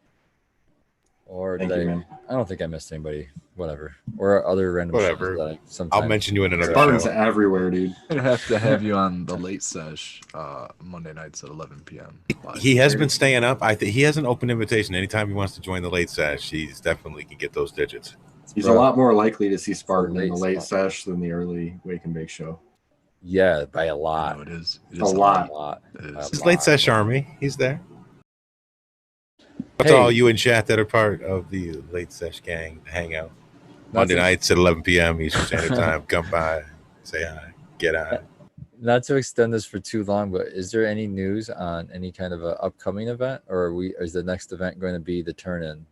Or Thank did you, I? man. I don't think I missed anybody. Whatever. Or other random shows Whatever. that I sometimes. I'll mention you in another Spartan's show. everywhere, dude. I'm gonna have to have you on the late sesh Monday nights at 11 p.m. live. He has been staying up. I think he has an open invitation. Anytime he wants to join the late sesh, he's definitely can get those digits. He's Bro. a lot more likely to see Spartan in the late late sesh than the early Wake and Bake show. Yeah, by a I lot. know it is. It A is lot. A lot. It By is. a His late lot. sesh army. He's there. That's Hey. all you in chat that are part of the late sesh gang hangout. Not Monday to- nights at 11 p.m. Eastern Standard Time. Come by, say hi, get on. Not to extend this for too long, but is there any news on any kind of a upcoming event, or is the next event going to be the turn-in,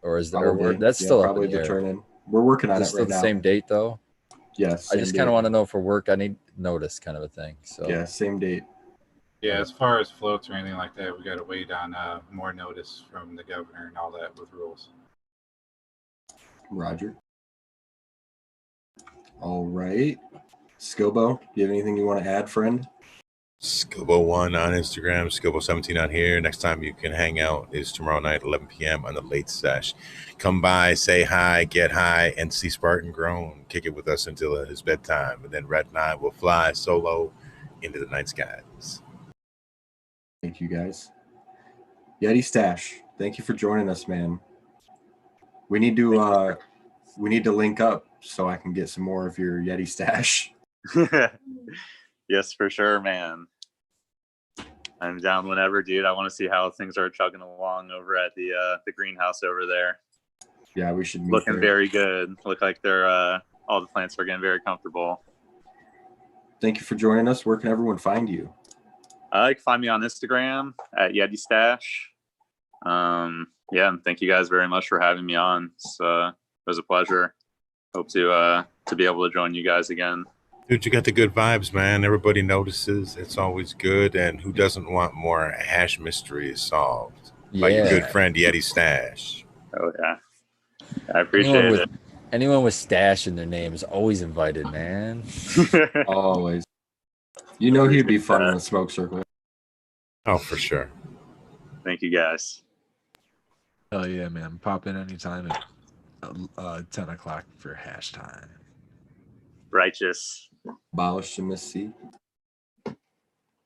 or is Probably. that's still up probably in the the air? turn in. We're working on Is it it still right the now. same date though? Yes. I just kind of want to know for work. I need notice, kind of a thing. So Yeah, same date. Yeah, as far as floats or anything like that, we got to wait on more notice from the governor and all that with rules. Roger. All right. Scobo, do you have anything you want to add, friend? Scobo1 on Instagram, Scobo17 on here. Next time you can hang out is tomorrow night, 11 p.m. on the late sesh. Come by, say hi, get high, and see Spartan Grown. Kick it with us until his bedtime. And then Red and I will fly solo into the night skies. Thank you, guys. Yeti Stash, thank you for joining us, man. We need to link up so I can get some more of your Yeti Stash. Yes, for sure, man. I'm down whenever, dude. I want to see how things are chugging along over at the greenhouse over there. Yeah, we should meet Looking there. very good. Look like they're all the plants are getting very comfortable. Thank you for joining us. Where can everyone find you? You can find me on Instagram at Yeti Stash. Yeah, and thank you guys very much for having me on. It was a pleasure. Hope to be able to join you guys again. Dude, you got the good vibes, man. Everybody notices. It's always good. And who doesn't want more hash mysteries solved? By your good friend Yeti Stash. Oh yeah, I appreciate it. Anyone with Stash in their name is always invited, man. Always. You know he'd be fun in the smoke circle. Oh, for sure. Thank you guys. Hell yeah, man. Pop in anytime at 10 o'clock for hash time. Righteous. Abolish to Miss C.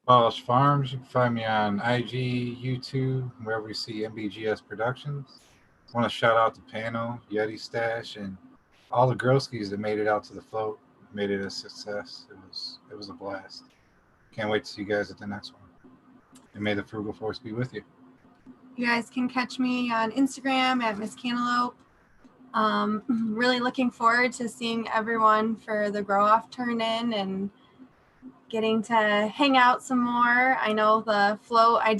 Abolish Farms. You can find me on IG, YouTube, wherever you see MBGS Productions. I want to shout out to Pano, Yeti Stash, and all the Growskis that made it out to the float. Made it a success. It was a blast. Can't wait to see you guys at the next one. And may the Frugal Force be with you. You guys can catch me on Instagram at Miss Cantaloupe. Really looking forward to seeing everyone for the grow off turn in and getting to hang out some more. I know the float, I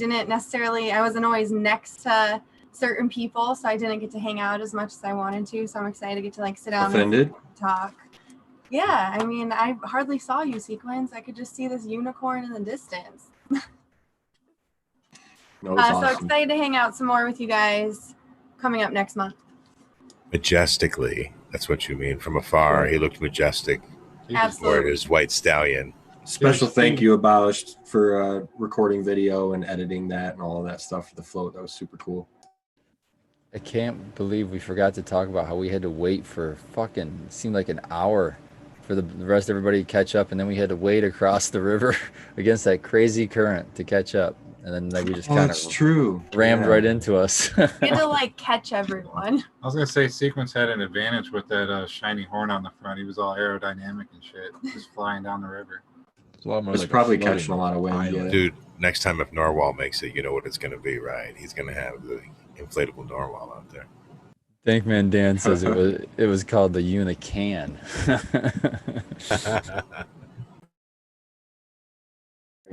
wasn't always next to certain people, so I didn't get to hang out as much as I wanted to. So I'm excited to get to like sit down Offended? and talk. Yeah, I mean, I hardly saw you, Sequence. I could just see this unicorn in the distance. No, it's awesome. So excited to hang out some more with you guys coming up next month. Majestically. That's what you mean. From afar, he looked majestic. Absolutely. Word his white stallion. Special thank you, Abolished, for recording video and editing that and all of that stuff for the float. That was super cool. I can't believe we forgot to talk about how we had to wait for fucking, seemed like an hour for the rest of everybody to catch up, and then we had to wait across the river against that crazy current to catch up, and then like we just kind of rammed right into us. We had to like catch everyone. I was gonna say Sequence had an advantage with that shiny horn on the front. He was all aerodynamic and shit, just flying down the river. It's a lot more It's like probably catching a lot of wind. Yeah. Dude, next time if Narwhal makes it, you know what it's going to be, right? He's going to have the inflatable Narwhal out there. Thinkman Dan says it was called the Unican.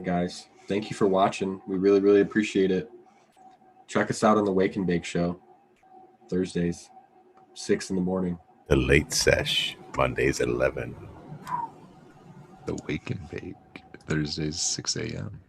Guys, thank you for watching. We really, really appreciate it. Check us out on the Wake and Bake Show. Thursdays, 6 in the morning. The late sesh, Mondays at 11. The Wake and Bake, Thursdays, 6 a.m.